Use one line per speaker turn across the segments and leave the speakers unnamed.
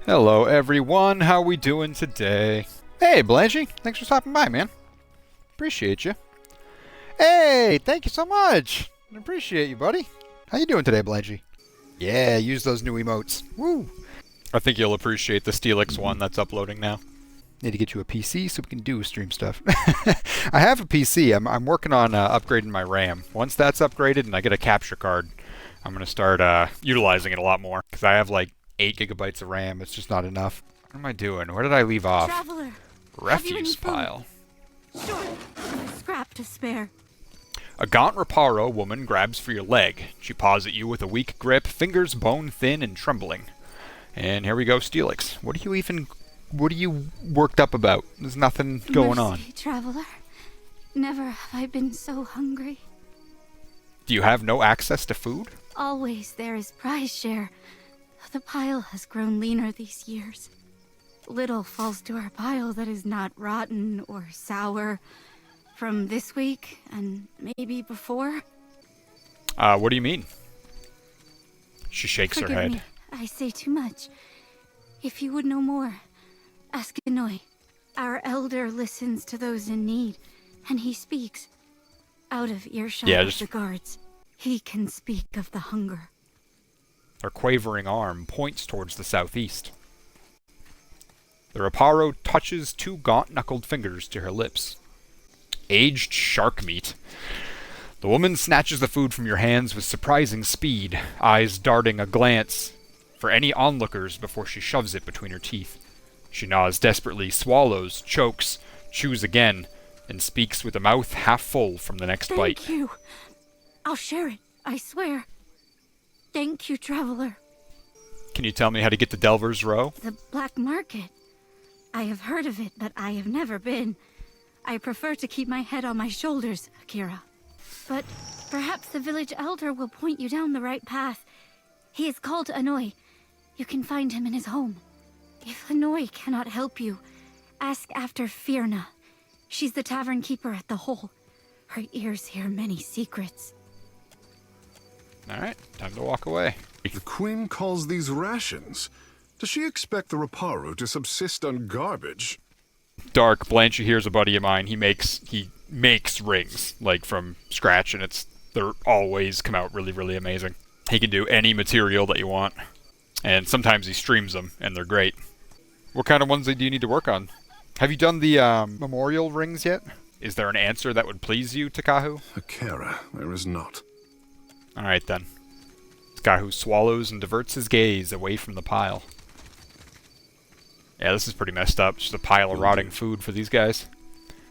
Hello everyone, how we doing today? Hey Blanchie, thanks for stopping by, man. Appreciate you. Hey, thank you so much. I appreciate you, buddy. How you doing today, Blanchie? Yeah, use those new emotes. Woo! I think you'll appreciate the Steelyx one that's uploading now. Need to get you a PC so we can do stream stuff. I have a PC. I'm working on upgrading my RAM. Once that's upgraded and I get a capture card, I'm going to start utilizing it a lot more. Because I have like 8 gigabytes of RAM. It's just not enough. What am I doing? Where did I leave off?
Traveler,
refuse pile.
Sure, scrap to spare.
A gaunt Reparo woman grabs for your leg. She paws at you with a weak grip, fingers bone thin and trembling. And here we go, Steelyx. What are you worked up about? There's nothing going on.
Traveler. Never have I been so hungry.
Do you have no access to food?
Always there is prize share. The pile has grown leaner these years. Little falls to our pile that is not rotten or sour from this week and maybe before.
What do you mean? She shakes her head.
Me, I say too much. If you would know more, ask Inoi. Our elder listens to those in need, and he speaks. Out of earshot of the guards, he can speak of the hunger.
Her quavering arm points towards the southeast. The Reparo touches 2 gaunt-knuckled fingers to her lips. Aged shark meat. The woman snatches the food from your hands with surprising speed, eyes darting a glance for any onlookers before she shoves it between her teeth. She gnaws desperately, swallows, chokes, chews again, and speaks with a mouth half full from the next bite.
Thank you. I'll share it, I swear. Thank you, Traveler.
Can you tell me how to get to Delver's Row?
The black market. I have heard of it, but I have never been. I prefer to keep my head on my shoulders, Akira. But perhaps the village elder will point you down the right path. He is called Inoi. You can find him in his home. If Inoi cannot help you, ask after Firna. She's the tavern keeper at the Hole. Her ears hear many secrets.
Alright, time to walk away.
The Queen calls these rations. Does she expect the Reparo to subsist on garbage?
Dark, Blanchie here's a buddy of mine. He makes rings, like from scratch, and they're always come out really, really amazing. He can do any material that you want. And sometimes he streams them, and they're great. What kind of ones do you need to work on? Have you done the memorial rings yet? Is there an answer that would please you, Takahu?
Akira, there is not.
Alright then. Takahu swallows and diverts his gaze away from the pile. Yeah, this is pretty messed up. Just a pile of rotting food for these guys.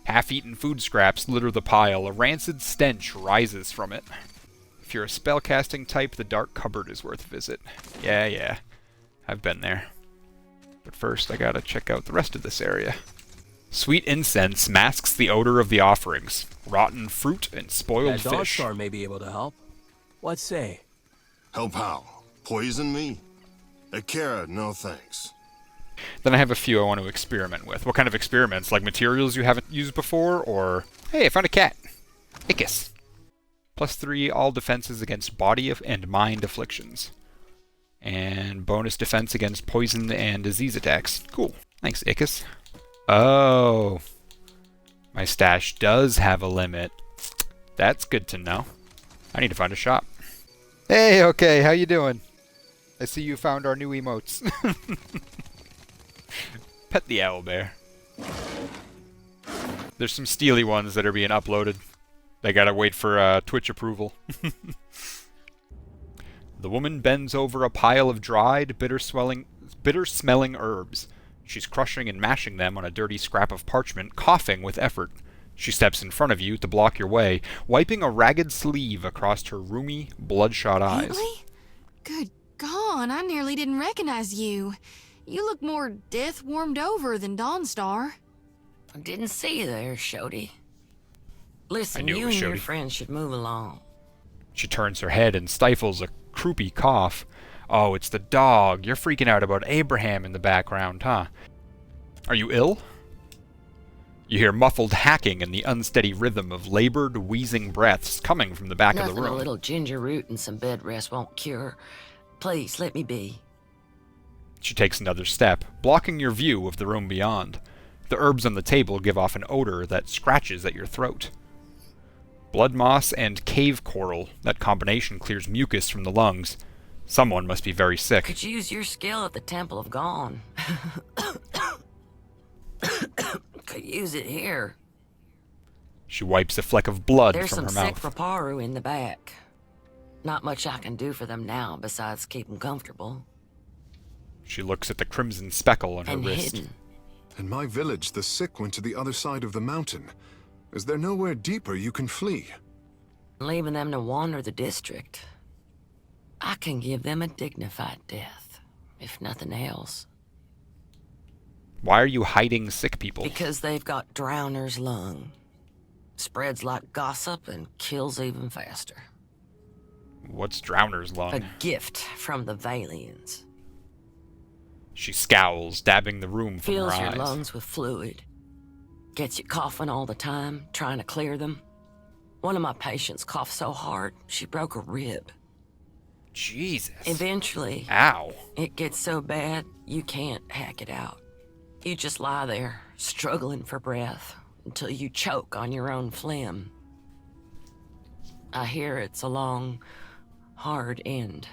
Half-eaten food scraps litter the pile. A rancid stench rises from it. If you're a spellcasting type, the dark cupboard is worth a visit. Yeah. I've been there. But first, I gotta check out the rest of this area. Sweet incense masks the odor of the offerings. Rotten fruit and spoiled
that
fish.
Star may be able to help. What say?
Help how? Poison me? Akira, no thanks.
Then I have a few I want to experiment with. What kind of experiments? Like materials you haven't used before? Or, hey, I found a cat. Icus. +3 all defenses against body and mind afflictions. And bonus defense against poison and disease attacks. Cool. Thanks, Icus. Oh. My stash does have a limit. That's good to know. I need to find a shop. Hey, okay, how you doing? I see you found our new emotes. Pet the owlbear. There's some steely ones that are being uploaded. They gotta wait for Twitch approval. The woman bends over a pile of dried, bitter-smelling herbs. She's crushing and mashing them on a dirty scrap of parchment, coughing with effort. She steps in front of you to block your way, wiping a ragged sleeve across her rheumy, bloodshot eyes.
Really? Good God, I nearly didn't recognize you. You look more death-warmed over than Dawnstar.
I didn't see you there, Shody. Listen,
you
and your
Shody.
friends should move along.
She turns her head and stifles a croupy cough. Oh, it's the dog. You're freaking out about Abraham in the background, huh? Are you ill? You hear muffled hacking and the unsteady rhythm of labored, wheezing breaths coming from the back of the
Nothing
room.
a little ginger root and some bed rest won't cure. Please, let me be.
She takes another step, blocking your view of the room beyond. The herbs on the table give off an odor that scratches at your throat. Blood moss and cave coral. That combination clears mucus from the lungs. Someone must be very sick.
Could use your skill at the Temple of Gone. Could use it here.
She wipes a fleck of blood
There's
from her
some sick
mouth.
Raparu in the back. Not much I can do for them now besides keep them comfortable.
She looks at the crimson speckle on her
And
wrist.
hidden.
In my village, the sick went to the other side of the mountain. Is there nowhere deeper you can flee?
Leaving them to wander the district. I can give them a dignified death, if nothing else.
Why are you hiding sick people?
Because they've got drowner's lung. Spreads like gossip and kills even faster.
What's Drowner's
A
lung?
gift from the Valians.
She scowls, dabbing the room from
Fills
her
your
eyes.
lungs with fluid. Gets you coughing all the time, trying to clear them. One of my patients coughed so hard, she broke a rib.
Jesus.
Eventually,
Ow.
it gets so bad, you can't hack it out. You just lie there, struggling for breath, until you choke on your own phlegm. I hear it's a long, hard end.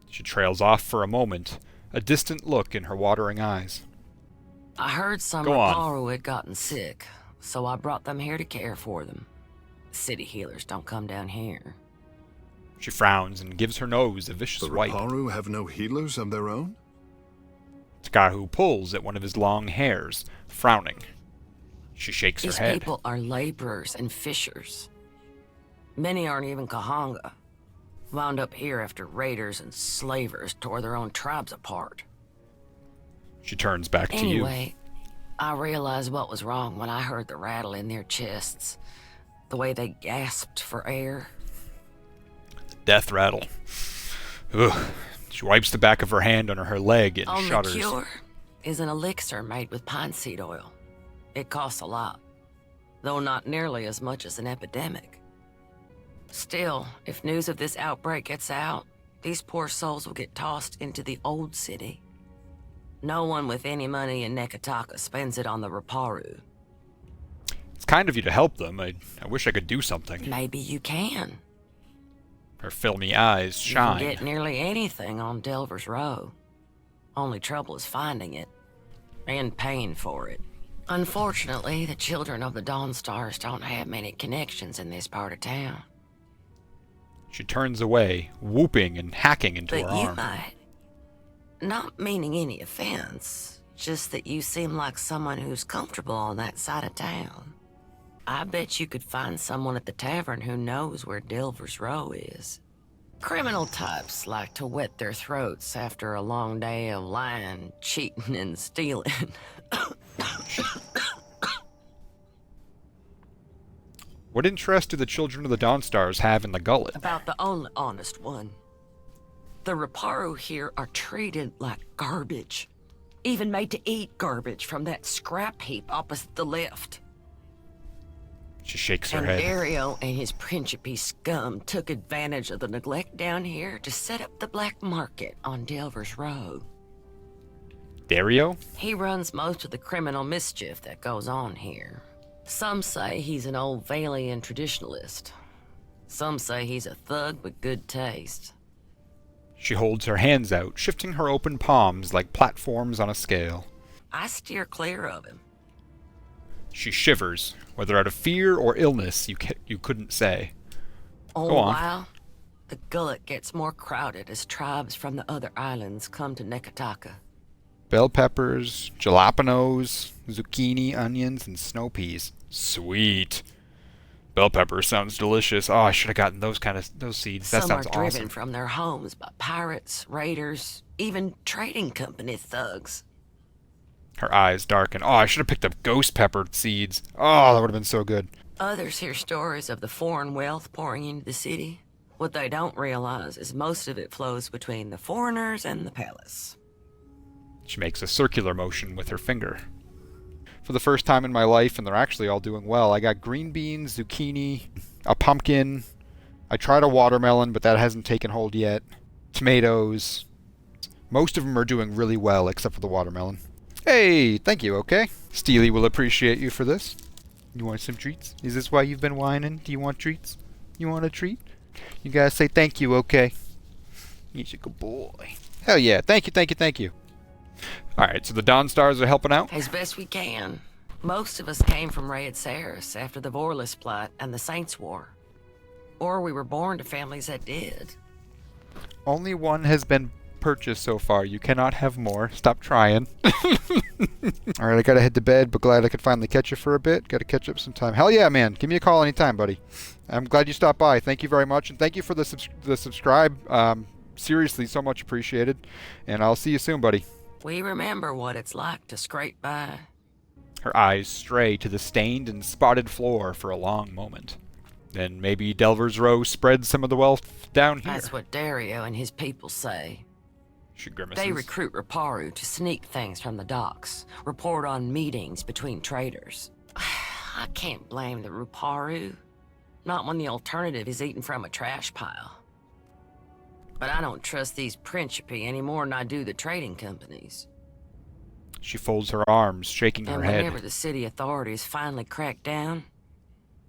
She trails off for a moment, a distant look in her watering eyes.
I heard some
Go on.
Raparu had gotten sick, so I brought them here to care for them. City healers don't come down here.
She frowns and gives her nose a vicious
The
wipe.
Raparu have no healers of their own?
Takahu pulls at one of his long hairs, frowning. She shakes her
These
head.
people are laborers and fishers. Many aren't even Kahanga. Wound up here after raiders and slavers tore their own tribes apart.
She turns back to you.
Anyway, I realized what was wrong when I heard the rattle in their chests. The way they gasped for air.
Death rattle. Ugh. She wipes the back of her hand on her leg and
On
shudders.
the cure is an elixir made with pine seed oil. It costs a lot, though not nearly as much as an epidemic. Still, if news of this outbreak gets out, these poor souls will get tossed into the old city. No one with any money in Neketaka spends it on the Raparu.
It's kind of you to help them. I wish I could do something.
Maybe you can.
Her filmy eyes
You can
shine.
get nearly anything on Delver's Row. Only trouble is finding it. And paying for it. Unfortunately, the children of the Dawnstars don't have many connections in this part of town.
She turns away, whooping and hacking into
But
her
you
arm.
might. Not meaning any offense, just that you seem like someone who's comfortable on that side of town. I bet you could find someone at the tavern who knows where Delver's Row is. Criminal types like to wet their throats after a long day of lying, cheating, and stealing.
What interest do the children of the Dawnstars have in the Gullet?
About the only honest one. The Raparu here are treated like garbage. Even made to eat garbage from that scrap heap opposite the lift.
She shakes her
And
head.
Dario and his Principe scum took advantage of the neglect down here to set up the black market on Delver's Row.
Dario?
He runs most of the criminal mischief that goes on here. Some say he's an old Valian traditionalist. Some say he's a thug with good taste.
She holds her hands out, shifting her open palms like platforms on a scale.
I steer clear of him.
She shivers, whether out of fear or illness, you couldn't say.
All
Go on.
while, the Gullet gets more crowded as tribes from the other islands come to Neketaka.
Bell peppers, jalapenos, zucchini, onions, and snow peas. Sweet. Bell pepper sounds delicious. Oh, I should have gotten those seeds. That
Some are
sounds
driven
awesome.
from their homes by pirates, raiders, even trading company thugs.
Her eyes darken. Oh, I should have picked up ghost pepper seeds. Oh, that would have been so good.
Others hear stories of the foreign wealth pouring into the city. What they don't realize is most of it flows between the foreigners and the palace.
She makes a circular motion with her finger. For the first time in my life, and they're actually all doing well, I got green beans, zucchini, a pumpkin. I tried a watermelon, but that hasn't taken hold yet. Tomatoes, Most of them are doing really well, except for the watermelon. Hey, thank you, okay? Steely will appreciate you for this. You want some treats? Is this why you've been whining? Do you want treats? You want a treat? You gotta say thank you, okay? He's a good boy. Hell yeah, thank you, thank you, thank you. Alright, so the Dawn Stars are helping out?
As best we can. Most of us came from Rayed Saris after the Vorless Plot and the Saints War. Or we were born to families that did.
Only one has been purchased so far. You cannot have more. Stop trying. Alright, I gotta head to bed, but glad I could finally catch you for a bit. Gotta catch up sometime. Hell yeah, man. Give me a call anytime, buddy. I'm glad you stopped by. Thank you very much, and thank you for the subscribe. Seriously, so much appreciated. And I'll see you soon, buddy.
We remember what it's like to scrape by.
Her eyes stray to the stained and spotted floor for a long moment. Then maybe Delver's Row spreads some of the wealth down here.
That's what Dario and his people say.
She grimaces.
They recruit Raparu to sneak things from the docks, report on meetings between traders. I can't blame the Raparu. Not when the alternative is eating from a trash pile. But I don't trust these Principi any more than I do the trading companies.
She folds her arms, shaking her head.
And whenever the city authorities finally crack down,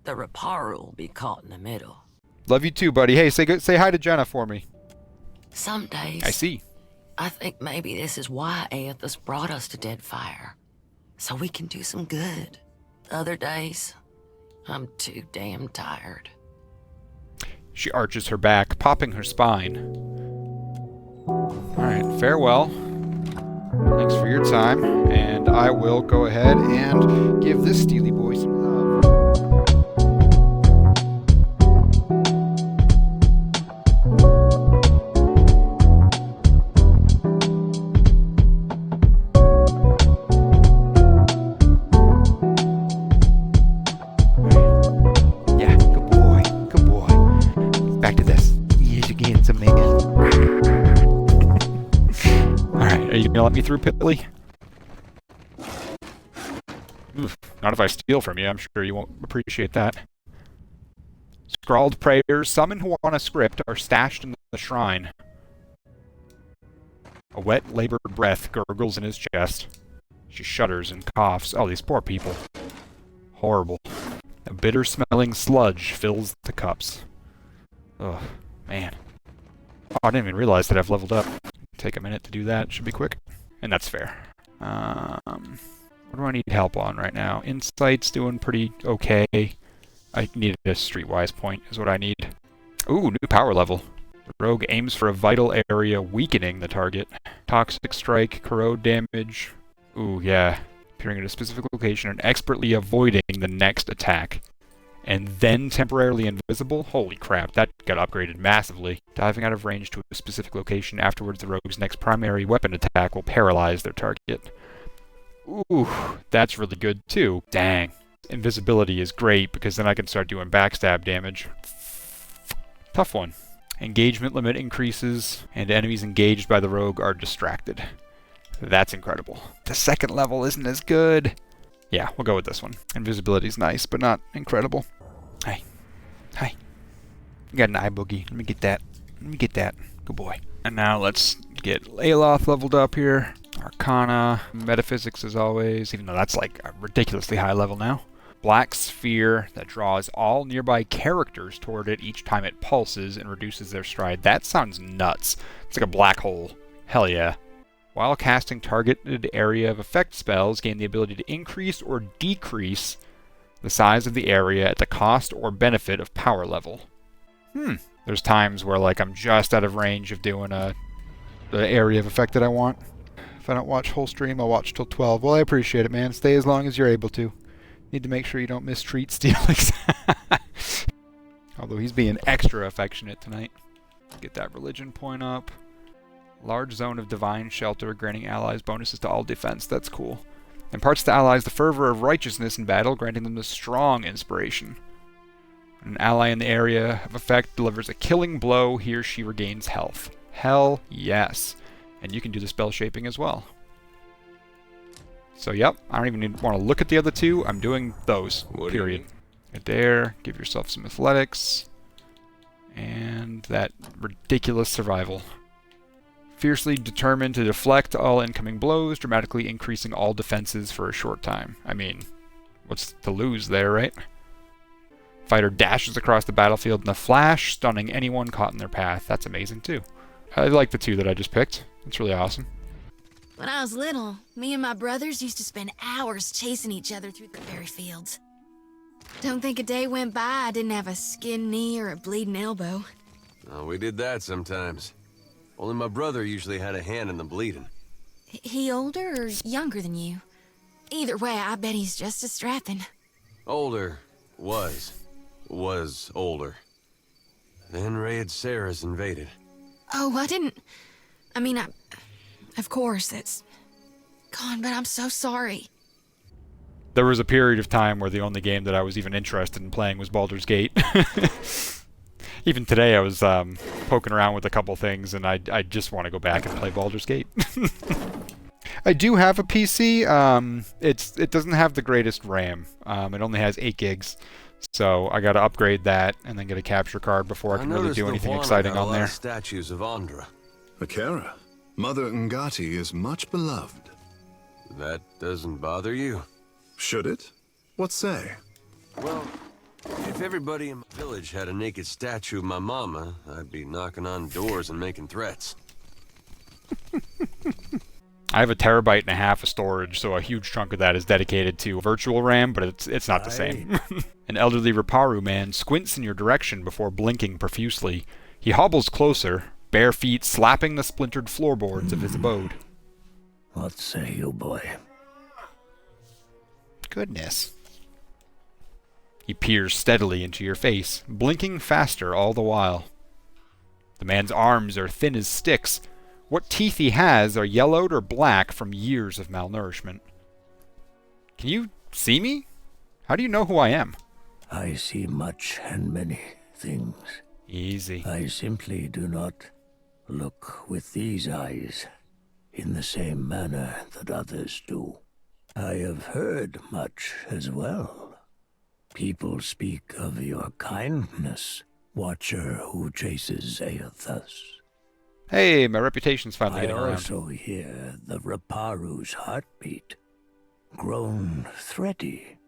the Raparu will be caught in the middle.
Love you too, buddy. Hey, say hi to Jenna for me.
Some days,
I see.
I think maybe this is why Aethys brought us to Deadfire. So we can do some good. Other days, I'm too damn tired.
She arches her back, popping her spine. Alright, farewell. Thanks for your time, and I will go ahead and give this Steely boy some love. Yeah, good boy, good boy. Back to this. Yes, again, some man. Alright, are you gonna let me through, Pitley? Oof, not if I steal from you. I'm sure you won't appreciate that. Scrawled prayers, some who want a script, are stashed in the shrine. A wet, labored breath gurgles in his chest. She shudders and coughs. Oh, these poor people. Horrible. A bitter-smelling sludge fills the cups. Ugh, man. Oh, I didn't even realize that I've leveled up. Take a minute to do that. Should be quick. And that's fair. What do I need help on right now? Insight's doing pretty okay. I need a streetwise point is what I need. Ooh, new power level. The rogue aims for a vital area, weakening the target. Toxic strike, corrode damage. Ooh, yeah. Appearing at a specific location and expertly avoiding the next attack. And then temporarily invisible? Holy crap, that got upgraded massively. Diving out of range to a specific location, afterwards the rogue's next primary weapon attack will paralyze their target. Ooh, that's really good too. Dang. Invisibility is great because then I can start doing backstab damage. Tough one. Engagement limit increases, and enemies engaged by the rogue are distracted. That's incredible. The second level isn't as good. Yeah, we'll go with this one. Invisibility's nice, but not incredible. Hi. Hi. You got an eye boogie. Let me get that. Let me get that. Good boy. And now let's get Aloth leveled up here. Arcana. Metaphysics as always, even though that's like a ridiculously high level now. Black sphere that draws all nearby characters toward it each time it pulses and reduces their stride. That sounds nuts. It's like a black hole. Hell yeah. While casting targeted area of effect spells, gain the ability to increase or decrease the size of the area at the cost or benefit of power level. There's times where like I'm just out of range of doing the area of effect that I want. If I don't watch whole stream, I'll watch till 12. Well, I appreciate it, man. Stay as long as you're able to. Need to make sure you don't mistreat Steelyx. Although he's being extra affectionate tonight. Get that religion point up. Large zone of divine shelter, granting allies bonuses to all defense. That's cool. Imparts to allies the fervor of righteousness in battle, granting them the strong inspiration. An ally in the area of effect delivers a killing blow, he or she regains health. Hell yes. And you can do the spell shaping as well. So yep, I don't even want to look at the other two. I'm doing those, period. Get there, give yourself some athletics. And that ridiculous survival. Fiercely determined to deflect all incoming blows, dramatically increasing all defenses for a short time. I mean, what's to lose there, right? Fighter dashes across the battlefield in a flash, stunning anyone caught in their path. That's amazing, too. I like the two that I just picked. It's really awesome.
When I was little, me and my brothers used to spend hours chasing each other through the berry fields. Don't think a day went by I didn't have a skinned knee or a bleeding elbow.
Oh, we did that sometimes. Only my brother usually had a hand in the bleeding.
He older or younger than you? Either way, I bet he's just as strapping.
Older. Was older. Then Raid Sarah's invaded.
Oh, of course, that's... God, but I'm so sorry.
There was a period of time where the only game that I was even interested in playing was Baldur's Gate. Even today I was poking around with a couple things, and I just want to go back and play Baldur's Gate. I do have a PC. It doesn't have the greatest RAM. It only has 8 gigs. So I got to upgrade that and then get a capture card before I can really do anything exciting on there.
Statues of Andra.
Akira, Mother Ngati is much beloved.
That doesn't bother you?
Should it? What say?
Well, if everybody in my village had a naked statue of my mama, I'd be knocking on doors and making threats.
I have 1.5 terabytes of storage, so a huge chunk of that is dedicated to virtual RAM, but it's not the same. An elderly Riparu man squints in your direction before blinking profusely. He hobbles closer, bare feet slapping the splintered floorboards of his abode.
What say you, boy?
Goodness. He peers steadily into your face, blinking faster all the while. The man's arms are thin as sticks. What teeth he has are yellowed or black from years of malnourishment. Can you see me? How do you know who I am?
I see much and many things.
Easy.
I simply do not look with these eyes in the same manner that others do. I have heard much as well. People speak of your kindness, watcher who chases Aethus.
Hey, my reputation's finally getting around.
I also hear the Riparu's heartbeat, grown thready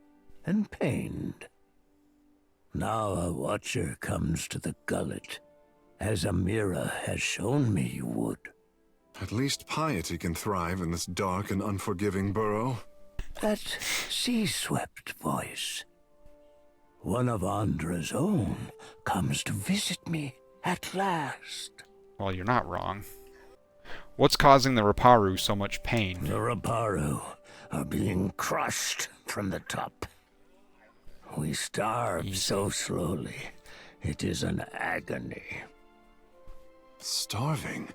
and pained. Now a watcher comes to the Gullet, as Amira has shown me you would.
At least piety can thrive in this dark and unforgiving burrow.
That sea-swept voice. One of Andra's own comes to visit me at last.
Well, you're not wrong. What's causing the Riparu so much pain?
The Riparu are being crushed from the top. We starve so slowly. It is an agony.
Starving?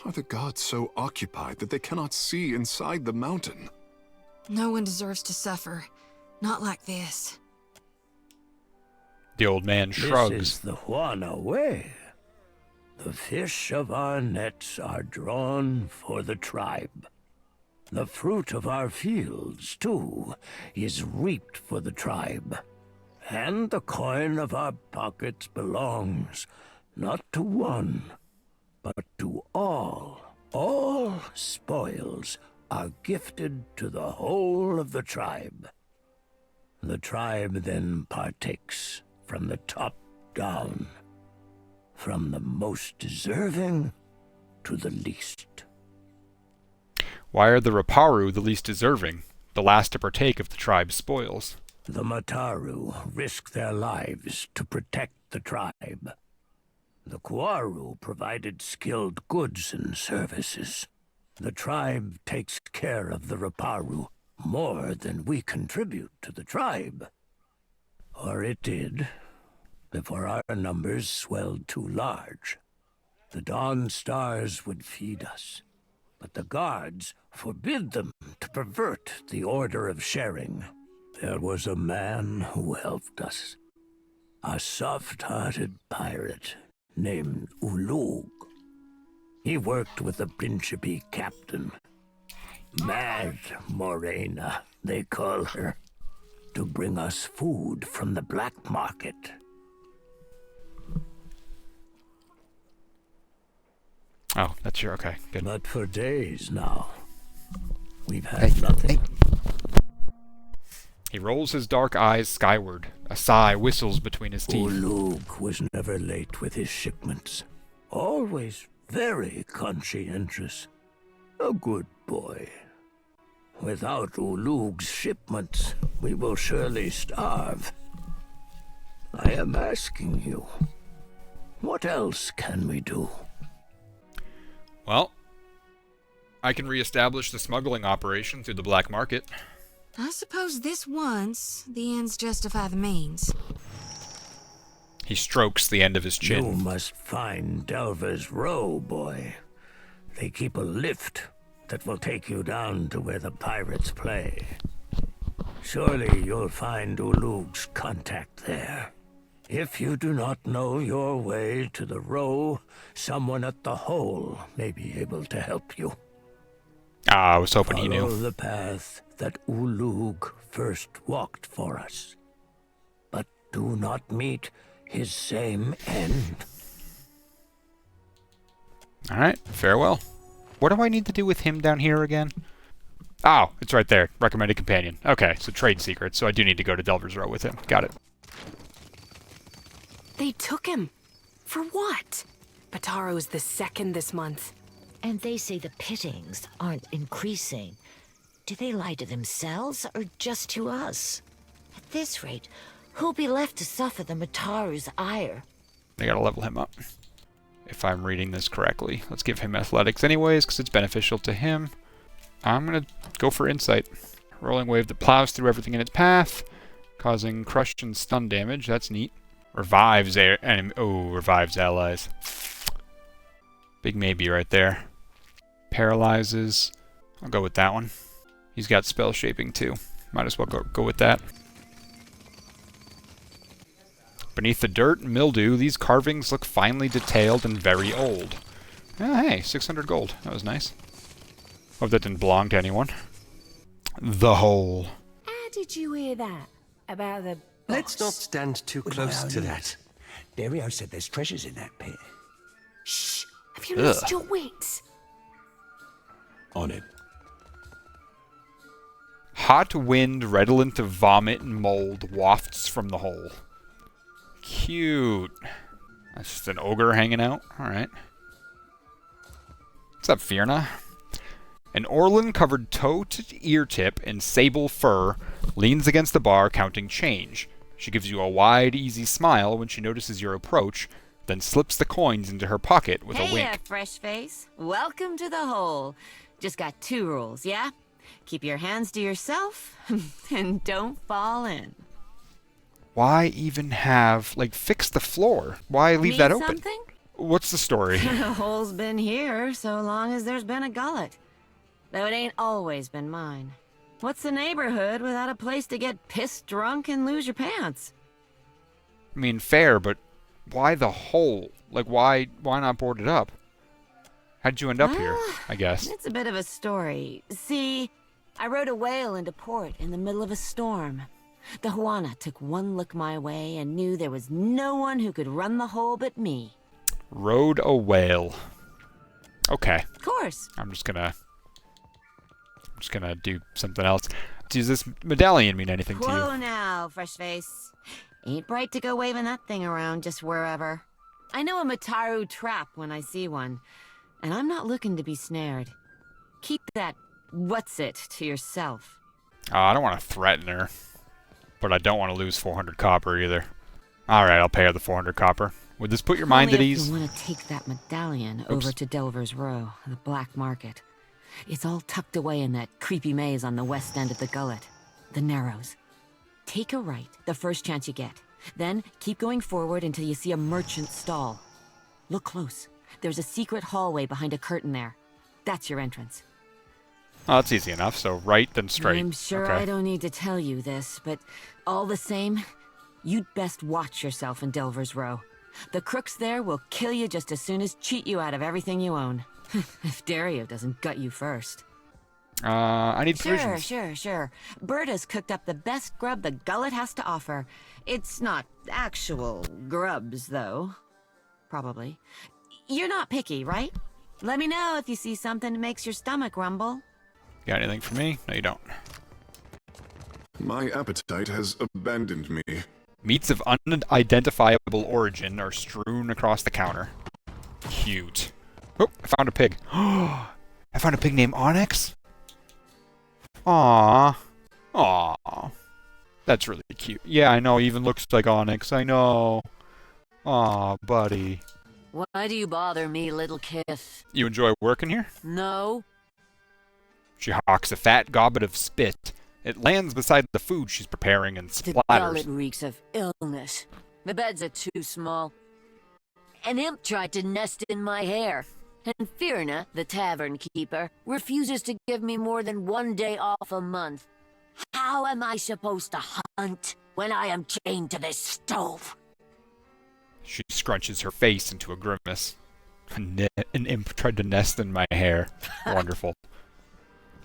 Are the gods so occupied that they cannot see inside the mountain?
No one deserves to suffer. Not like this.
The old man shrugs.
This is the Juana way. The fish of our nets are drawn for the tribe. The fruit of our fields, too, is reaped for the tribe. And the coin of our pockets belongs not to one, but to all. All spoils are gifted to the whole of the tribe. The tribe then partakes from the top down. From the most deserving to the least.
Why are the Riparu the least deserving, the last to partake of the tribe's spoils?
The Mataru risk their lives to protect the tribe. The Kuaru provided skilled goods and services. The tribe takes care of the Riparu more than we contribute to the tribe. Or it did. Before our numbers swelled too large. The Dawn Stars would feed us, but the guards forbid them to pervert the order of sharing. There was a man who helped us, a soft-hearted pirate named Ulug. He worked with the Principe captain, Mad Morena, they call her, to bring us food from the black market.
Oh, that's your... Okay, good.
But for days now, we've had nothing.
He rolls his dark eyes skyward. A sigh whistles between his teeth.
Ulug was never late with his shipments. Always very conscientious. A good boy. Without Ulug's shipments, we will surely starve. I am asking you, what else can we do?
Well, I can reestablish the smuggling operation through the black market.
I suppose this once, the ends justify the means.
He strokes the end of his chin.
You must find Delver's Row, boy. They keep a lift that will take you down to where the pirates play. Surely you'll find Ulug's contact there. If you do not know your way to the Row, someone at the Hole may be able to help you.
Ah, I was hoping he knew.
Follow the path that Ulug first walked for us. But do not meet his same end.
Alright, farewell. What do I need to do with him down here again? Oh, it's right there. Recommended companion. Okay, so trade secrets, so I do need to go to Delver's Row with him. Got it.
They took him. For what? Bataro's the second this month.
And they say the pittings aren't increasing. Do they lie to themselves or just to us? At this rate, who'll be left to suffer the Mataru's ire?
They gotta level him up. If I'm reading this correctly. Let's give him athletics anyways, because it's beneficial to him. I'm gonna go for insight. Rolling wave that plows through everything in its path, causing crush and stun damage. That's neat. Revives revives allies. Big maybe right there. Paralyzes. I'll go with that one. He's got spell shaping too. Might as well go with that. Beneath the dirt and mildew, these carvings look finely detailed and very old. Oh, hey, 600 gold. That was nice. Hope that didn't belong to anyone. The Hole.
How did you hear that? About the boss?
Let's not stand too close to that.
Dario said there's treasures in that pit.
Shh! Have you lost your wits?
On it.
Hot wind redolent of vomit and mold wafts from the hole. Cute. That's just an ogre hanging out. Alright. What's up, Fierna? An Orlan-covered toe-to-ear tip in sable fur leans against the bar counting change. She gives you a wide, easy smile when she notices your approach, then slips the coins into her pocket with a wink.
Hey, fresh face. Welcome to the Hole. Just got 2 rules, yeah? Keep your hands to yourself, and don't fall in.
Why even have, like, fix the floor? Why leave that open?
Something?
What's the story?
The Hole's been here so long as there's been a Gullet. Though it ain't always been mine. What's the neighborhood without a place to get pissed drunk and lose your pants?
I mean, fair, but why the Hole? Like, why not board it up? How'd you end up here, I guess?
It's a bit of a story. See, I rode a whale into port in the middle of a storm. The Juana took one look my way and knew there was no one who could run the Hole but me.
Rode a whale. Okay.
Of course.
I'm just gonna do something else. Does this medallion mean anything to you?
Whoa now, fresh face. Ain't bright to go waving that thing around just wherever. I know a Mataru trap when I see one, and I'm not looking to be snared. Keep that what's-it to yourself.
I don't want to threaten her, but I don't want to lose 400 copper either. Alright, I'll pay her the 400 copper. Would this put your mind at ease?
You want to take that medallion over to Delver's Row, the black market. It's all tucked away in that creepy maze on the west end of the Gullet, the Narrows. Take a right the first chance you get. Then keep going forward until you see a merchant stall. Look close. There's a secret hallway behind a curtain there. That's your entrance.
Oh, that's easy enough. So right, then straight.
I'm sure
okay.
I don't need to tell you this, but all the same, you'd best watch yourself in Delver's Row. The crooks there will kill you just as soon as cheat you out of everything you own. If Dario doesn't gut you first.
I need provisions.
Sure. Berta's cooked up the best grub the Gullet has to offer. It's not actual grubs, though. Probably. You're not picky, right? Let me know if you see something that makes your stomach rumble.
Got anything for me? No, you don't.
My appetite has abandoned me.
Meats of unidentifiable origin are strewn across the counter. Cute. Oh, I found a pig. I found a pig named Onyx? Aww. Aww. That's really cute. Yeah, I know, he even looks like Onyx. I know. Aw, buddy.
Why do you bother me, little kith?
You enjoy working here?
No.
She hawks a fat gobbet of spit. It lands beside the food she's preparing and
The
splatters.
gullet reeks of illness. The beds are too small. An imp tried to nest in my hair. And Firna, the tavern keeper, refuses to give me more than 1 day off a month. How am I supposed to hunt when I am chained to this stove?
She scrunches her face into a grimace. An imp tried to nest in my hair. Wonderful.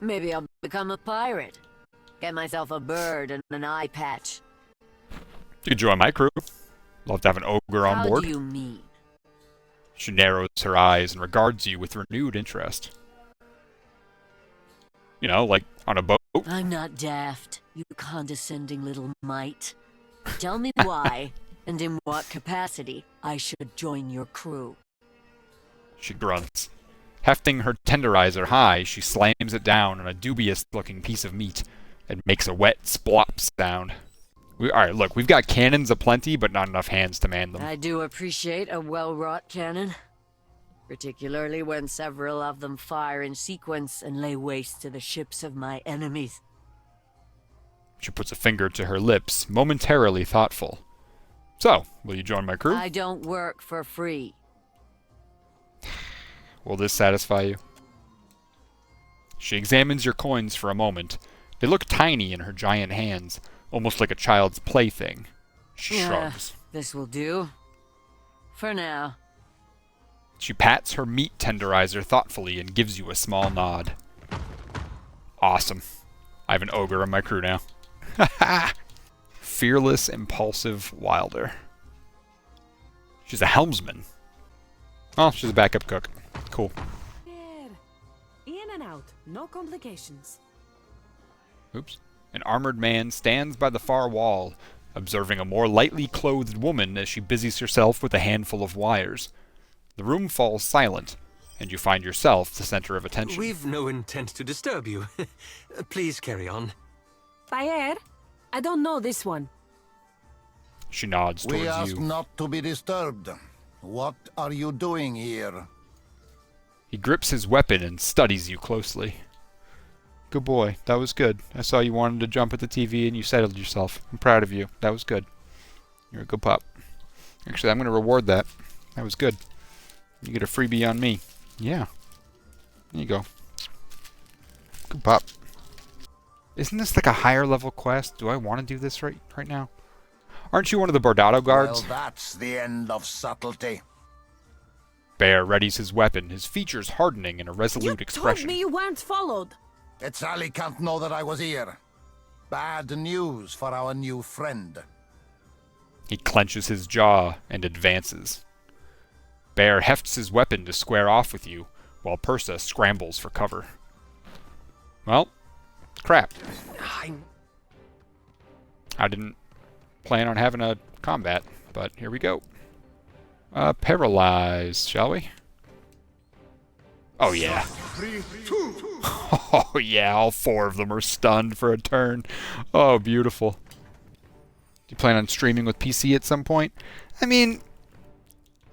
Maybe I'll become a pirate. Get myself a bird and an eye patch.
You can join my crew. Love to have an ogre on board.
How do you mean?
She narrows her eyes and regards you with renewed interest. You know, like on a boat.
I'm not daft, you condescending little mite. Tell me why, and in what capacity, I should join your crew.
She grunts. Hefting her tenderizer high, she slams it down on a dubious-looking piece of meat and makes a wet splop sound. Alright, look, we've got cannons aplenty, but not enough hands to man them.
I do appreciate a well-wrought cannon, particularly when several of them fire in sequence and lay waste to the ships of my enemies.
She puts a finger to her lips, momentarily thoughtful. So, will you join my crew?
I don't work for free.
Will this satisfy you? She examines your coins for a moment. They look tiny in her giant hands, almost like a child's plaything. She shrugs.
This will do. For now.
She pats her meat tenderizer thoughtfully and gives you a small nod. Awesome. I have an ogre on my crew now. Fearless, impulsive Wilder. She's a helmsman. Oh, she's a backup cook. Cool.
In and out, no complications.
Oops. An armored man stands by the far wall, observing a more lightly clothed woman as she busies herself with a handful of wires. The room falls silent, and you find yourself the center of attention.
We've no intent to disturb you. Please carry on.
Bayer, I don't know this one.
She nods towards
We ask
you.
not to be disturbed. What are you doing here?
He grips his weapon and studies you closely. Good boy. That was good. I saw you wanted to jump at the TV and you settled yourself. I'm proud of you. That was good. You're a good pup. Actually, I'm going to reward that. That was good. You get a freebie on me. Yeah. There you go. Good pup. Isn't this like a higher level quest? Do I want to do this right now? Aren't you one of the Bordado guards?
Well, that's the end of subtlety.
Bear readies his weapon, his features hardening in a resolute expression.
Told me you weren't followed.
Sally can't know that I was here. Bad news for our new friend.
He clenches his jaw and advances. Bear hefts his weapon to square off with you, while Persa scrambles for cover. Well, crap. I didn't plan on having a combat, but here we go. Paralyze, shall we? Oh yeah. Oh yeah, all 4 of them are stunned for a turn. Oh, beautiful. Do you plan on streaming with PC at some point? I mean,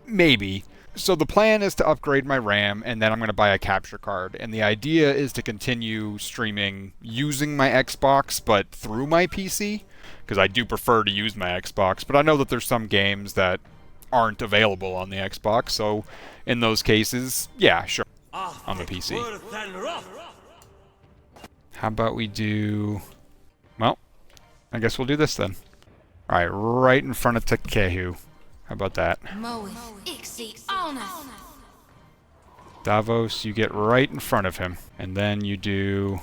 maybe. So the plan is to upgrade my RAM, and then I'm going to buy a capture card. And the idea is to continue streaming using my Xbox, but through my PC. Because I do prefer to use my Xbox, but I know that there's some games that aren't available on the Xbox, so in those cases, yeah, sure, on the PC. How about we do... Well, I guess we'll do this then. Alright, right in front of Takehu. How about that? Davos, you get right in front of him. And then you do...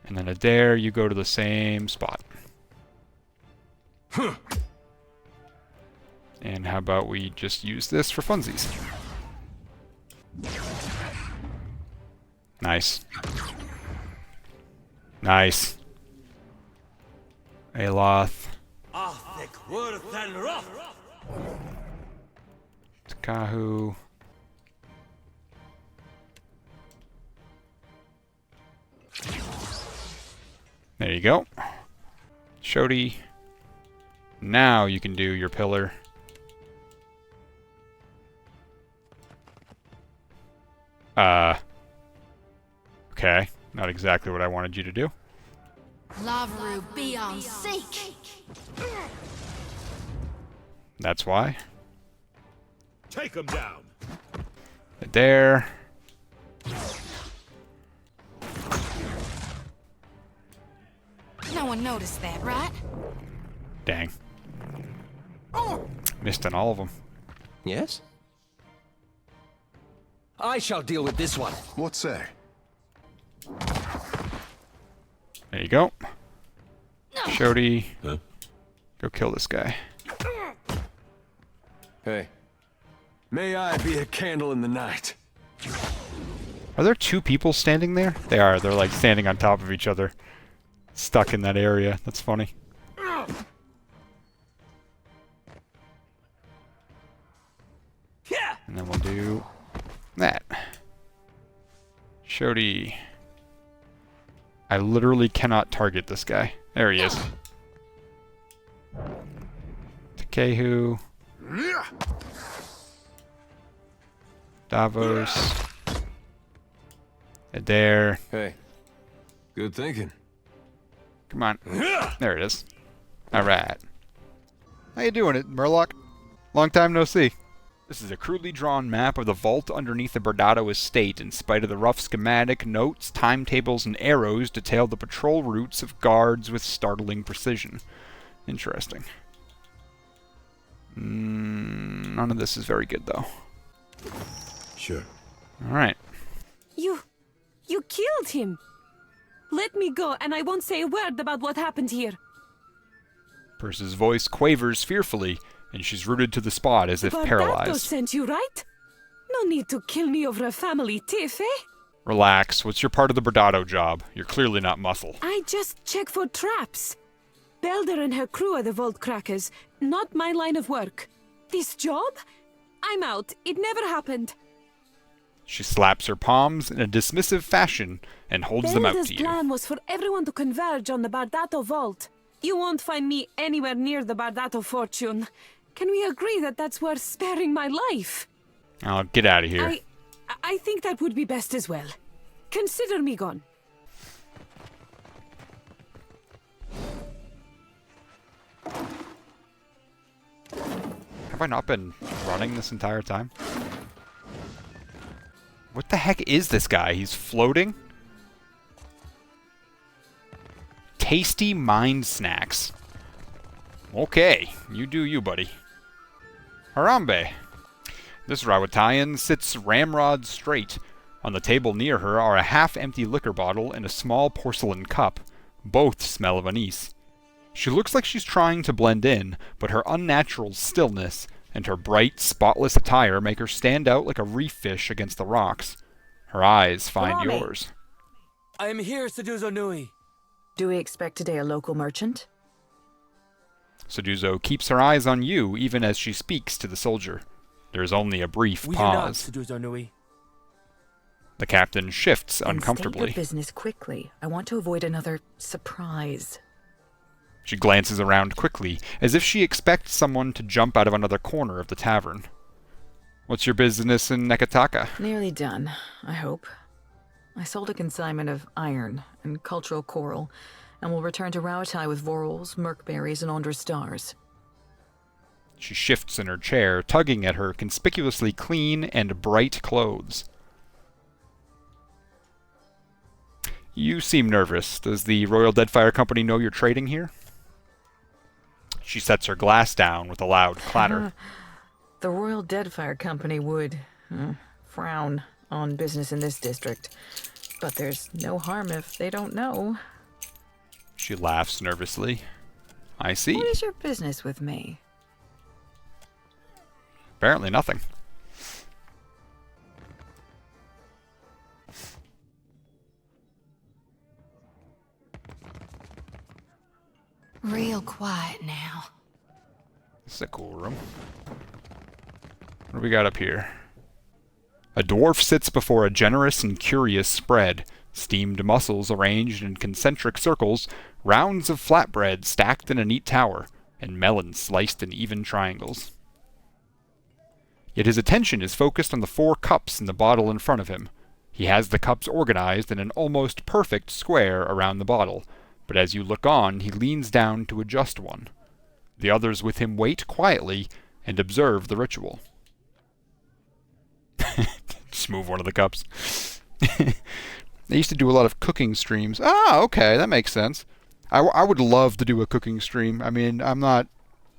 And then Adair, you go to the same spot. And how about we just use this for funsies? Nice. Nice. Aloth. Takahu. There you go. Shodi. Now you can do your pillar. Okay. Not exactly what I wanted you to do.
Lavaru, be on seek.
That's why.
Take him down.
There.
No one noticed that, right?
Dang. Missed on all of them.
Yes? I shall deal with this one.
What say?
There you go. Shodi. Huh? Go kill this guy.
Hey. May I be a candle in the night.
Are there two people standing there? They are. They're like standing on top of each other. Stuck in that area. That's funny. And then we'll do that. Shodi. I literally cannot target this guy. There he is. Takehu. Davos. Adair.
Hey. Good thinking.
Come on. There it is. Alright. How you doing it, Murloc? Long time no see. This is a crudely drawn map of the vault underneath the Bardado estate. In spite of the rough schematic, notes, timetables, and arrows detail the patrol routes of guards with startling precision. Interesting. None of this is very good, though.
Sure.
Alright.
You killed him. Let me go, and I won't say a word about what happened here.
Perce's voice quavers fearfully, and she's rooted to the spot as if paralyzed.
Bardato sent you, right? No need to kill me over a family tiff, eh?
Relax. What's your part of the Bardado job? You're clearly not muscle.
I just check for traps. Belder and her crew are the vault crackers, not my line of work. This job? I'm out. It never happened.
She slaps her palms in a dismissive fashion and holds them out to you.
Belder's plan was for everyone to converge on the Bardato vault. You won't find me anywhere near the Bardato fortune. Can we agree that that's worth sparing my life?
Oh, get out of here.
I think that would be best as well. Consider me gone.
Have I not been running this entire time? What the heck is this guy? He's floating? Tasty mind snacks. Okay, you do you, buddy. Harambe. This Rawatayan sits ramrod straight. On the table near her are a half-empty liquor bottle and a small porcelain cup. Both smell of anise. She looks like she's trying to blend in, but her unnatural stillness and her bright, spotless attire make her stand out like a reef fish against the rocks. Her eyes find yours.
I am here, Seduzo Nui.
Do we expect today a local merchant?
Seduzo keeps her eyes on you even as she speaks to the soldier. There is only a brief pause.
We do not, Seduzo Nui.
The captain shifts uncomfortably.
State your business quickly. I want to avoid another surprise.
She glances around quickly, as if she expects someone to jump out of another corner of the tavern. What's your business in Neketaka?
Nearly done, I hope. I sold a consignment of iron and cultural coral, and will return to Rauatai with vorals, merkberries, and Ondra stars.
She shifts in her chair, tugging at her conspicuously clean and bright clothes. You seem nervous. Does the Royal Deadfire Company know you're trading here? She sets her glass down with a loud clatter.
The Royal Deadfire Company would frown on business in this district. But there's no harm if they don't know.
She laughs nervously. I see.
What is your business with me?
Apparently nothing.
Real quiet now.
This is a cool room. What do we got up here? A dwarf sits before a generous and curious spread. Steamed mussels arranged in concentric circles, rounds of flatbread stacked in a neat tower, and melons sliced in even triangles. Yet his attention is focused on the 4 cups in the bottle in front of him. He has the cups organized in an almost perfect square around the bottle, but as you look on, he leans down to adjust one. The others with him wait quietly and observe the ritual. Just move one of the cups. They used to do a lot of cooking streams. Ah, okay, that makes sense. I would love to do a cooking stream. I mean, I'm not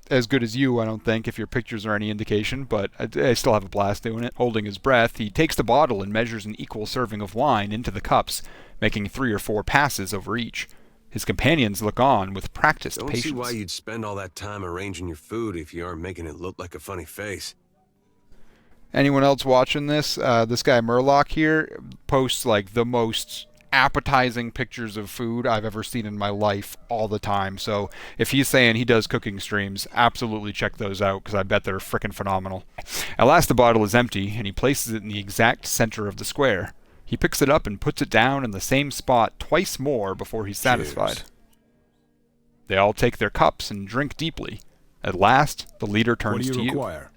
as good as you, I don't think, if your pictures are any indication, but I still have a blast doing it. Holding his breath, he takes the bottle and measures an equal serving of wine into the cups, making 3 or 4 passes over each. His companions look on with practiced
Don't
patience.
see why you'd spend all that time arranging your food if you aren't making it look like a funny face.
Anyone else watching this? This guy Murloc here posts like the most appetizing pictures of food I've ever seen in my life all the time. So if he's saying he does cooking streams, absolutely check those out because I bet they're frickin' phenomenal. At last the bottle is empty and he places it in the exact center of the square. He picks it up and puts it down in the same spot twice more before he's satisfied.
Cheers.
They all take their cups and drink deeply. At last, the leader turns to you.
What do you require?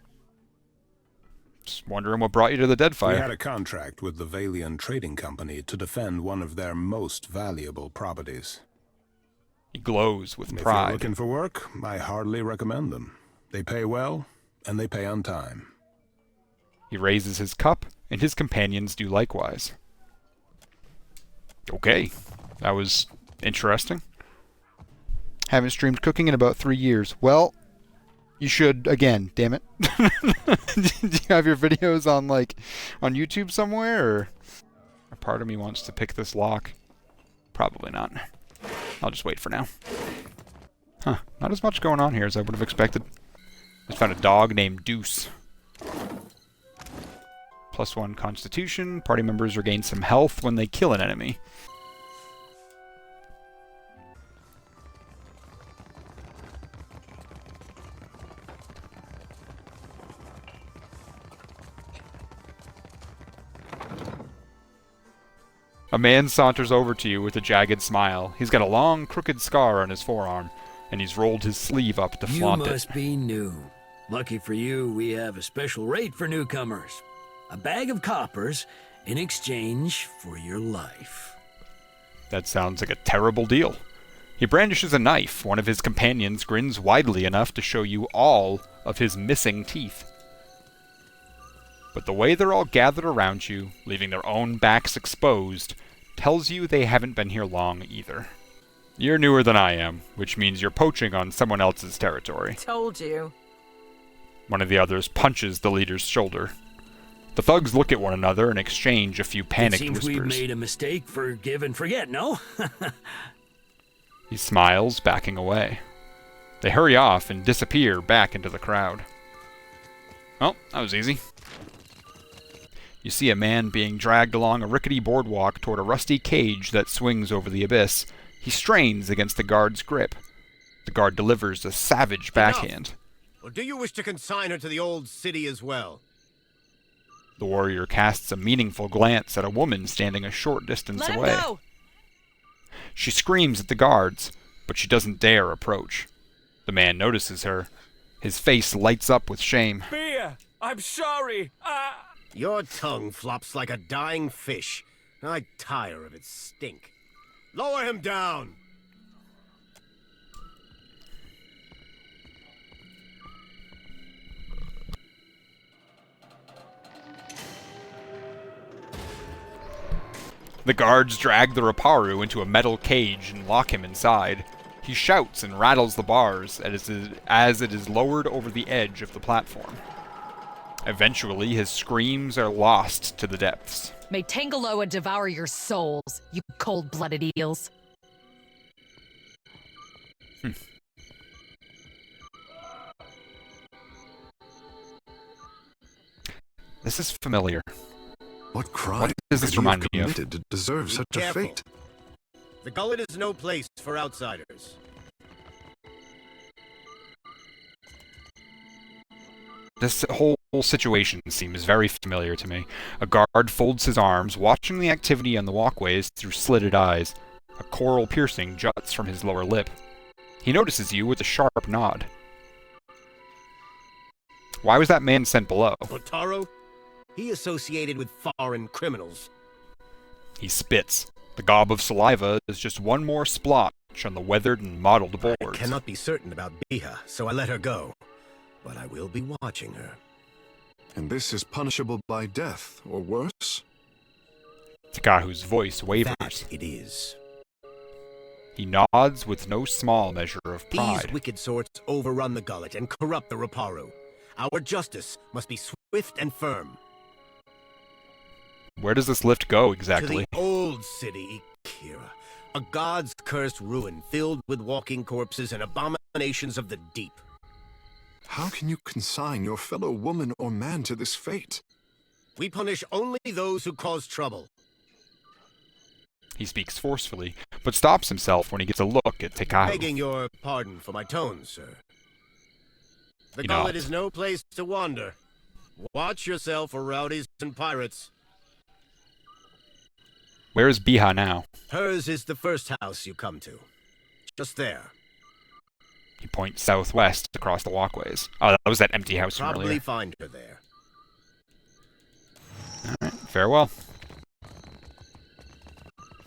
Just wondering what brought you to the Deadfire.
We had a contract with the Valian Trading Company to defend one of their most valuable properties.
He glows with
If
pride.
you're looking for work, I hardly recommend them. They pay well, and they pay on time.
He raises his cup, and his companions do likewise. Okay, that was interesting. Haven't streamed cooking in about 3 years. Well, you should again, damn it. Do you have your videos on on YouTube somewhere, or a part of me wants to pick this lock? Probably not. I'll just wait for now. Huh, not as much going on here as I would have expected. Just found a dog named Deuce. +1 Constitution. Party members regain some health when they kill an enemy. A man saunters over to you with a jagged smile. He's got a long, crooked scar on his forearm, and he's rolled his sleeve up to flaunt it.
You must be new. Lucky for you, we have a special rate for newcomers. A bag of coppers in exchange for your life.
That sounds like a terrible deal. He brandishes a knife. One of his companions grins widely enough to show you all of his missing teeth. But the way they're all gathered around you, leaving their own backs exposed, tells you they haven't been here long either. You're newer than I am, which means you're poaching on someone else's territory.
Told you.
One of the others punches the leader's shoulder. The thugs look at one another and exchange a few panicked
It seems
whispers.
we've made a mistake. Forgive and forget, no?
He smiles, backing away. They hurry off and disappear back into the crowd. Well, that was easy. You see a man being dragged along a rickety boardwalk toward a rusty cage that swings over the abyss. He strains against the guard's grip. The guard delivers a savage backhand.
Or do you wish to consign her to the old city as well?
The warrior casts a meaningful glance at a woman standing a short distance
Let
away.
him go!
She screams at the guards, but she doesn't dare approach. The man notices her. His face lights up with shame.
Mia, I'm sorry.
Your tongue flops like a dying fish. I tire of its stink. Lower him down!
The guards drag the Raparu into a metal cage and lock him inside. He shouts and rattles the bars as it is lowered over the edge of the platform. Eventually, his screams are lost to the depths.
May Tangaloa devour your souls, you cold-blooded eels.
This is familiar.
What crime
What does this
could you have
remind me of?
committed to deserve such a
Careful.
fate?
The Gullet is no place for outsiders.
This whole situation seems very familiar to me. A guard folds his arms, watching the activity on the walkways through slitted eyes. A coral piercing juts from his lower lip. He notices you with a sharp nod. Why was that man sent below?
Otaro? He associated with foreign criminals.
He spits. The gob of saliva is just one more splotch on the weathered and mottled boards.
I cannot be certain about Biha, so I let her go. But I will be watching her.
And this is punishable by death, or worse?
Takahu's voice wavers.
That it is.
He nods with no small measure of pride.
These wicked sorts overrun the Gullet and corrupt the Raparu. Our justice must be swift and firm.
Where does this lift go exactly?
To the old city, Ikira. A god's cursed ruin filled with walking corpses and abominations of the deep.
How can you consign your fellow woman or man to this fate?
We punish only those who cause trouble.
He speaks forcefully, but stops himself when he gets a look at Takahu.
Begging your pardon for my tone, sir. The
He
Gullet
nods.
is no place to wander. Watch yourself for rowdies and pirates.
Where is Biha now?
Hers is the first house you come to. Just there.
He points southwest across the walkways. Oh, that was that empty house from
Probably
earlier.
find her there.
Alright, farewell.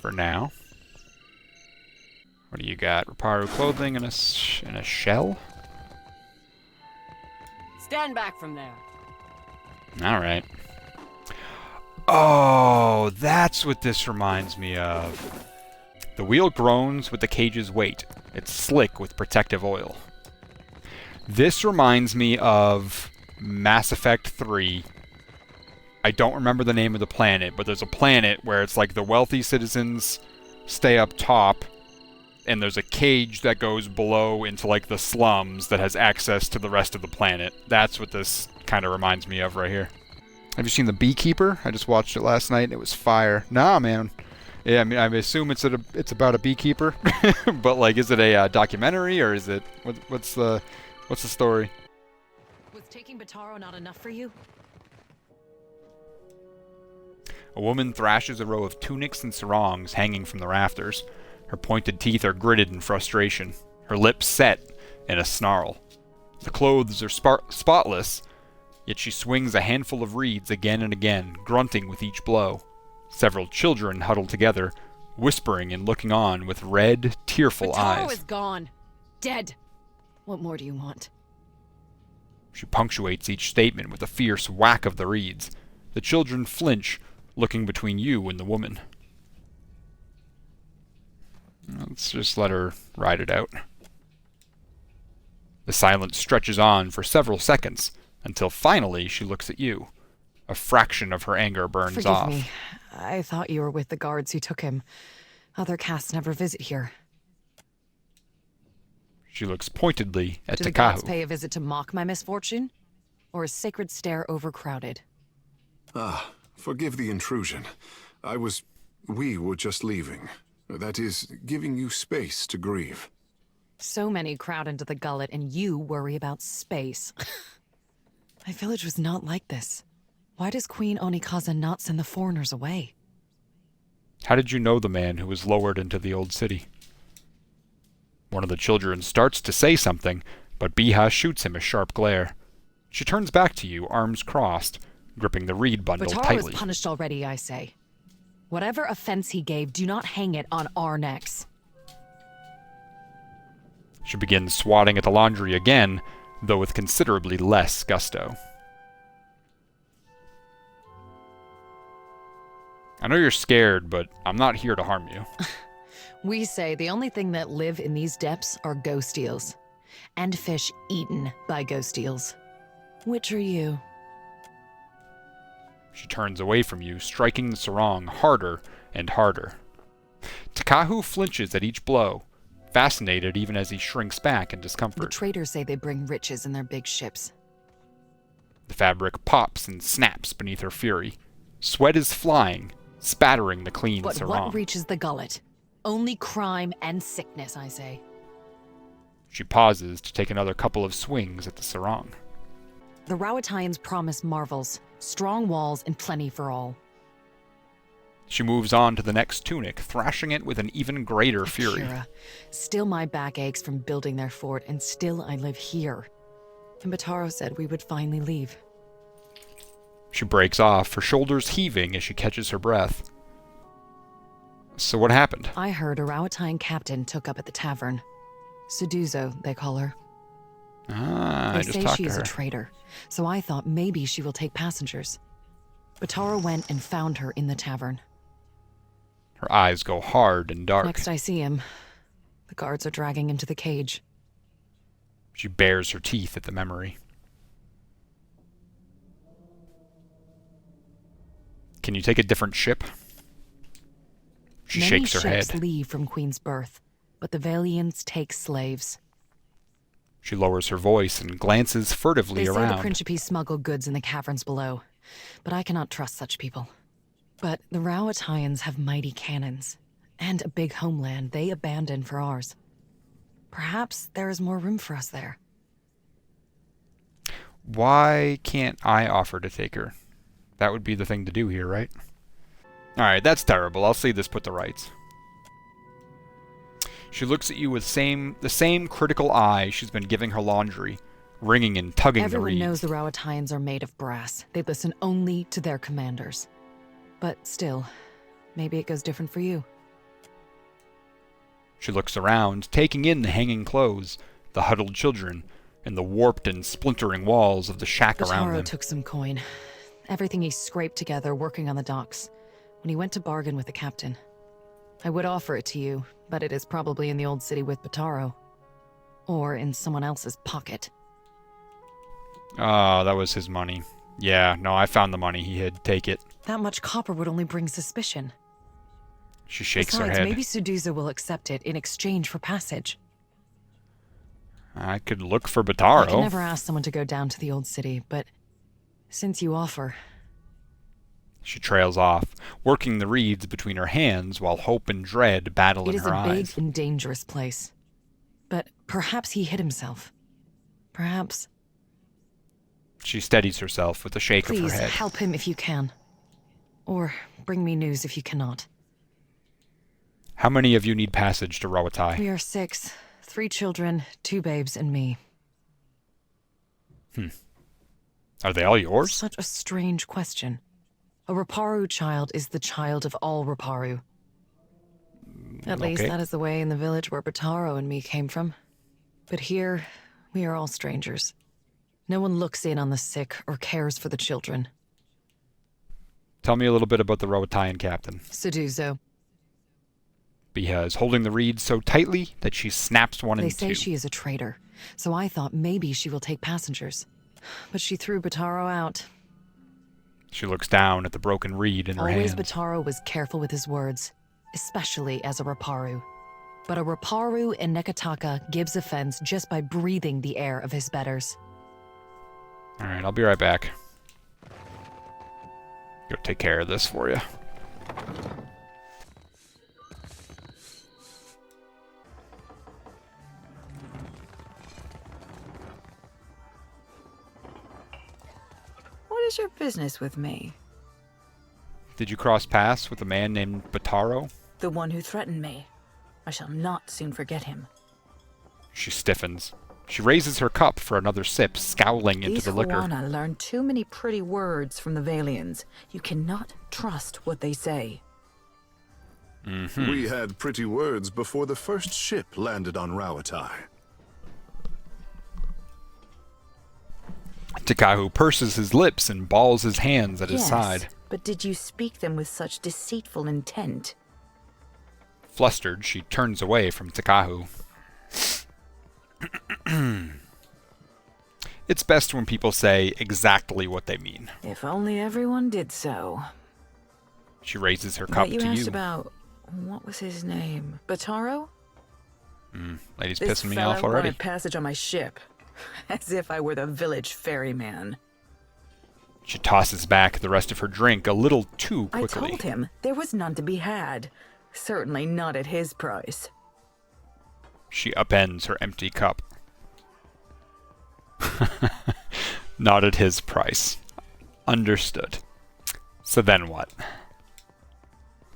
For now. What do you got? Raparu clothing and a shell?
Stand back from there.
Alright. Oh, that's what this reminds me of. The wheel groans with the cage's weight. It's slick with protective oil. This reminds me of Mass Effect 3. I don't remember the name of the planet, but there's a planet where it's like the wealthy citizens stay up top, and there's a cage that goes below into like the slums that has access to the rest of the planet. That's what this kind of reminds me of right here. Have you seen The Beekeeper? I just watched it last night and it was fire. Nah, man. Yeah, I mean, I assume it's about a beekeeper, but like, is it a documentary or is it what's the story?
Was taking Bataro not enough for you?
A woman thrashes a row of tunics and sarongs hanging from the rafters. Her pointed teeth are gritted in frustration. Her lips set in a snarl. The clothes are spotless, yet she swings a handful of reeds again and again, grunting with each blow. Several children huddle together, whispering and looking on with red, tearful
Bataro
eyes.
is gone. Dead. What more do you want?
She punctuates each statement with a fierce whack of the reeds. The children flinch, looking between you and the woman. Let's just let her ride it out. The silence stretches on for several seconds, until finally she looks at you. A fraction of her anger burns
Forgive
off.
me. I thought you were with the guards who took him. Other casts never visit here.
She looks pointedly at
Do the gods
Takahu.
pay a visit to mock my misfortune? Or is sacred stare overcrowded?
Ah, forgive the intrusion. We were just leaving. That is, giving you space to grieve.
So many crowd into the Gullet and you worry about space. My village was not like this. Why does Queen Onikaza not send the foreigners away?
How did you know the man who was lowered into the old city? One of the children starts to say something, but Biha shoots him a sharp glare. She turns back to you, arms crossed, gripping the reed bundle
Bataro
tightly.
is punished already, I say. Whatever offense he gave, do not hang it on our necks.
She begins swatting at the laundry again, though with considerably less gusto. I know you're scared, but I'm not here to harm you.
We say the only thing that live in these depths are ghost eels. And fish eaten by ghost eels. Which are you?
She turns away from you, striking the sarong harder and harder. Takahu flinches at each blow, fascinated even as he shrinks back in
The
discomfort.
traders say they bring riches in their big ships.
The fabric pops and snaps beneath her fury. Sweat is flying, spattering the clean
But
sarong.
what reaches the gullet? Only crime and sickness, I say.
She pauses to take another couple of swings at the sarong.
The Rowattians promise marvels, strong walls, and plenty for all.
She moves on to the next tunic, thrashing it with an even greater fury.
Akira, still my back aches from building their fort, and still I live here. And Bataro said we would finally leave.
She breaks off, her shoulders heaving as she catches her breath. So what happened?
I heard a Rowattian captain took up at the tavern. Suduzo, they call her.
Ah,
They
I just
say
talked
she
to
is
her.
a traitor, so I thought maybe she will take passengers. Bataro went and found her in the tavern.
Her eyes go hard and dark.
Next I see him, the guards are dragging him to the cage.
She bares her teeth at the memory. Can you take a different ship? She shakes her
Many ships
head.
leave from Queen's Birth, but the Valians take slaves.
She lowers her voice and glances furtively
They say
around.
the Principe smuggle goods in the caverns below, but I cannot trust such people. But the Rowattians have mighty cannons, and a big homeland they abandoned for ours. Perhaps there is more room for us there.
Why can't I offer to take her? That would be the thing to do here, right? Alright, that's terrible. I'll see this put to rights. She looks at you with the same critical eye she's been giving her laundry, wringing and tugging
Everyone
the reeds.
knows the Rowattians are made of brass. They listen only to their commanders. But still, maybe it goes different for you.
She looks around, taking in the hanging clothes, the huddled children, and the warped and splintering walls of the shack around
Bataro
them.
took some coin. Everything he scraped together working on the docks, when he went to bargain with the captain. I would offer it to you, but it is probably in the old city with Bataro. Or in someone else's pocket.
Oh, that was his money. Yeah, no, I found the money he hid. Take it.
That much copper would only bring suspicion.
She shakes
Besides,
her head.
maybe Suduza will accept it in exchange for passage.
I could look for
I
Bataro.
can never ask someone to go down to the old city, but since you offer...
She trails off, working the reeds between her hands while hope and dread battle
It
in
is
her
a big
eyes.
and dangerous place. But perhaps he hid himself. Perhaps...
She steadies herself with a shake of her
Please,
head.
help him if you can. Or bring me news if you cannot.
How many of you need passage to Rowattai?
We are 6. 3 children, 2 babes, and me.
Are they all yours?
Such a strange question. A Raparu child is the child of all Raparu. At least
okay.
that is the way in the village where Bataro and me came from. But here, we are all strangers. No one looks in on the sick or cares for the children.
Tell me a little bit about the Rowattaian captain.
Suduzo.
Biha is holding the reeds so tightly that she snaps one
They
in
say
two.
she is a traitor, so I thought maybe she will take passengers. But she threw Bataro out.
She looks down at the broken reed in her
Always
hands.
Bataro was careful with his words, especially as a Raparu. But a Raparu in Neketaka gives offense just by breathing the air of his betters.
Alright, I'll be right back. Go take care of this for you.
What is your business with me?
Did you cross paths with a man named Bataro?
The one who threatened me. I shall not soon forget him.
She stiffens. She raises her cup for another sip, scowling into
These
the liquor.
Huana learned too many pretty words from the Valians. You cannot trust what they say.
We had pretty words before the first ship landed on Rowattai.
Takahu purses his lips and balls his hands at his
Yes,
side.
but did you speak them with such deceitful intent?
Flustered, she turns away from Takahu. It's best when people say exactly what they mean.
If only everyone did so.
She raises her cup
But you
to
asked
you.
about... what was his name? Bataro?
Lady's
This
pissing me
fella
off already.
wanted passage on my ship. As if I were the village ferryman.
She tosses back the rest of her drink a little too quickly.
I told him there was none to be had. Certainly not at his price.
She upends her empty cup. Not at his price. Understood. So then what?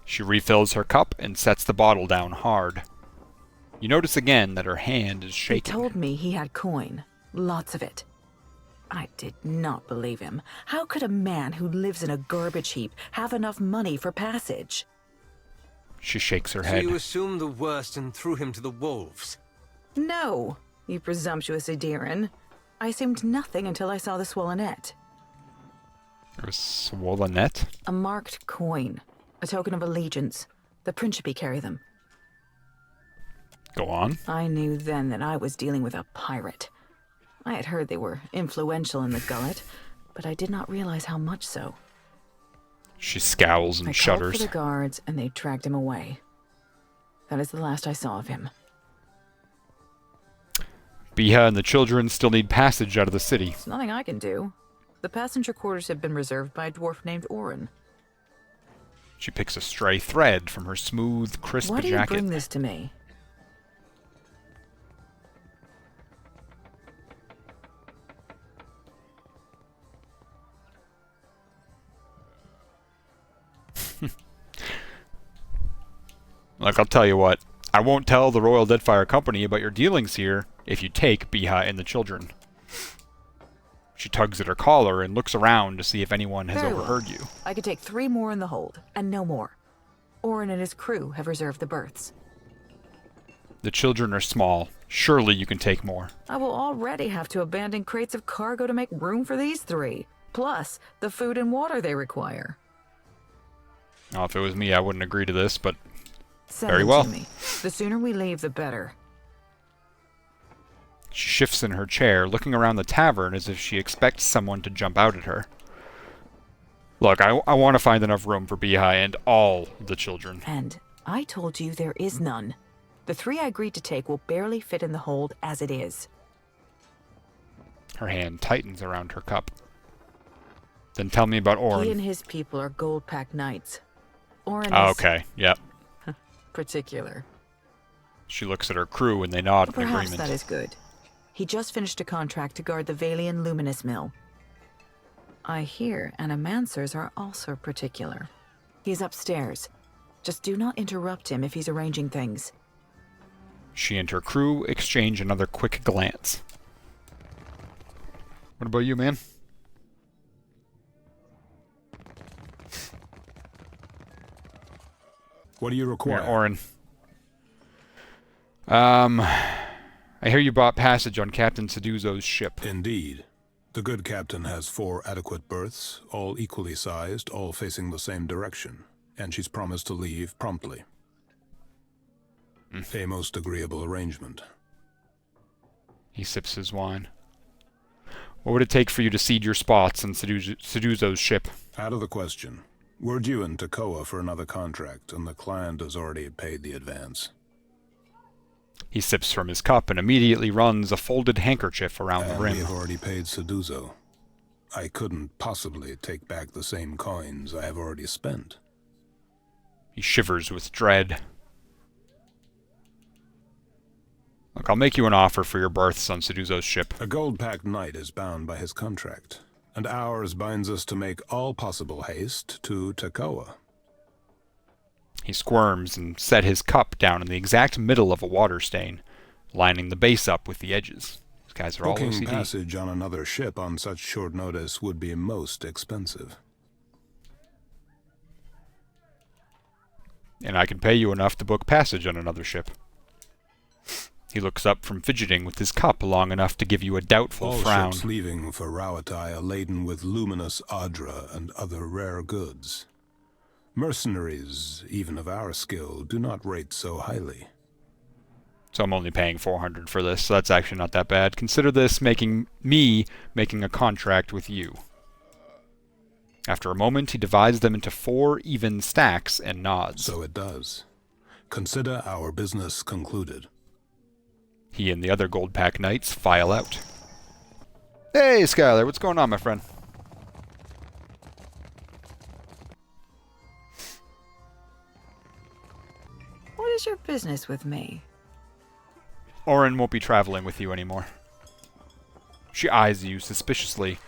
She refills her cup and sets the bottle down hard. You notice again that her hand is shaking.
He told me he had coin. Lots of it. I did not believe him. How could a man who lives in a garbage heap have enough money for passage?
She shakes her
So
head.
you assumed the worst and threw him to the wolves?
No, you presumptuous Adiran. I assumed nothing until I saw the swollenette.
A swollenette?
A marked coin. A token of allegiance. The Principe carry them.
Go on.
I knew then that I was dealing with a pirate. I had heard they were influential in the Gullet, but I did not realize how much so.
She scowls and
I
shudders.
called for the guards, and they dragged him away. That is the last I saw of him.
Biha and the children still need passage out of the city.
There's nothing I can do. The passenger quarters have been reserved by a dwarf named Orin.
She picks a stray thread from her smooth, crisp
Why do you
jacket.
bring this to me?
Look, I'll tell you what. I won't tell the Royal Deadfire Company about your dealings here if you take Biha and the children. She tugs at her collar and looks around to see if anyone has
Very well.
overheard you.
I could take 3 more in the hold, and no more. Orin and his crew have reserved the berths.
The children are small. Surely you can take more.
I will already have to abandon crates of cargo to make room for these 3, plus the food and water they require.
Now, if it was me, I wouldn't agree to this, but
Send
very
them
well.
to me. The sooner we leave, the better.
She shifts in her chair, looking around the tavern as if she expects someone to jump out at her. Look, I want to find enough room for Biha and all the children.
And I told you there is none. The 3 I agreed to take will barely fit in the hold as it is.
Her hand tightens around her cup. Then tell me about Orin.
He and his people are gold-packed knights. Orin
Oh,
is
okay, yep.
particular.
She looks at her crew and they nod in
Perhaps
agreement.
that is good. He just finished a contract to guard the Valian Luminous Mill. I hear animancers are also particular. He's upstairs. Just do not interrupt him if he's arranging things.
She and her crew exchange another quick glance. What about you, man?
What do you require?
Here, Orin. I hear you bought passage on Captain Seduzo's ship.
Indeed. The good captain has 4 adequate berths, all equally sized, all facing the same direction, and she's promised to leave promptly. A most agreeable arrangement.
He sips his wine. What would it take for you to cede your spots on Seduzo's ship?
Out of the question. We're due in Takoa for another contract, and the client has already paid the advance.
He sips from his cup and immediately runs a folded handkerchief around the
We
rim.
have already paid Seduzo. I couldn't possibly take back the same coins I have already spent.
He shivers with dread. Look, I'll make you an offer for your berths on Seduzo's ship.
A gold-packed knight is bound by his contract, and ours binds us to make all possible haste to Takoa.
He squirms and set his cup down in the exact middle of a water stain, lining the base up with the edges. These guys are all
Booking
OCD.
passage on another ship on such short notice would be most expensive.
And I can pay you enough to book passage on another ship. He looks up from fidgeting with his cup long enough to give you a doubtful
All
frown.
ships leaving for Rawatai are laden with luminous adra and other rare goods. Mercenaries, even of our skill, do not rate so highly.
So I'm only paying 400 for this, so that's actually not that bad. Consider this making a contract with you. After a moment, he divides them into 4 even stacks and nods.
So it does. Consider our business concluded.
He and the other gold-pack knights file out. Hey, Skylar, what's going on, my friend?
Business with me.
Orin won't be traveling with you anymore. She eyes you suspiciously.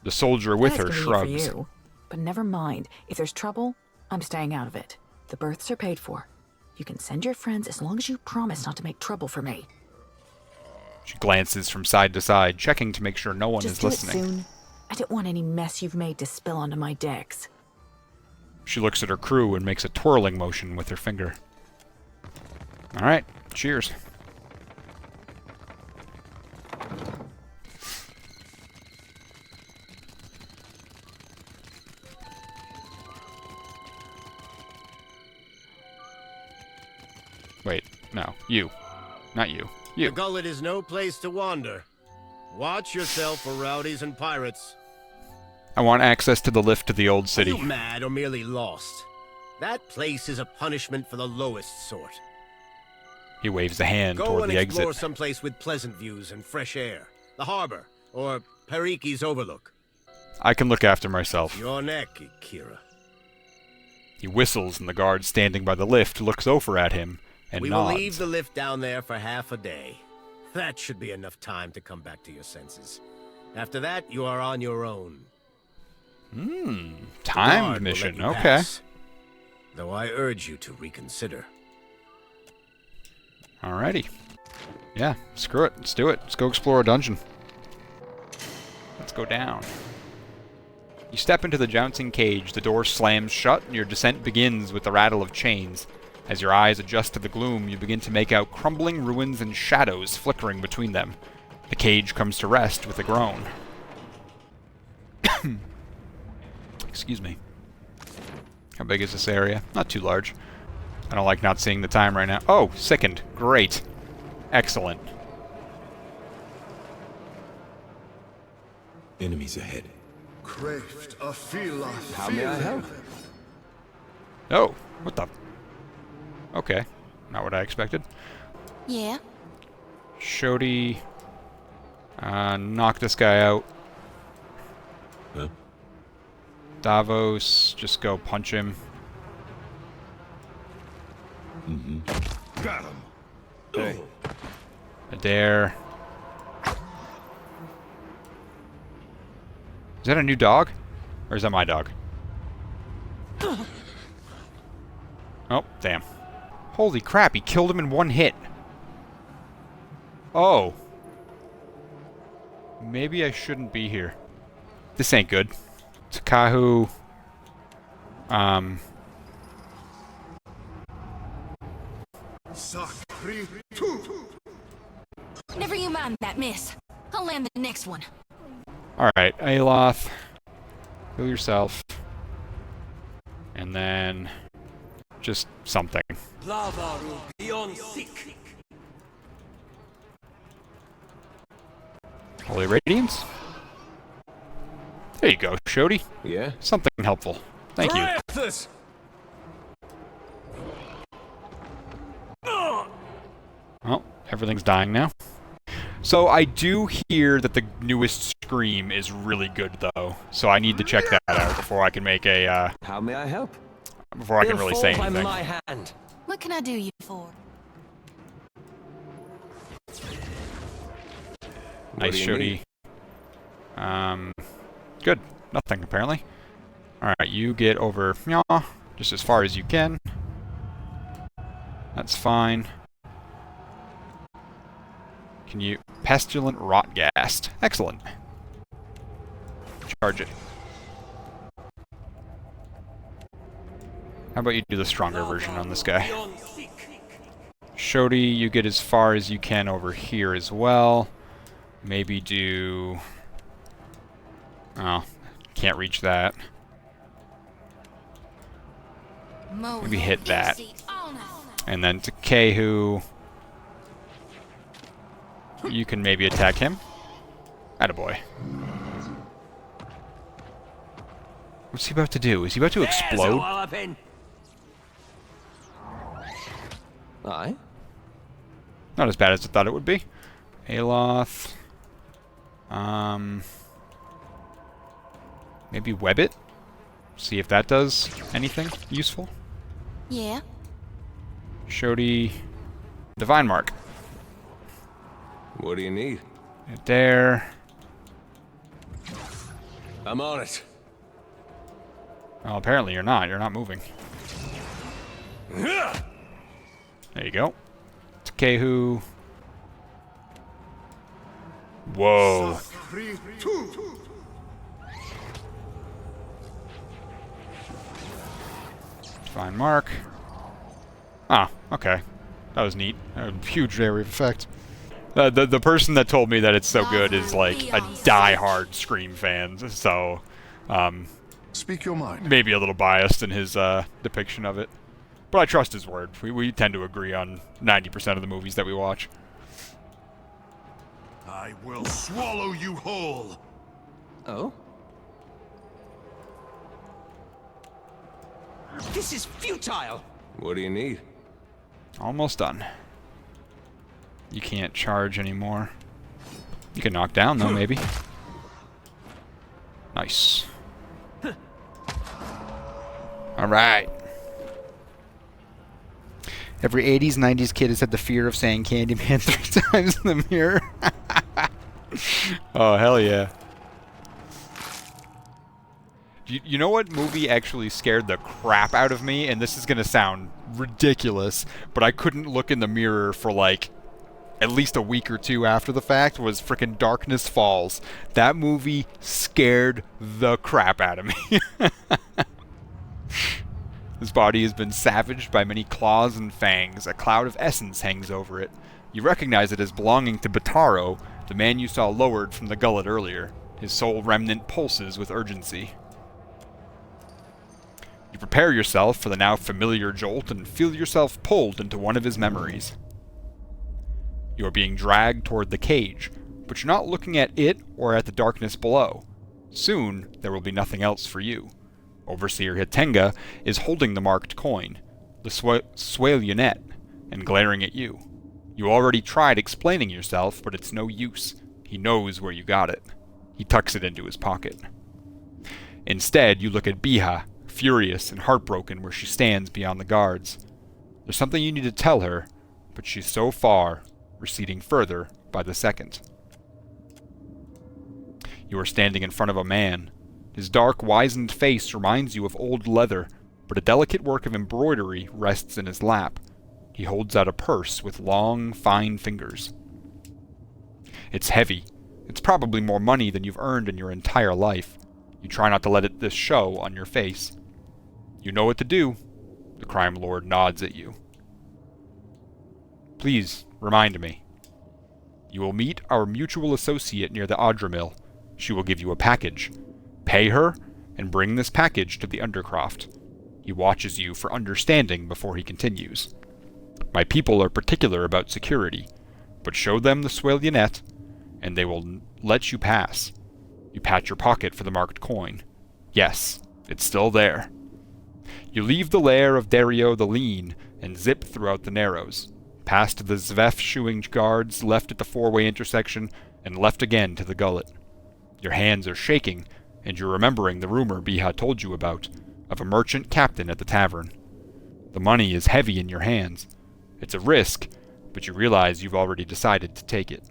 The soldier with her
That's
shrugs.
convenient for you. But never mind. If there's trouble, I'm staying out of it. The berths are paid for. You can send your friends as long as you promise not to make trouble for me.
She glances from side to side, checking to make sure no one
Just
is
do
listening.
it soon. I don't want any mess you've made to spill onto my decks.
She looks at her crew and makes a twirling motion with her finger. Alright, cheers. Wait, no, you. Not you. You.
The Gullet is no place to wander. Watch yourself for rowdies and pirates.
I want access to the lift to the old city.
Are you mad or merely lost? That place is a punishment for the lowest sort.
He waves a hand
Go
toward
and
the
explore
exit.
someplace with pleasant views and fresh air. The harbor, or Periki's Overlook.
I can look after myself.
Your neck, Kira.
He whistles and the guard standing by the lift looks over at him and
We
nods.
will leave the lift down there for half a day. That should be enough time to come back to your senses. After that, you are on your own.
Timed
Guard will
mission,
let you
okay.
pass, though I urge you to reconsider.
Alrighty. Yeah, screw it. Let's do it. Let's go explore a dungeon. Let's go down. You step into the jouncing cage, the door slams shut, and your descent begins with the rattle of chains. As your eyes adjust to the gloom, you begin to make out crumbling ruins and shadows flickering between them. The cage comes to rest with a groan. Excuse me. How big is this area? Not too large. I don't like not seeing the time right now. Oh, sickened. Great. Excellent.
Enemies ahead.
How may I help?
Oh, what the? Okay. Not what I expected.
Yeah?
Shodi. Knock this guy out.
Huh?
Davos, just go punch him.
Got him.
Hey.
Adair. Is that a new dog? Or is that my dog? Oh, damn. Holy crap, he killed him in one hit. Oh. Maybe I shouldn't be here. This ain't good. Takahu.
Never you mind that, miss. I'll land the next one.
Alright, Aloth. Heal yourself. And then... just something. Holy Radiance? There you go, Shodi.
Yeah?
Something helpful. Thank you. Well, everything's dying now. So I do hear that the newest Scream is really good, though. So I need to check that out before I can make a,
How may I help?
before I can really say
By
anything.
my hand.
What can I do you for?
Nice,
do you
Shodi. Good. Nothing, apparently. Alright, you get over just as far as you can. That's fine. Can you... Pestilent Rotgast. Excellent. Charge it. How about you do the stronger version on this guy? Shodi, you get as far as you can over here as well. Maybe do... Oh, can't reach that. Maybe hit that. And then to Kehu, you can maybe attack him. Attaboy. What's he about to do? Is he about to explode?
Aye.
Not as bad as I thought it would be. Aloth. Maybe web it? See if that does anything useful.
Yeah?
Shody. Divine Mark.
What do you need?
Right there.
I'm on it.
Well, apparently you're not. You're not moving. There you go. Kehu. Whoa. Divine Mark. Ah, okay. That was neat. A huge area of effect. The person that told me that it's so good is like a die-hard Scream fan, so
speak your mind.
Maybe a little biased in his depiction of it, but I trust his word. We tend to agree on 90% of the movies that we watch.
I will swallow you whole.
Oh? This is futile!
What do you need?
Almost done. You can't charge anymore. You can knock down, though, maybe. Nice. Alright. Every 80s, 90s kid has had the fear of saying Candyman 3 times in the mirror. Oh, hell yeah. You know what movie actually scared the crap out of me? And this is going to sound ridiculous, but I couldn't look in the mirror for like at least a week or two after the fact. Was frickin' Darkness Falls. That movie scared the crap out of me. His body has been savaged by many claws and fangs. A cloud of essence hangs over it. You recognize it as belonging to Bataro, the man you saw lowered from the gullet earlier. His soul remnant pulses with urgency. You prepare yourself for the now familiar jolt and feel yourself pulled into one of his memories. You are being dragged toward the cage, but you're not looking at it or at the darkness below. Soon, there will be nothing else for you. Overseer Hitenga is holding the marked coin, the Swalionet, and glaring at you. You already tried explaining yourself, but it's no use. He knows where you got it. He tucks it into his pocket. Instead, you look at Biha, furious and heartbroken where she stands beyond the guards. There's something you need to tell her, but she's so far, receding further by the second. You are standing in front of a man. His dark, wizened face reminds you of old leather, but a delicate work of embroidery rests in his lap. He holds out a purse with long, fine fingers. It's heavy. It's probably more money than you've earned in your entire life. You try not to let this show on your face. You know what to do. The crime lord nods at you. Please, remind me. You will meet our mutual associate near the Audra Mill. She will give you a package. Pay her, and bring this package to the Undercroft. He watches you for understanding before he continues. My people are particular about security, but show them the Swalionet, and they will let you pass. You pat your pocket for the marked coin. Yes, it's still there. You leave the lair of Dario the Lean and zip throughout the Narrows, past the Zvef shoeing guards, left at the four-way intersection, and left again to the Gullet. Your hands are shaking, and you're remembering the rumor Biha told you about, of a merchant captain at the tavern. The money is heavy in your hands. It's a risk, but you realize you've already decided to take it.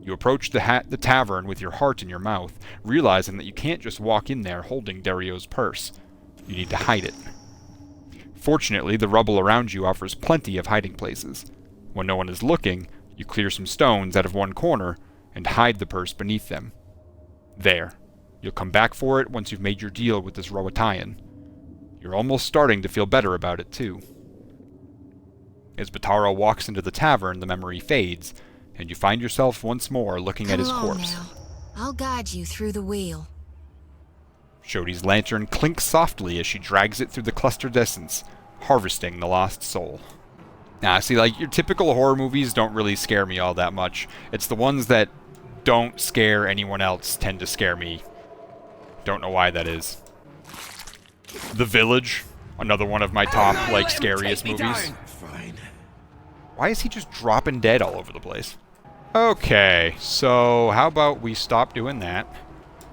You approach the tavern with your heart in your mouth, realizing that you can't just walk in there holding Dario's purse. You need to hide it. Fortunately, the rubble around you offers plenty of hiding places. When no one is looking, you clear some stones out of one corner and hide the purse beneath them. There. You'll come back for it once you've made your deal with this Roatan. You're almost starting to feel better about it, too. As Bataro walks into the tavern, the memory fades, and you find yourself once more looking at his corpse.
Now. I'll guide you through the wheel.
Shody's lantern clinks softly as she drags it through the clustered essence, harvesting the lost soul. Now, see, like, your typical horror movies don't really scare me all that much. It's the ones that don't scare anyone else tend to scare me. Don't know why that is. The Village, another one of my top, like, scariest movies. Why is he just dropping dead all over the place? Okay, so how about we stop doing that?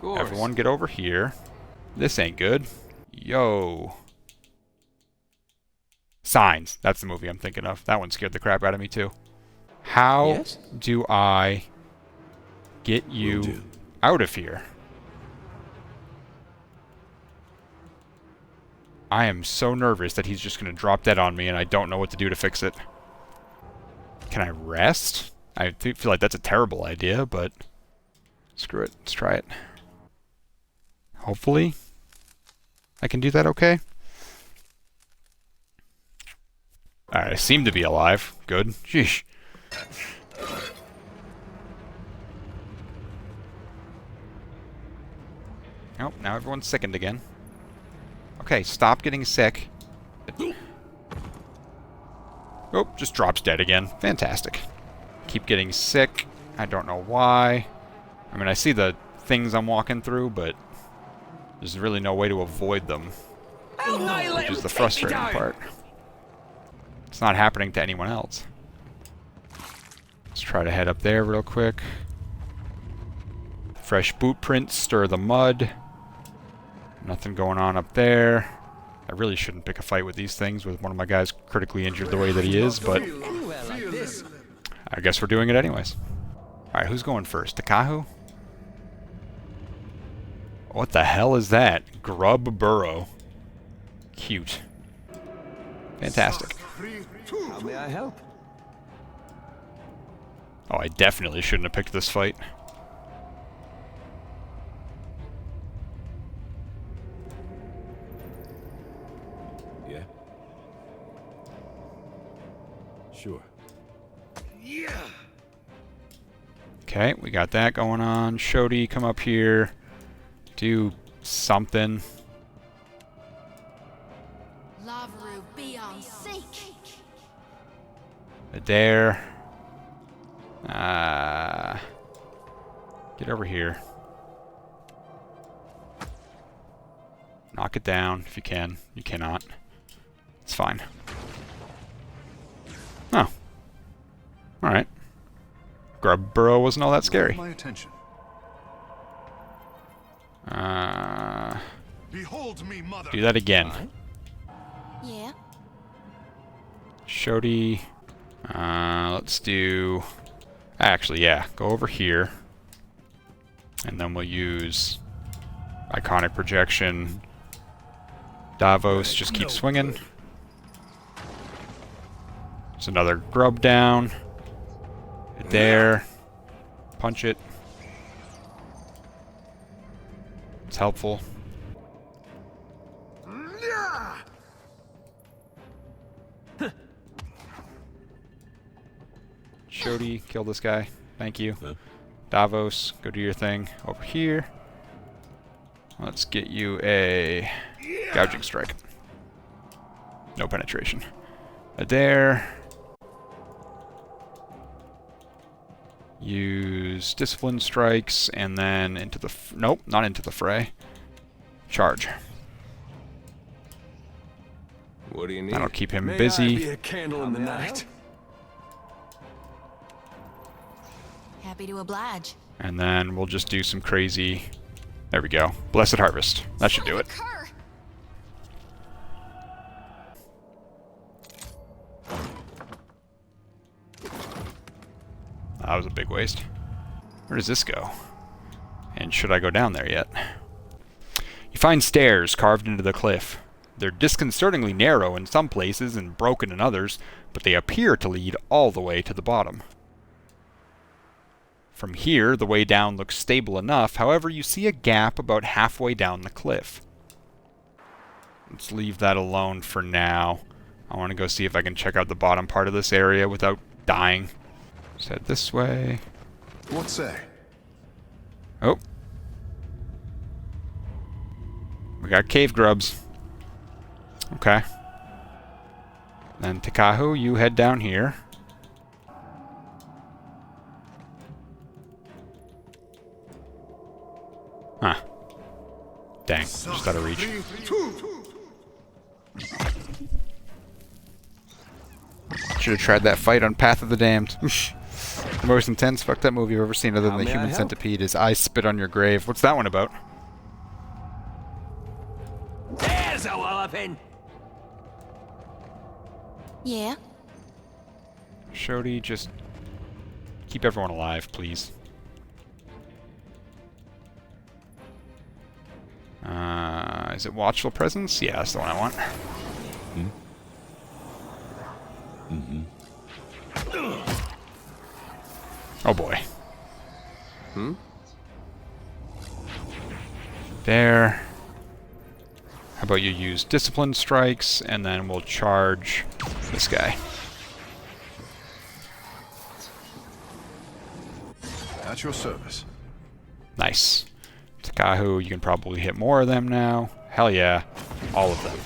Everyone get over here. This ain't good. Yo. Signs. That's the movie I'm thinking of. That one scared the crap out of me too. How do I get you out of here? I am so nervous that he's just going to drop dead on me and I don't know what to do to fix it. Can I rest? I feel like that's a terrible idea, but screw it. Let's try it. Hopefully I can do that okay. Alright, I seem to be alive. Good. Sheesh. Oh, now everyone's sickened again. Okay, stop getting sick. Oh, just drops dead again. Fantastic. Keep getting sick. I don't know why. I mean, I see the things I'm walking through, but there's really no way to avoid them. Which is the frustrating part. It's not happening to anyone else. Let's try to head up there real quick. Fresh boot prints, stir the mud. Nothing going on up there. I really shouldn't pick a fight with these things with one of my guys critically injured the way that he is, but I guess we're doing it anyways. Alright, who's going first? Takahu? What the hell is that? Grub burrow. Cute. Fantastic.
How may I help?
Oh, I definitely shouldn't have picked this fight.
Yeah. Sure.
Yeah.
Okay, we got that going on. Shodi, come up here. Do something.
Lavru, be on sync.
There. Get over here. Knock it down if you can. You cannot. It's fine. Oh. Alright. Grub burrow wasn't all that scary.
My attention. Behold me, mother.
Do that again.
Yeah.
Shodi. Let's do... Actually, yeah. Go over here. And then we'll use Iconic Projection. Davos, just keep swinging. There's another grub down. There. Punch it. It's helpful. Shodi, kill this guy. Thank you. Davos, go do your thing over here. Let's get you a gouging strike. No penetration. There. Use discipline strikes and then into the... nope, not into the fray. Charge.
What do you need?
That'll keep him
May
busy.
I be a candle in the night.
Happy to oblige.
And then we'll just do some crazy... There we go. Blessed Harvest. That should do it. That was a big waste. Where does this go? And should I go down there yet? You find stairs carved into the cliff. They're disconcertingly narrow in some places and broken in others, but they appear to lead all the way to the bottom. From here, the way down looks stable enough, however, you see a gap about halfway down the cliff. Let's leave that alone for now. I want to go see if I can check out the bottom part of this area without dying. Let's head this way.
What say?
Oh. We got cave grubs. Okay. Then Takahu, you head down here. Huh. Dang, just out of reach. Should have tried that fight on Path of the Damned. The most intense fucked up movie I've ever seen other than The Human Centipede is I Spit on Your Grave. What's that one about?
There's a walloping.
Yeah?
Shodi, just keep everyone alive, please. Is it Watchful Presence? Yeah, that's the one I want. Oh boy. There. How about you use Discipline Strikes, and then we'll charge this guy.
At your service.
Nice. Takahu, you can probably hit more of them now. Hell yeah. All of them.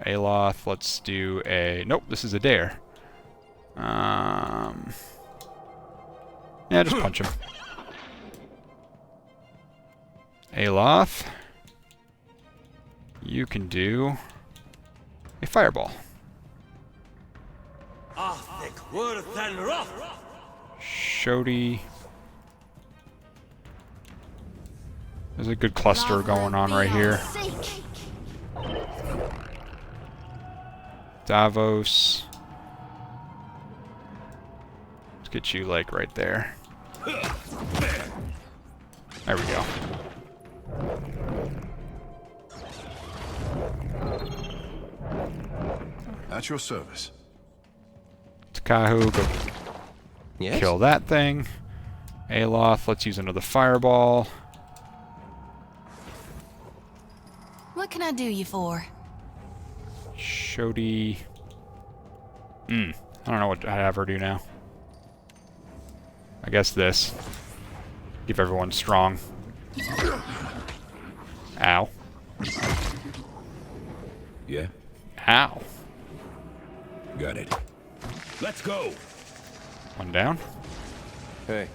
Aloth, let's do a... Nope, this is a dare. Yeah, just punch him. Aloth, you can do a fireball. Shodi. There's a good cluster going on right here. Davos. Let's get you, like, right there. There we go.
At your service.
Takahu, go kill that thing. Aloth, let's use another fireball.
What can I do you for?
Shodi. I don't know what I have her do now. I guess this. Give everyone strong. Ow.
Yeah?
Ow.
Got it. Let's go!
One down.
Hey.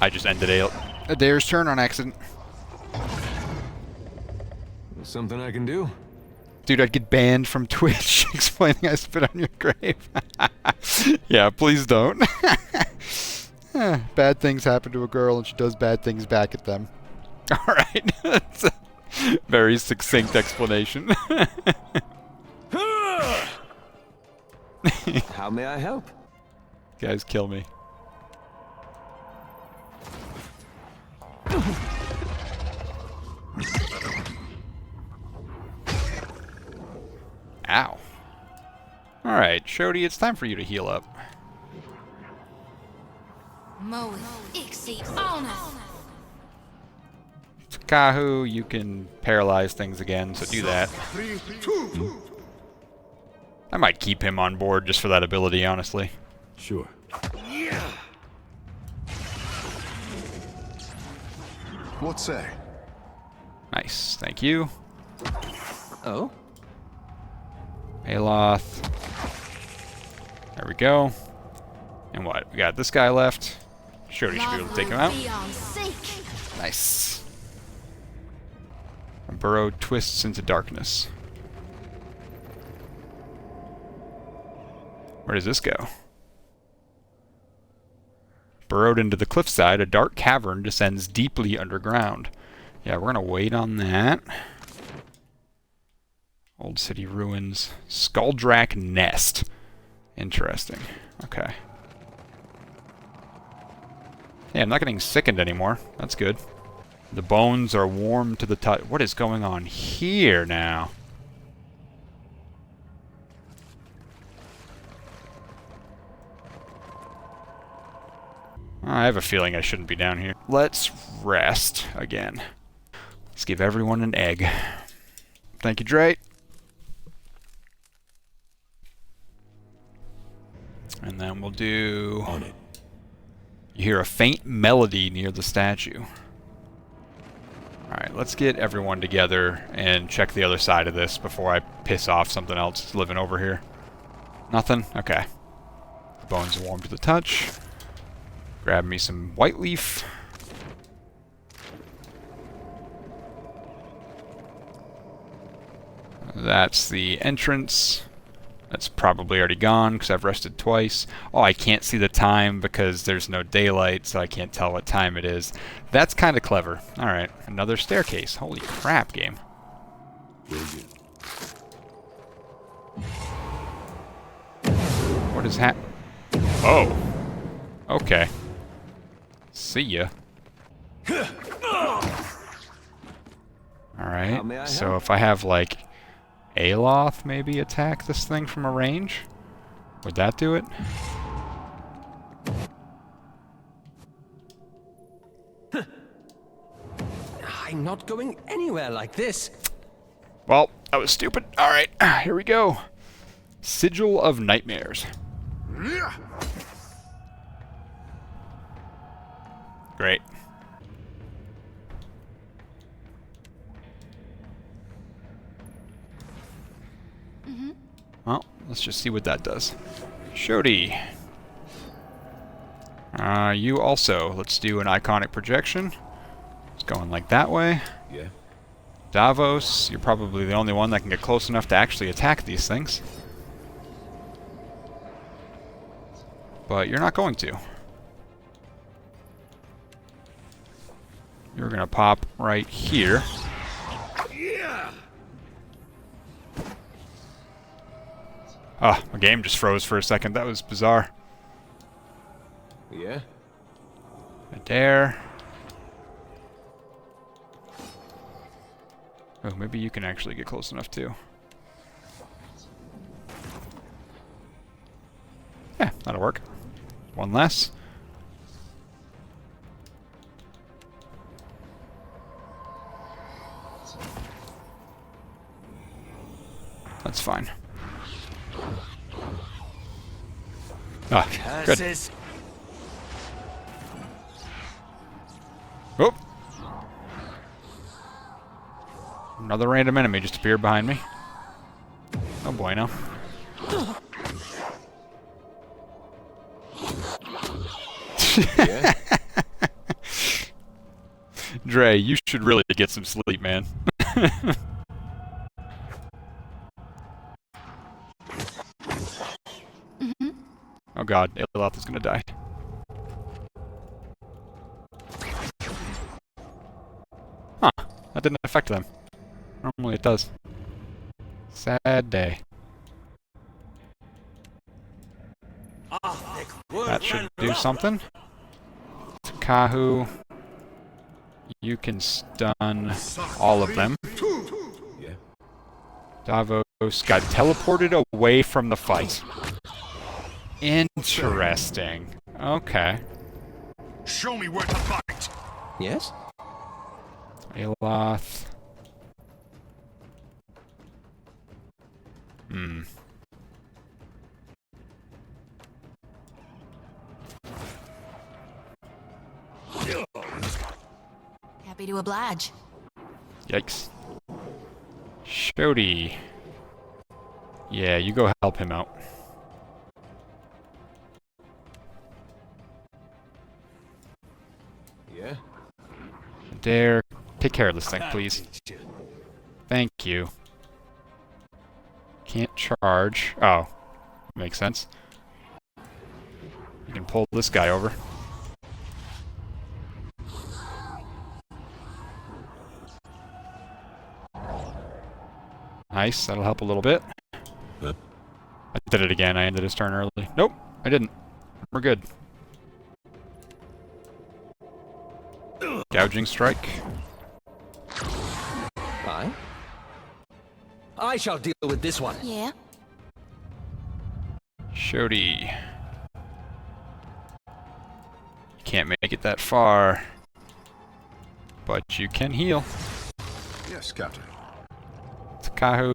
I just ended a dare's turn on accident.
Something I can do?
Dude, I'd get banned from Twitch explaining I spit on your grave. Yeah, please don't. Bad things happen to a girl and she does bad things back at them. Alright. That's a very succinct explanation.
How may I help?
Guys, kill me. Ow. Alright, Shodi, it's time for you to heal up. Takahu, you can paralyze things again, so do that. I might keep him on board just for that ability, honestly.
Sure.
What say?
Nice, thank you.
Oh?
Aloth. There we go. And what? We got this guy left. Shodi should be able to take him out. Nice. A burrow twists into darkness. Where does this go? Burrowed into the cliffside, a dark cavern descends deeply underground. Yeah, we're gonna wait on that. Old city ruins. Skuldrak nest. Interesting. Okay. Yeah, I'm not getting sickened anymore. That's good. The bones are warm to the touch. What is going on here now? I have a feeling I shouldn't be down here. Let's rest again. Let's give everyone an egg. Thank you, Drake. And then we'll do...
On it.
You hear a faint melody near the statue. Alright, let's get everyone together and check the other side of this before I piss off something else that's living over here. Nothing? Okay. The bones are warm to the touch. Grab me some white leaf. That's the entrance. That's probably already gone because I've rested twice. Oh, I can't see the time because there's no daylight, so I can't tell what time it is. That's kind of clever. Alright, another staircase. Holy crap, game. What is Oh. Okay. See ya. Alright, so if I have, like, Aloth maybe attack this thing from a range? Would that do it?
I'm not going anywhere like this.
Well, that was stupid. Alright, here we go. Sigil of Nightmares. Great. Well, let's just see what that does. Shodi. You also. Let's do an iconic projection. It's going like that way.
Yeah.
Davos, you're probably the only one that can get close enough to actually attack these things. But you're not going to. You're gonna pop right here.
Yeah.
Ah, my game just froze for a second. That was bizarre.
Yeah.
Right there. Oh, maybe you can actually get close enough too. Yeah, that'll work. One less. That's fine. Ah, good. Oh! Another random enemy just appeared behind me. Oh bueno.
Yeah.
Dre, you should really get some sleep, man. Oh god, Aloth is gonna die. Huh, that didn't affect them. Normally it does. Sad day. That should do something. Kahu, you can stun all of them.
Yeah.
Davos got teleported away from the fight. Interesting. Okay.
Show me where to fight.
Yes?
Aloth. Hmm.
Happy to oblige.
Yikes. Shodi. Yeah, you go help him out.
Yeah.
Dare. Take care of this thing, please. Thank you. Can't charge. Oh. Makes sense. You can pull this guy over. Nice, that'll help a little bit.
Huh?
I did it again, I ended his turn early. Nope, I didn't. We're good. Gouging strike.
I shall deal with this one.
Yeah.
Shodi. You can't make it that far. But you can heal.
Yes, Captain.
Takahu.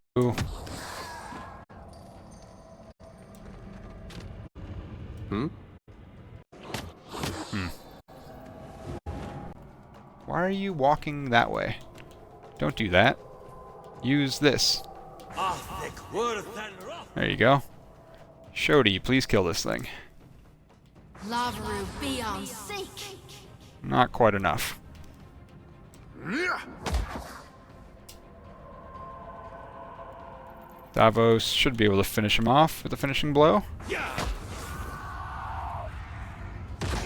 Why are you walking that way? Don't do that. Use this. There you go. Shodi, please kill this thing.
Lavaru, be on sync.
Not quite enough. Davos should be able to finish him off with a finishing blow.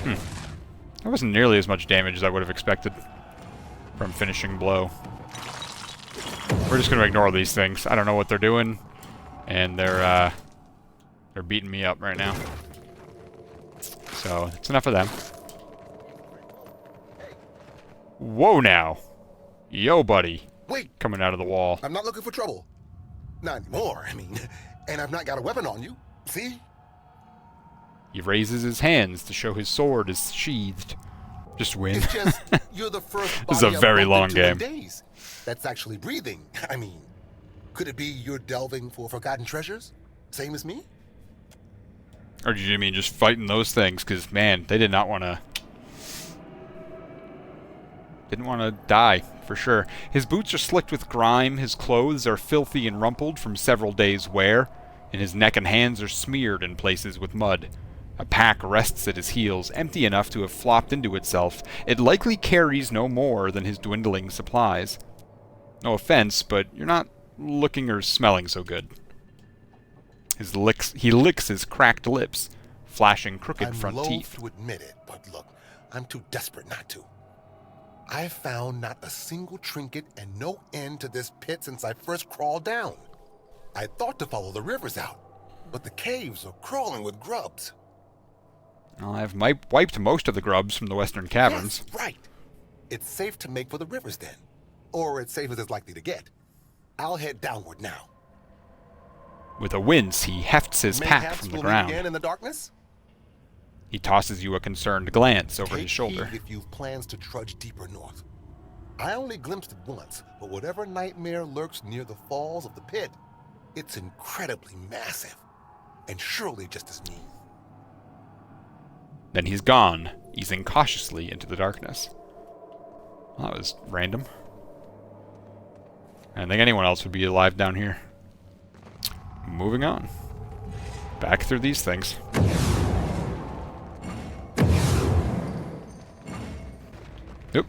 That wasn't nearly as much damage as I would have expected from finishing blow. We're just gonna ignore these things. I don't know what they're doing, and they're beating me up right now. So it's enough of them. Whoa now. Yo, buddy.
Wait.
Coming out of the wall.
I'm not looking for trouble. Not anymore, I mean. And I've not got a weapon on you. See?
He raises his hands to show his sword is sheathed. Just win.
It's just, you're the first
This is a
body I've
very
bumped
long
into in
game.
days that's actually breathing. I mean, could it be you're delving for forgotten treasures? Same as me?
Or do you mean just fighting those things? Because, man, they did not want to... Didn't want to die, for sure. His boots are slicked with grime, his clothes are filthy and rumpled from several days' wear, and his neck and hands are smeared in places with mud. A pack rests at his heels, empty enough to have flopped into itself. It likely carries no more than his dwindling supplies. No offense, but you're not looking or smelling so good. He licks his cracked lips, flashing crooked front teeth.
I'm loath to admit it, but look, I'm too desperate not to. I've found not a single trinket and no end to this pit since I first crawled down. I thought to follow the rivers out, but the caves are crawling with grubs.
Well, I've wiped most of the grubs from the western caverns.
Yes, right. It's safe to make for the rivers then. Or as safe as it's likely to get. I'll head downward now.
With a wince, he hefts his pack
Mayhaps
from the
we'll
ground.
meet again in the darkness?
He tosses you a concerned glance over his shoulder.
Take heed if you've plans to trudge deeper north. I only glimpsed it once, but whatever nightmare lurks near the falls of the pit, it's incredibly massive, and surely just as mean.
Then he's gone, easing cautiously into the darkness. Well, that was random. I don't think anyone else would be alive down here. Moving on. Back through these things. Oop.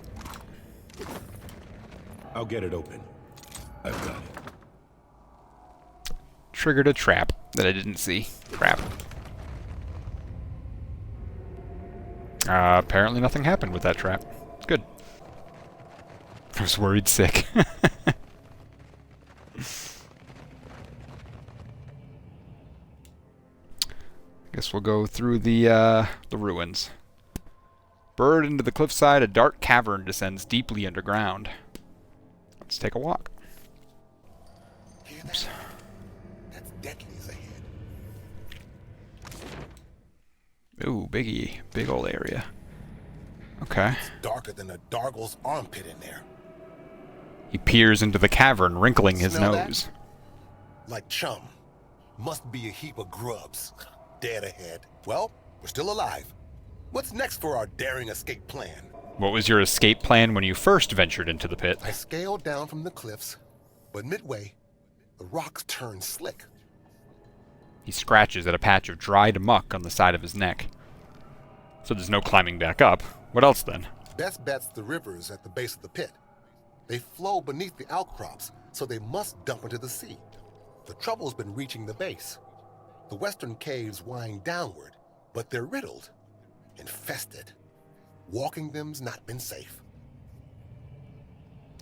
I'll get it open. I've got it.
Triggered a trap that I didn't see. Crap. Apparently nothing happened with that trap. Good. I was worried sick. Guess we'll go through the ruins. Burrowed into the cliffside, a dark cavern descends deeply underground. Let's take a walk. Oops.
That's decades ahead.
Ooh, biggie. Big old area. Okay.
It's darker than a Dargle's armpit in there.
He peers into the cavern, wrinkling his
Smell
nose.
that? Like chum. Must be a heap of grubs. Dead ahead. Well, we're still alive. What's next for our daring escape plan?
What was your escape plan when you first ventured into the pit?
I scaled down from the cliffs, but midway, the rocks turned slick.
He scratches at a patch of dried muck on the side of his neck. So there's no climbing back up. What else then?
Best bet's the rivers at the base of the pit. They flow beneath the outcrops, so they must dump into the sea. The trouble's been reaching the base. The western caves wind downward, but they're riddled, infested. Walking them's not been safe.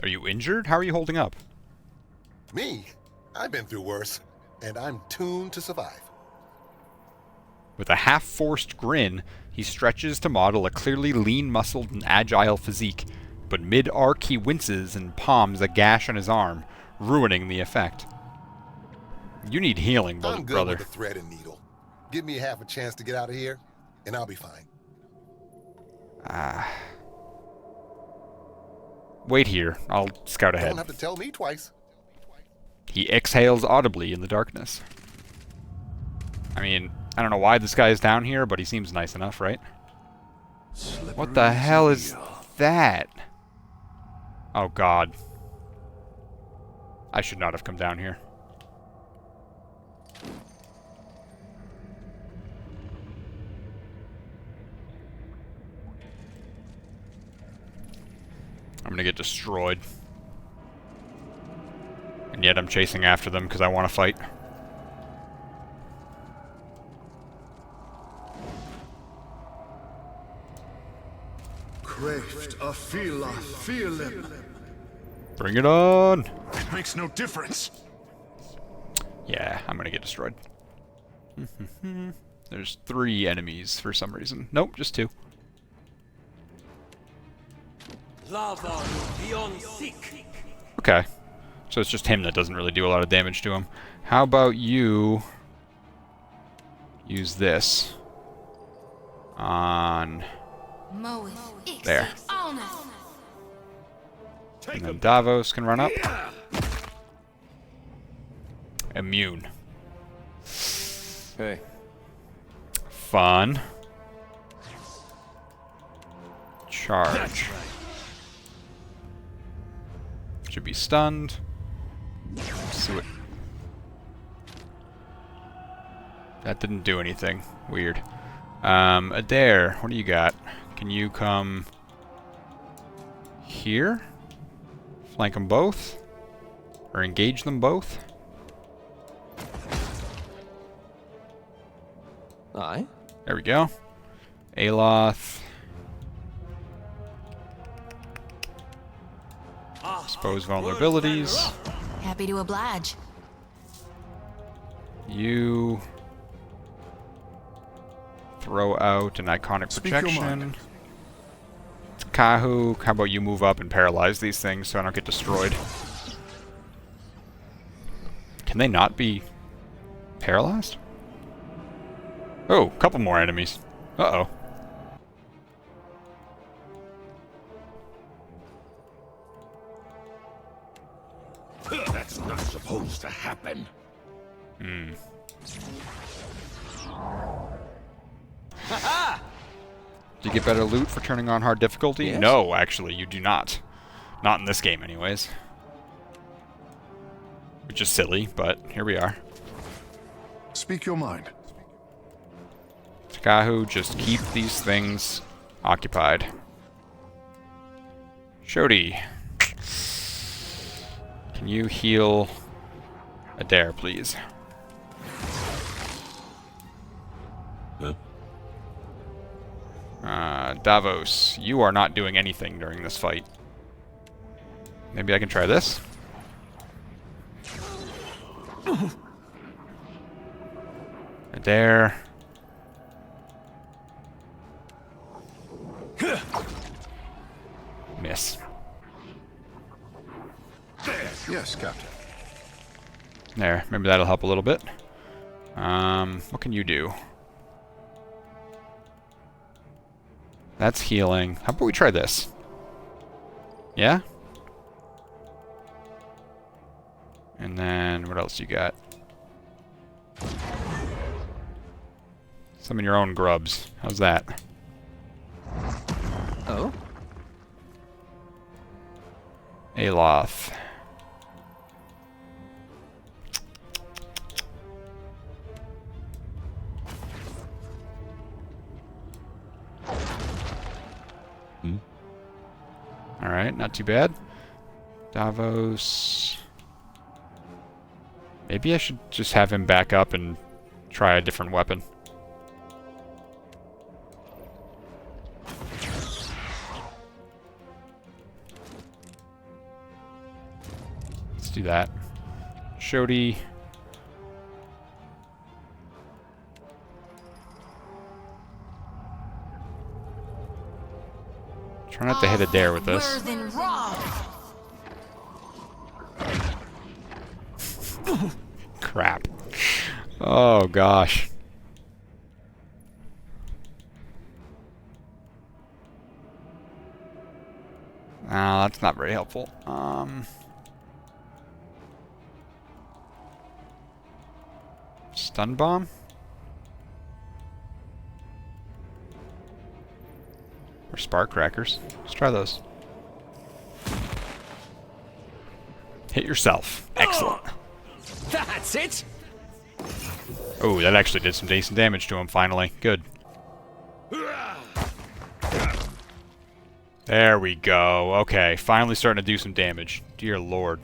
Are you injured? How are you holding up?
Me? I've been through worse, and I'm tuned to survive.
With a half-forced grin, he stretches to model a clearly lean-muscled and agile physique, but mid-arc he winces and palms a gash on his arm, ruining the effect. You need healing,
I'm good
brother.
with the thread and needle. Give me half a chance to get out of here, and I'll be fine.
Wait here. I'll scout ahead.
Don't have to tell me twice.
He exhales audibly in the darkness. I mean, I don't know why this guy is down here, but he seems nice enough, right? What the hell is that? Oh, God. I should not have come down here. I'm gonna get destroyed. And yet I'm chasing after them because I want to fight.
Craft a fila feeling.
Bring it on!
It makes no difference.
Yeah, I'm gonna get destroyed. There's 3 enemies for some reason. Nope, just 2. Okay. So it's just him that doesn't really do a lot of damage to him. How about you use this on there. And then Davos can run up. Immune.
Hey.
Fun. Charge. Should be stunned. Let's see what... That didn't do anything. Weird. Adair, what do you got? Can you come here? Flank them both? Or engage them both?
Aye.
There we go. Aloth. Expose vulnerabilities.
Happy to oblige.
You throw out an iconic projection. Kahu, how about you move up and paralyze these things so I don't get destroyed? Can they not be paralyzed? Oh, a couple more enemies. Uh-oh.
That's not supposed to happen.
Hmm. Do you get better loot for turning on hard difficulty?
Yes.
No, actually, you do not. Not in this game, anyways. Which is silly, but here we are.
Speak your mind.
Takahu, just keep these things occupied. Shodi. Can you heal Adair, please? Davos, you are not doing anything during this fight. Maybe I can try this? Adair. Miss.
Yes, Captain.
There, maybe that'll help a little bit. What can you do? That's healing. How about we try this? Yeah? And then, what else you got? Summon your own grubs. How's that?
Oh?
Aloth. Alright, not too bad. Davos. Maybe I should just have him back up and try a different weapon. Let's do that. Shodi. Try not to hit Adair with this. Crap. Oh gosh. That's not very helpful. Stun bomb? Or spark crackers. Let's try those. Hit yourself. Excellent.
That's it.
Oh, that actually did some decent damage to him finally. Good. There we go. Okay, finally starting to do some damage. Dear Lord.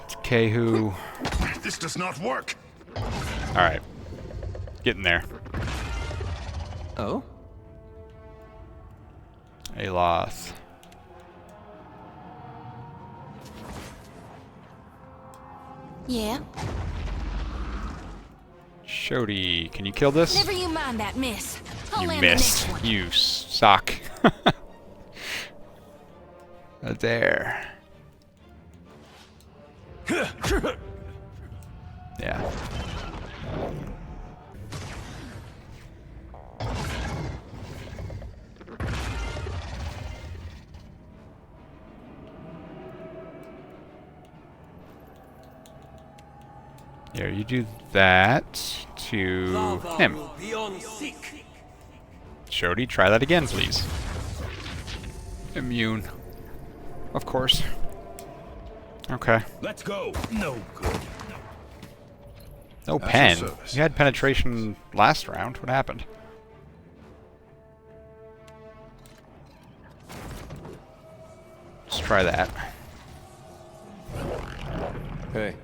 It's Kehu.
This does not work.
Alright. Getting there.
Oh?
Aloth.
Yeah?
Shody, can you kill this?
Never you mind that, miss. I'll
You
land the
missed.
next one.
You suck. There. Yeah. Here, you do that to him. Shody, try that again, please. Immune. Of course. Okay.
Let's go. No good.
No
At your
pen.
service.
You had penetration last round. What happened? Let's try that.
Hey.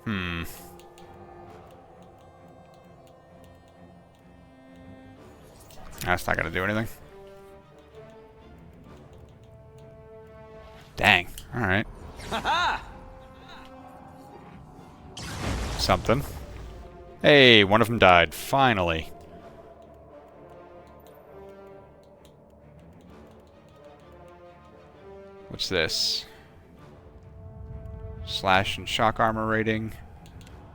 Hmm. That's not gonna do anything. Dang. Alright. Something. Hey, one of them died. Finally. What's this? Slash and shock armor rating.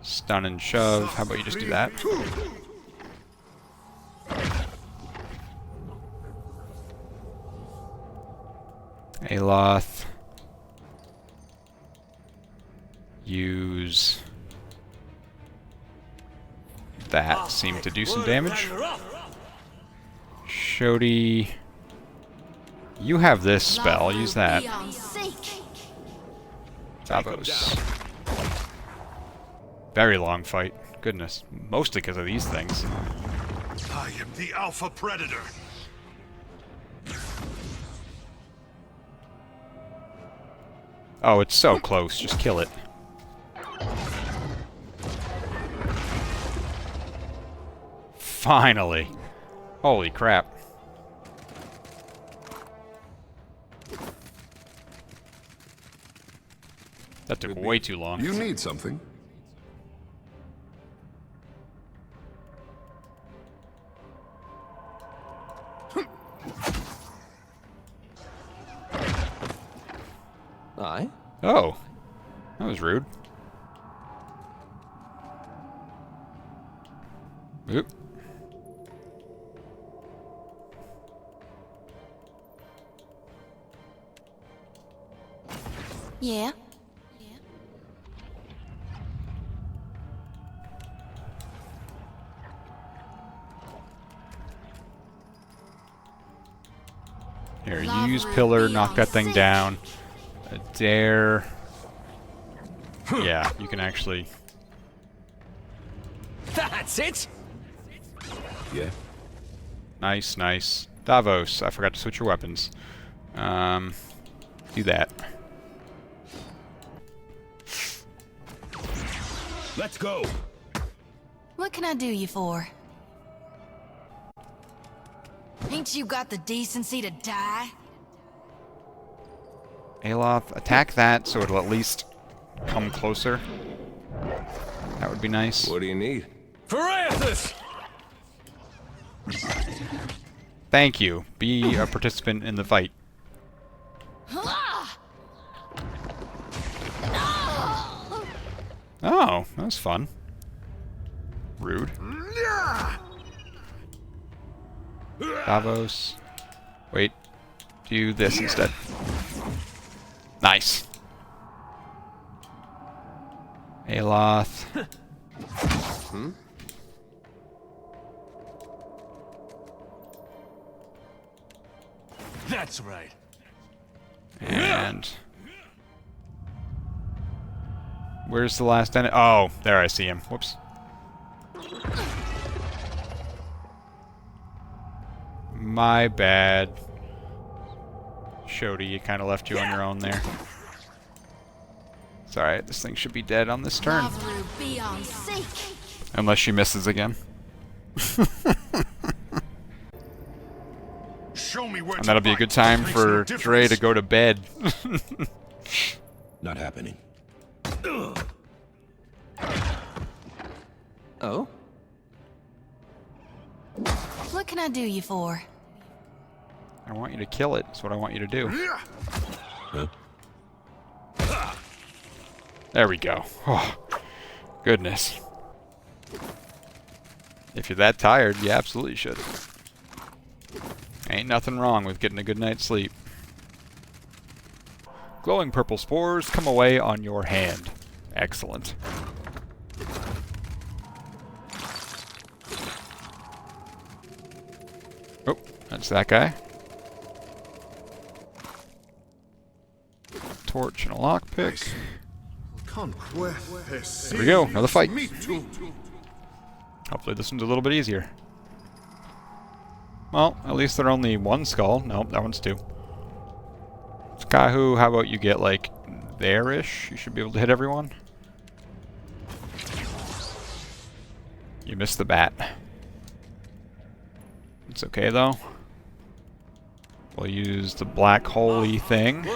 Stun and shove. How about you just do that? Aloth. Use that. Seemed to do some damage. Shody. You have this spell. Use that. Davos. Very long fight. Goodness. Mostly because of these things.
I am the Alpha Predator.
Oh, it's so close. Just kill it. Finally. Holy crap. That took way too long.
You need something?
Aye?
Oh. That was rude. Oop.
Yeah?
Here, you use pillar, knock that thing down. A dare. Yeah, you can actually.
That's it.
Yeah.
Nice, nice. Davos, I forgot to switch your weapons. Do that.
Let's go.
What can I do you for? Ain't you got the decency to die?
Aloth, attack that so it'll at least come closer. That would be nice.
What do you need?
Francis!
Thank you. Be a participant in the fight. Oh, that was fun. Rude. Davos. Wait. Do this instead. Nice. Aloth.
Hmm?
That's right.
And where's the last enemy? Oh, there I see him. Whoops. My bad. Shody, it kind of left you on your own there. It's alright, this thing should be dead on this turn. Unless she misses again. And that'll be a good time for Dre to go to bed.
Not happening.
Oh?
What can I do you for?
I want you to kill it. That's what I want you to do.
Huh?
There we go. Oh, goodness. If you're that tired, you absolutely should. Ain't nothing wrong with getting a good night's sleep. Glowing purple spores come away on your hand. Excellent. Oh, that's that guy. Torch and a lockpick. There we go, another fight. Hopefully this one's a little bit easier. Well, at least they're only one skull. Nope, that one's two. Skahu, how about you get like there-ish? You should be able to hit everyone. You missed the bat. It's okay though. We'll use the black holy thing.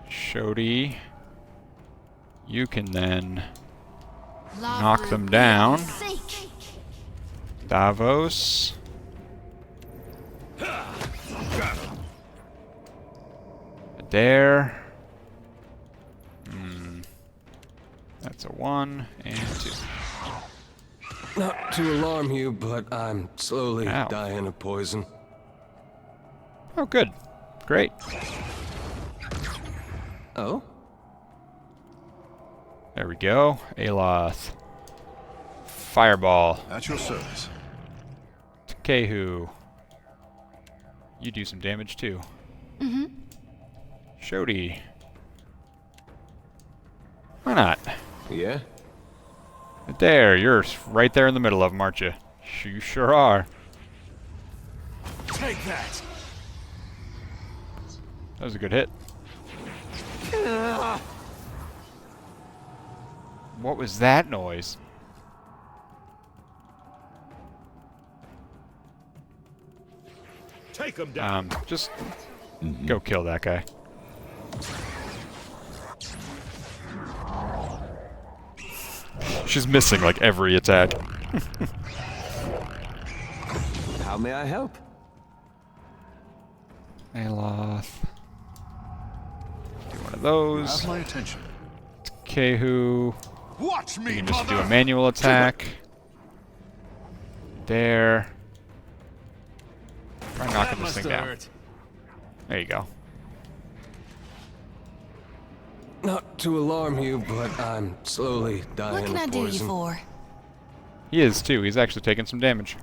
Shodi. You can then knock them down. Davos. Adair. That's a 1 and 2.
Not to alarm you, but I'm slowly dying of poison.
Oh, good. Great.
Oh?
There we go. Aloth. Fireball.
At your service.
Kehu. You do some damage too.
Mm-hmm.
Shodi. Why not?
Yeah?
There, you're right there in the middle of them, aren't you? You sure are.
Take that.
That was a good hit. What was that noise?
Take him down.
Just go kill that guy. She's missing like every attack.
How may I help?
Aloth. Do one of those.
Have my attention.
Kehu.
Watch me,
you can just do a manual attack. There. Try knocking this thing down. There you go.
Not to alarm you, but I'm slowly dying
What can
of
I do you
poison.
for?
He is too. He's actually taking some damage.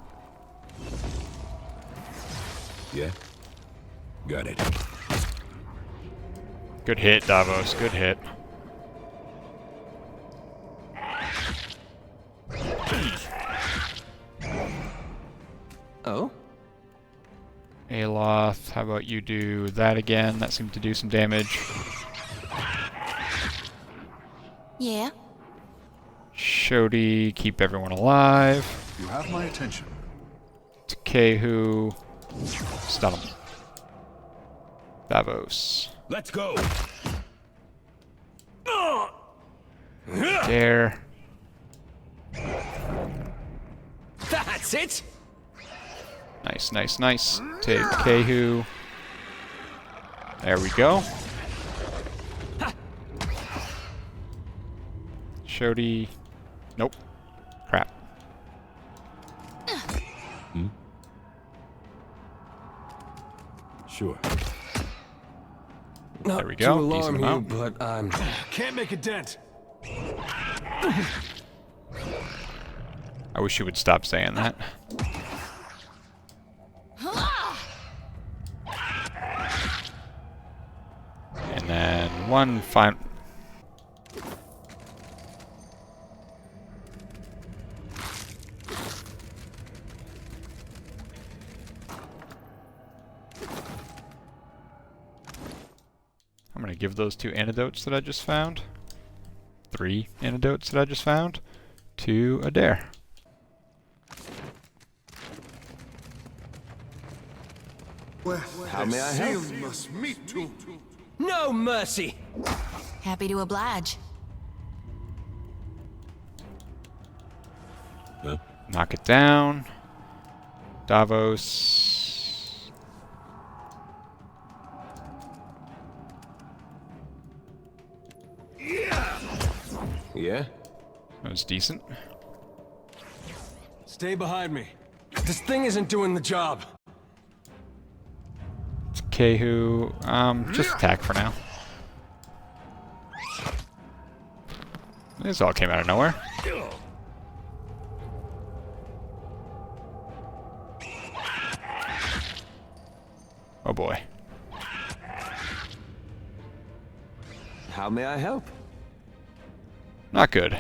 Yeah. Got it.
Good hit, Davos. Good hit.
Oh?
Aloth, how about you do that again? That seemed to do some damage.
Yeah.
Shodi, keep everyone alive.
You have my attention.
Kehu, stun him. Davos.
Let's go.
Dare.
That's it.
Nice, nice, nice. Take Kehu. There we go. Shodi. Nope. Crap.
Sure.
Not
There we go.
to alarm
Piecing
you,
him out.
but I'm...
Can't make a dent.
I wish you would stop saying that. And then one final... I'm going to give those 2 antidotes that I just found. 3 antidotes that I just found to Adair.
How may I help?
Must meet too.
No mercy!
Happy to oblige.
Huh?
Knock it down. Davos.
Yeah?
That was decent.
Stay behind me. This thing isn't doing the job.
It's Kehu. Just attack for now. This all came out of nowhere. Oh boy.
How may I help?
Not good.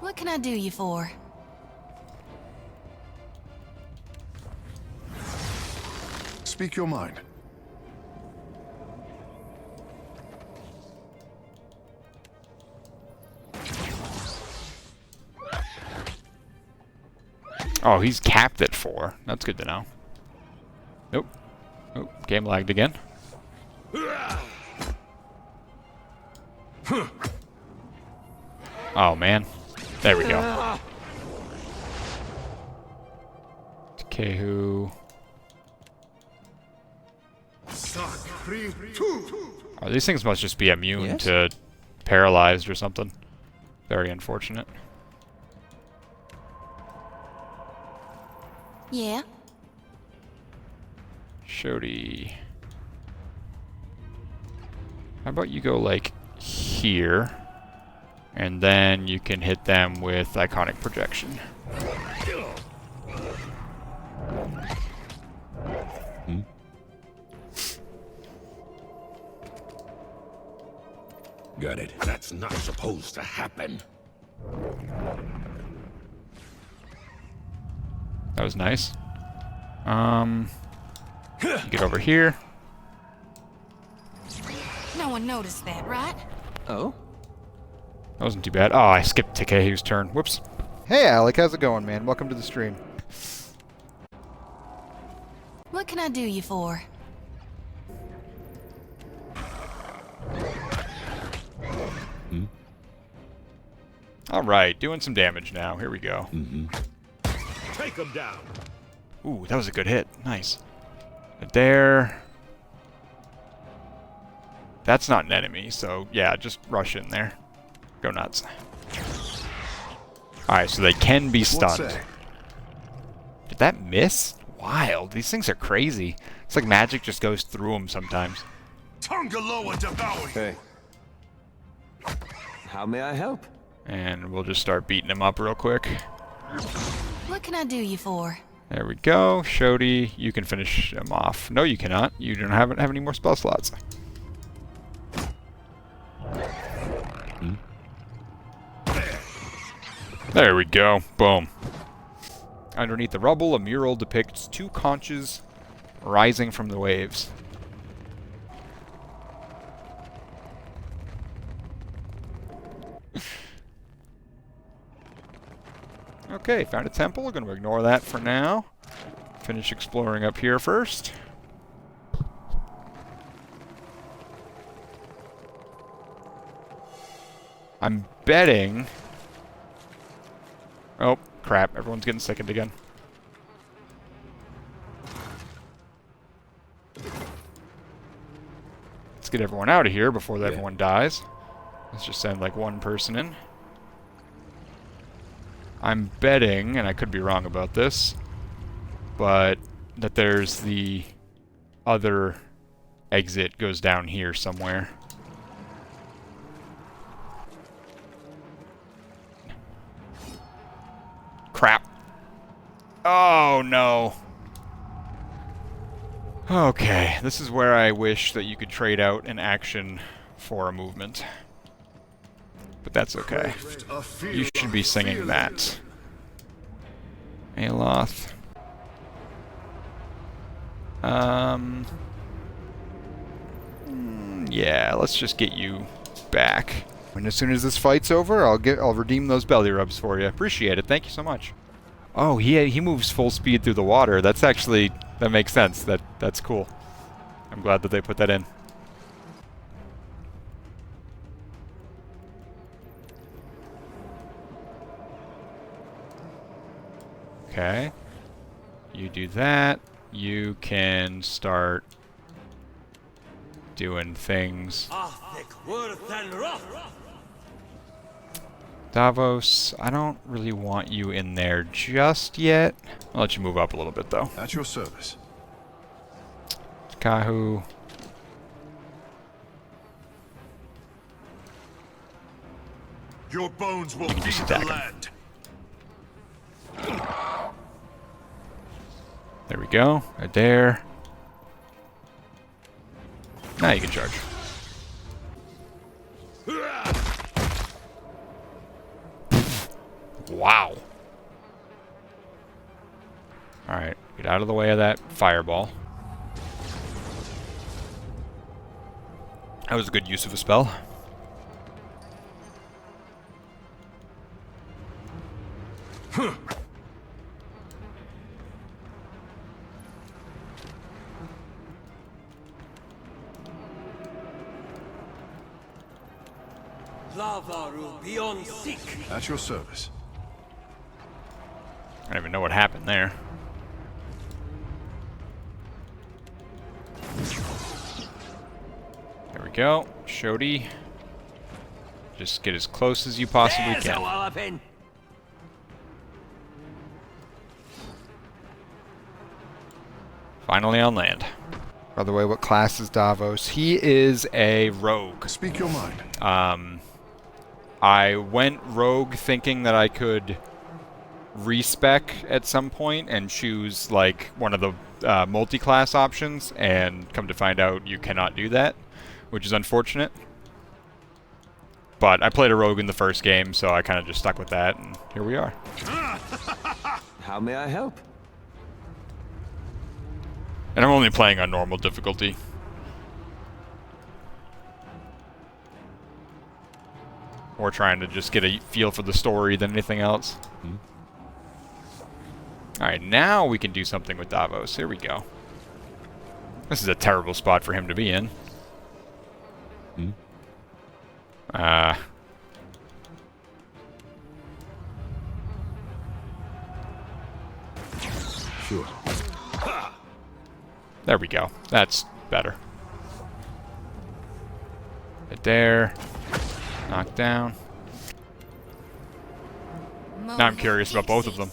What can I do you for?
Speak your mind.
Oh, he's capped at 4. That's good to know. Nope. Oh, game lagged again. Oh, man. There we go. Kehu. Oh, these things must just be immune to paralyzed or something. Very unfortunate.
Yeah?
Shody. How about you go, like, here, and then you can hit them with Iconic Projection.
Got it. That's not supposed to happen.
That was nice. Get over here.
No one noticed that, right?
Oh?
That wasn't too bad. Oh, I skipped Takehu's turn. Whoops. Hey, Alec. How's it going, man? Welcome to the stream.
What can I do you for?
Alright, doing some damage now. Here we go.
Take him down.
Ooh, that was a good hit. Nice. There. That's not an enemy, so yeah, just rush in there. Go nuts. Alright, so they can be stunned. Did that miss? Wild. These things are crazy. It's like magic just goes through them sometimes.
Tungaloa devour.
Hey. How may I help?
And we'll just start beating him up real quick.
What can I do you for?
There we go. Shody, you can finish him off. No, you cannot. You don't have any more spell slots. There we go. Boom. Underneath the rubble, a mural depicts 2 conches rising from the waves. Okay, found a temple. We're going to ignore that for now. Finish exploring up here first. I'm betting... Oh, crap. Everyone's getting sickened again. Let's get everyone out of here before everyone dies. Let's just send, like, 1 person in. I'm betting, and I could be wrong about this, but that there's the other exit goes down here somewhere. Crap. Oh, no. Okay, this is where I wish that you could trade out an action for a movement. But that's okay. You should be singing that. Aloth. Yeah, let's just get you back. And as soon as this fight's over, I'll redeem those belly rubs for you. Appreciate it. Thank you so much. Oh, he moves full speed through the water. That's actually, that makes sense. That's cool. I'm glad that they put that in. Okay. You do that. You can start doing things. Davos, I don't really want you in there just yet. I'll let you move up a little bit, though.
At your service.
Kahu.
Your bones will feed the land.
There we go. Adair. Now you can charge. Wow. Alright, get out of the way of that fireball. That was a good use of a spell.
At your service.
I don't even know what happened there. There we go. Shodi. Just get as close as you possibly can. Finally on land. By the way, what class is Davos? He is a rogue.
Speak your mind.
I went rogue thinking that I could respec at some point and choose like one of the multi-class options, and come to find out you cannot do that, which is unfortunate. But I played a rogue in the first game, so I kind of just stuck with that, and here we are.
How may I help?
And I'm only playing on normal difficulty. More trying to just get a feel for the story than anything else. Alright, now we can do something with Davos. Here we go. This is a terrible spot for him to be in.
Sure.
There we go. That's better. Adair. Knock down. Now I'm curious about both of them.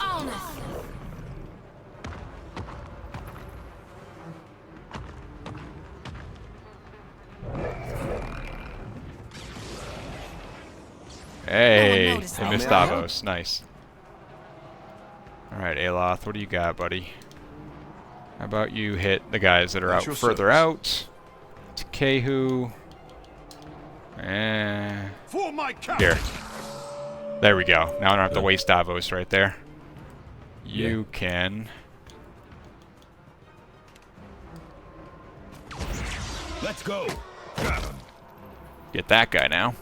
Hey, they missed Davos. Nice. Alright, Aloth, what do you got, buddy? How about you hit the guys that are out further out? Kehu. Here. There we go. Now I don't have to waste Davos right there. You can...
Let's go.
Get that guy now.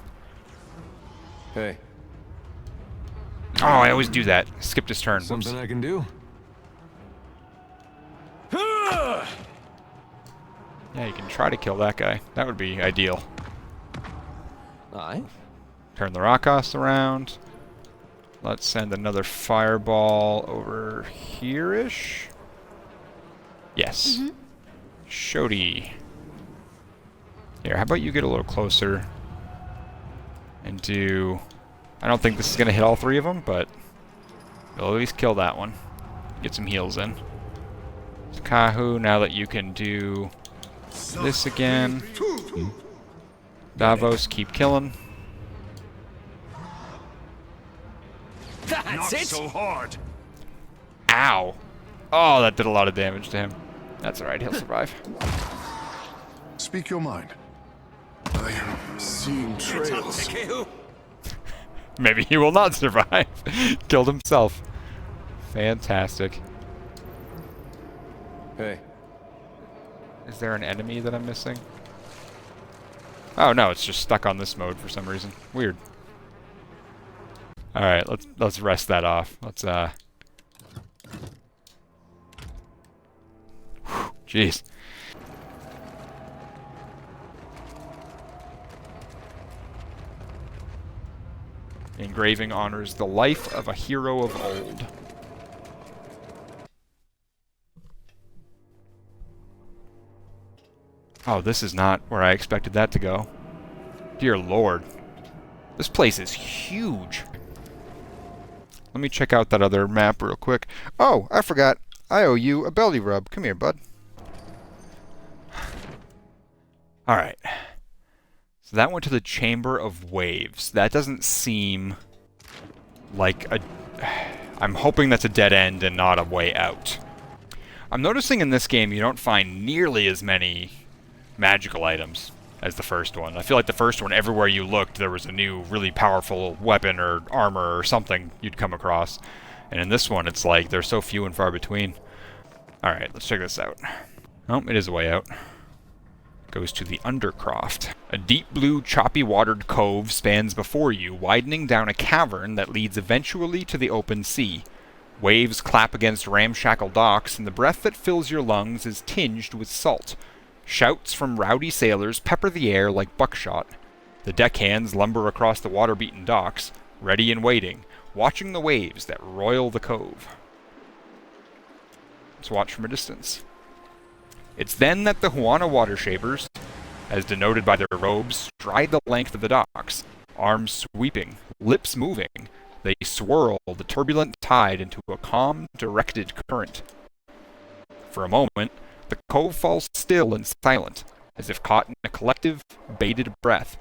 Hey.
Oh, I always do that. Skipped his turn.
Something
Whoops.
I can do?
Yeah, you can try to kill that guy. That would be ideal.
Aye.
Turn the Rakos around. Let's send another fireball over here-ish. Yes. Shodi. Here, how about you get a little closer and do... I don't think this is going to hit all three of them, but we'll at least kill that one. Get some heals in. Kahu, now that you can do this again. Davos, keep killing.
That's it. So hard.
Ow. Oh, that did a lot of damage to him. That's alright, he'll survive.
Speak your mind. I am seeing trails.
Maybe he will not survive. Killed himself. Fantastic.
Hey.
Is there an enemy that I'm missing? Oh no, it's just stuck on this mode for some reason. Weird. All right, let's rest that off. Let's Jeez. The engraving honors the life of a hero of old. Oh, this is not where I expected that to go. Dear Lord. This place is huge. Let me check out that other map real quick. Oh, I forgot. I owe you a belly rub. Come here, bud. Alright. So that went to the Chamber of Waves. That doesn't seem like a... I'm hoping that's a dead end and not a way out. I'm noticing in this game you don't find nearly as many magical items as the first one. I feel like the first one, everywhere you looked, there was a new, really powerful weapon or armor or something you'd come across. And in this one, it's like they're so few and far between. Alright, let's check this out. Oh, it is a way out. Goes to the Undercroft. A deep blue, choppy watered cove spans before you, widening down a cavern that leads eventually to the open sea. Waves clap against ramshackle docks, and the breath that fills your lungs is tinged with salt. Shouts from rowdy sailors pepper the air like buckshot. The deckhands lumber across the water-beaten docks, ready and waiting, watching the waves that roil the cove. Let's watch from a distance. It's then that the Huana water shapers, as denoted by their robes, stride the length of the docks, arms sweeping, lips moving. They swirl the turbulent tide into a calm, directed current. For a moment, the cove falls still and silent, as if caught in a collective, bated breath.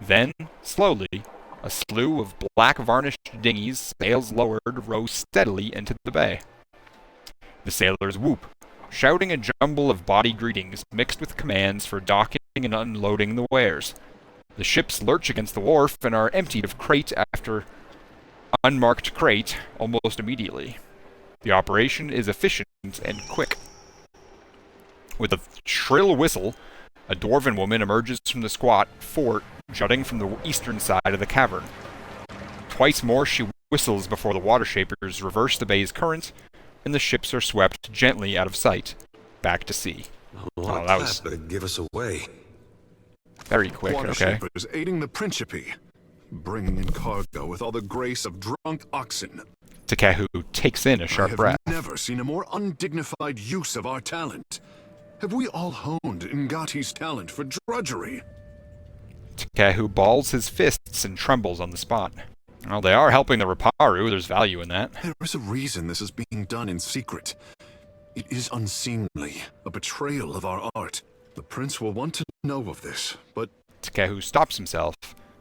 Then, slowly, a slew of black varnished dinghies, sails lowered, row steadily into the bay. The sailors whoop, shouting a jumble of body greetings mixed with commands for docking and unloading the wares. The ships lurch against the wharf and are emptied of crate after unmarked crate almost immediately. The operation is efficient and quick. With a shrill whistle, a dwarven woman emerges from the squat fort jutting from the eastern side of the cavern. Twice more she whistles before the water shapers reverse the bay's current, and the ships are swept gently out of sight, back to sea.
Oh, that was... give us away.
Very quick,
Water
okay.
shapers aiding the Principe, bringing in cargo with all the grace of drunk oxen.
Takehu takes in a sharp breath.
I have never seen a more undignified use of our talent. Have we all honed Ngati's talent for drudgery?
Takehu balls his fists and trembles on the spot. Well, they are helping the Raparu. There's value in that.
There is a reason this is being done in secret. It is unseemly, a betrayal of our art. The prince will want to know of this, but...
Takehu stops himself,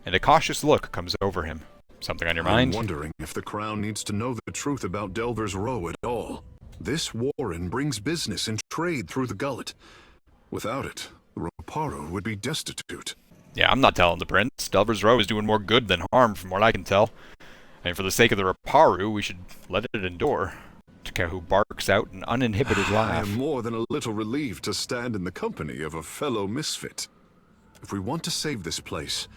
and a cautious look comes over him. Something on your mind?
I'm wondering if the crown needs to know the truth about Delver's Row at all. This warren brings business and trade through the Gullet. Without it, the Raparu would be destitute.
Yeah, I'm not telling the prince. Delver's Row is doing more good than harm from what I can tell. And for the sake of the Raparu, we should let it endure. Takehu barks out an uninhibited
I
laugh.
am more than a little relieved to stand in the company of a fellow misfit. If we want to save this place,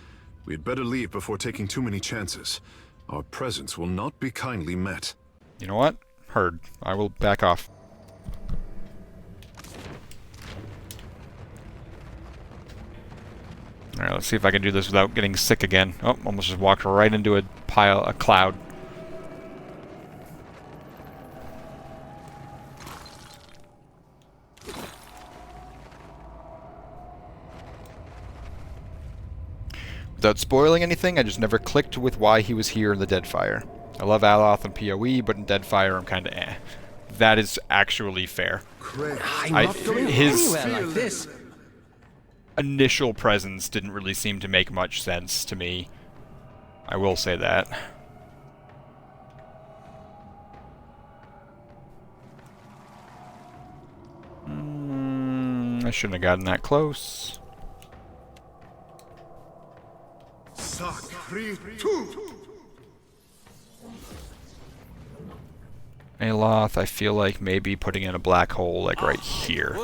we had better leave before taking too many chances. Our presence will not be kindly met.
You know what? Heard. I will back off. Alright, let's see if I can do this without getting sick again. Oh, almost just walked right into a cloud. Without spoiling anything, I just never clicked with why he was here in the Deadfire. I love Aloth and PoE, but in Deadfire I'm kinda eh. That is actually fair. His
like this.
initial presence didn't really seem to make much sense to me. I will say that. I shouldn't have gotten that close. Aloth, I feel like maybe putting in a black hole like right here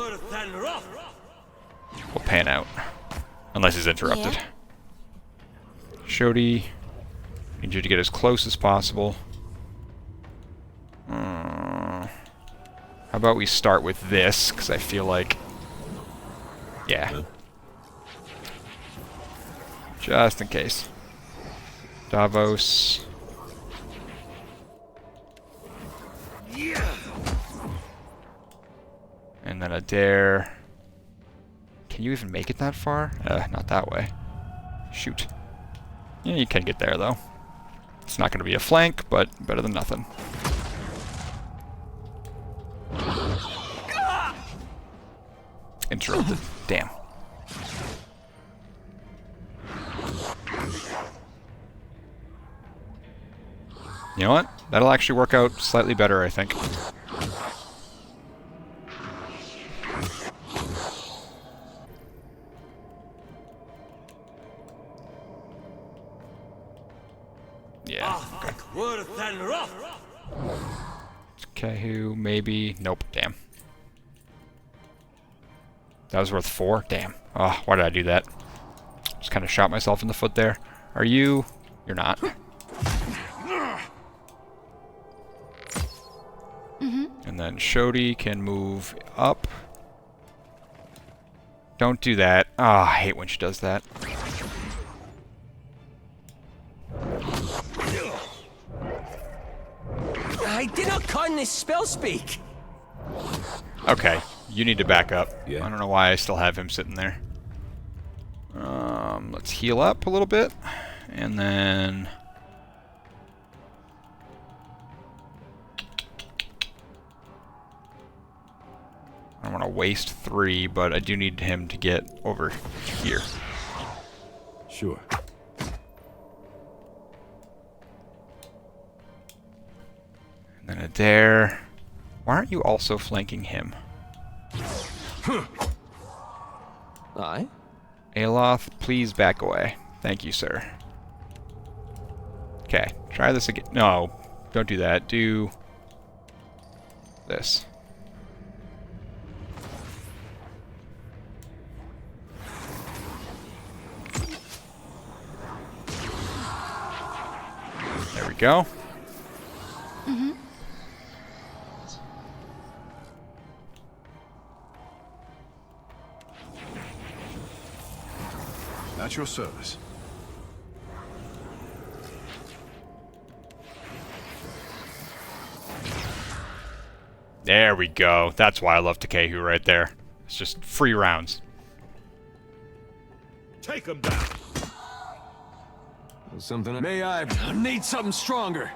will pan out. Unless he's interrupted. Shodi, need you to get as close as possible. How about we start with this, because I feel like... Yeah. Just in case. Davos. And then a dare. Can you even make it that far? Not that way. Shoot. Yeah, you can get there, though. It's not going to be a flank, but better than nothing. Interrupted. Damn. You know what? That'll actually work out slightly better, I think. Yeah. Okay, who maybe... Nope, damn. That was worth 4? Damn. Oh, why did I do that? Just kind of shot myself in the foot there. Are you... You're not. And then Shodi can move up. Don't do that. Ah, I hate when she does that.
I did not kindness spell speak.
Okay, you need to back up. Yeah. I don't know why I still have him sitting there. Let's heal up a little bit, and then I don't want to waste 3, but I do need him to get over here.
Sure.
And then a dare. Why aren't you also flanking him?
Aye?
Aloth, please back away. Thank you, sir. Okay, try this again. No, don't do that. Do this. There we go.
At your service.
There we go. That's why I love Takehu right there. It's just free rounds.
Take him down.
Something. May I need something stronger?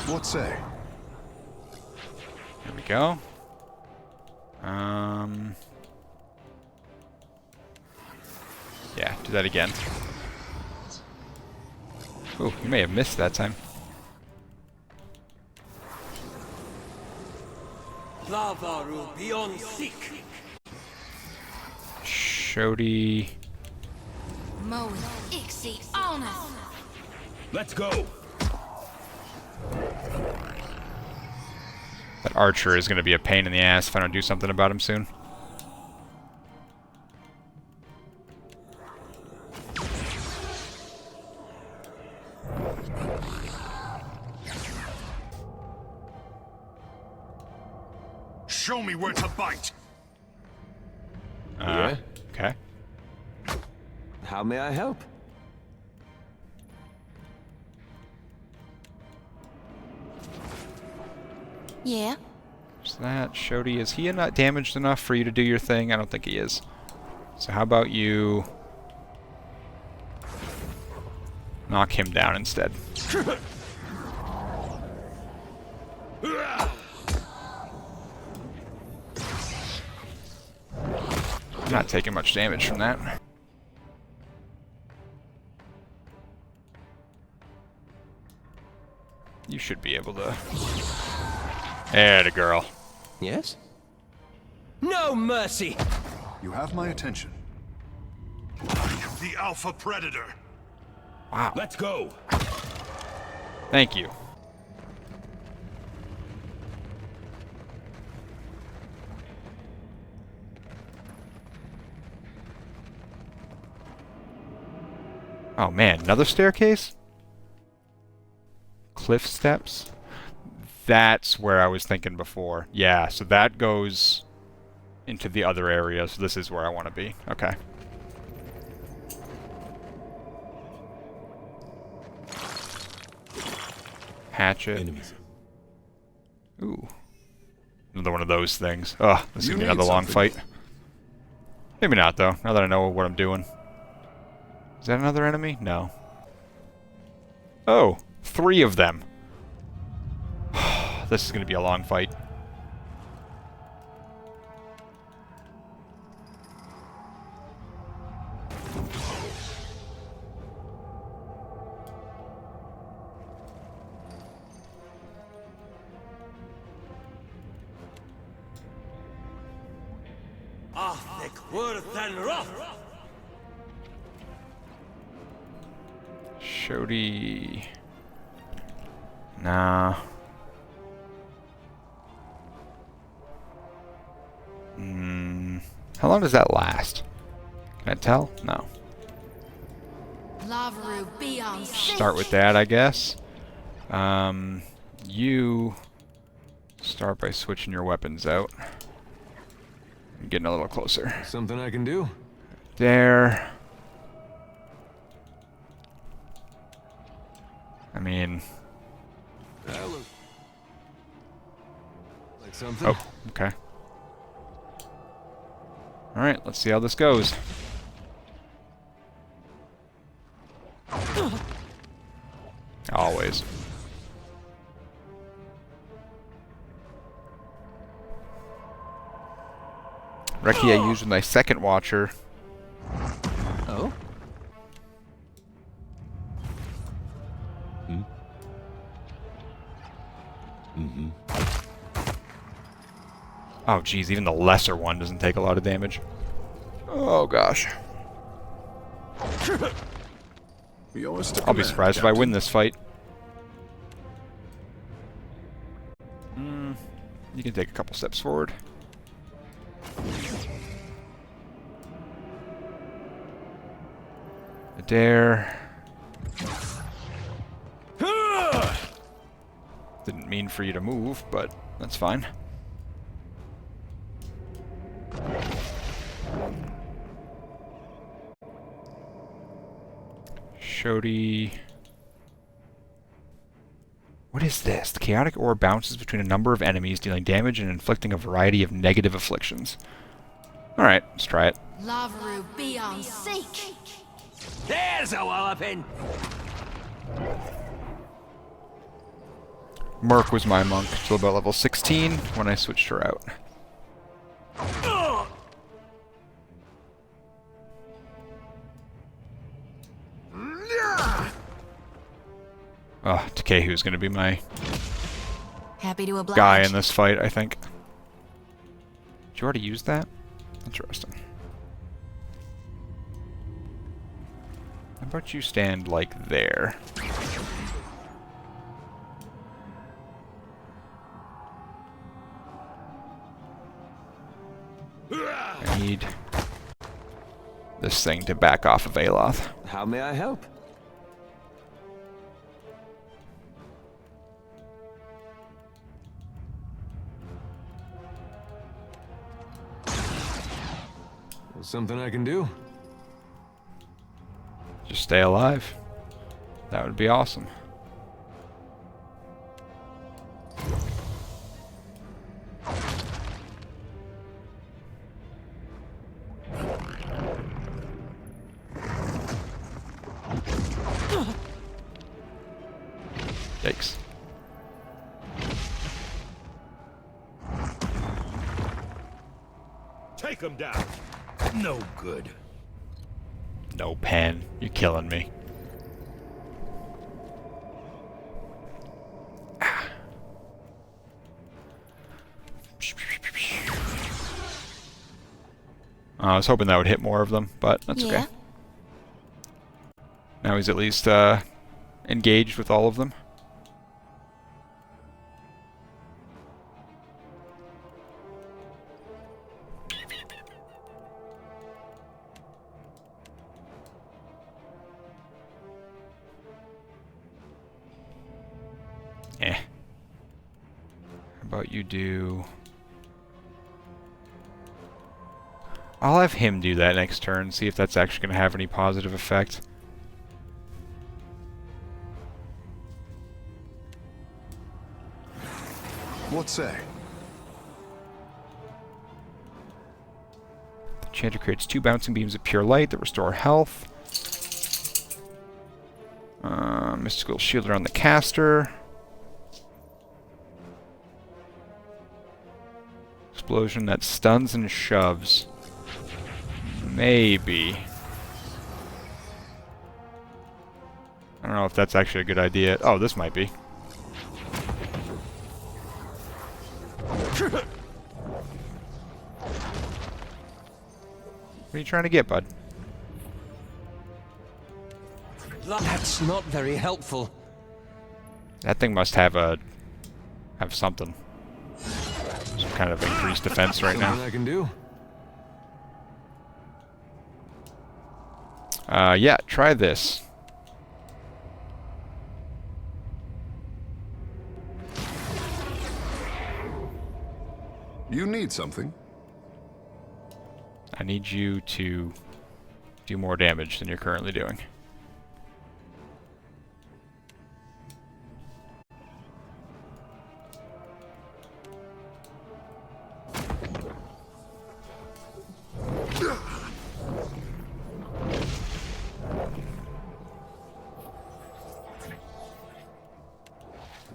What say?
There we go. Yeah, do that again. Ooh, you may have missed that time.
Lavaru beyond seek.
Shodi.
Let's go.
That archer is going to be a pain in the ass if I don't do something about him soon.
Show me where to bite.
Yeah?
Okay.
How may I help?
Yeah?
Is that Shodi? Is he not damaged enough for you to do your thing? I don't think he is. So how about you knock him down instead? I'm not taking much damage from that. You should be able to... There, the girl.
Yes? No mercy!
You have my attention.
I am the Alpha Predator.
Wow.
Let's go.
Thank you. Oh man, another staircase? Cliff steps? That's where I was thinking before. Yeah, so that goes into the other area, so this is where I want to be. Okay. Hatchet.
Enemies.
Ooh. Another one of those things. Ugh, this is
You
gonna be another
need
long
something.
fight. Maybe not, though, now that I know what I'm doing. Is that another enemy? No. Oh, 3 of them. This is gonna be a long fight. Shody. Nah. How long does that last? Can I tell? No. Start with that, I guess. You start by switching your weapons out. I'm getting a little closer.
Something I can do?
There. I mean...
That looks like something.
Oh, okay. Alright, let's see how this goes. Always. Reki I used with my second watcher.
Oh?
Mm-hmm.
Oh geez, even the lesser one doesn't take a lot of damage. Oh gosh. I'll be surprised if I win this fight. You can take a couple steps forward. A dare. Didn't mean for you to move, but that's fine. Shody. What is this? The chaotic orb bounces between a number of enemies, dealing damage and inflicting a variety of negative afflictions. Alright, let's try it.
Lavaru, be on sync.
There's a walloping!
Merc was my monk till about level 16 when I switched her out. Oh, Takehu's gonna be my
Happy to oblige.
guy in this fight, I think. Did you already use that? Interesting. How about you stand like there? I need this thing to back off of Aloth.
How may I help?
Something I can do?
Just stay alive. That would be awesome. Yikes.
Take him down. No good.
No pen. You're killing me. I was hoping that would hit more of them, but that's okay. Now he's at least engaged with all of them. Eh. How about you do... I'll have him do that next turn, see if that's actually going to have any positive effect.
What say?
The enchanter creates 2 bouncing beams of pure light that restore health. Mystical shield around the caster. Explosion that stuns and shoves. Maybe. I don't know if that's actually a good idea. Oh, this might be. What are you trying to get, bud?
That's not very helpful.
That thing must have something. Some kind of increased defense right now.
Something I can do?
Yeah, try this.
You need something?
I need you to do more damage than you're currently doing.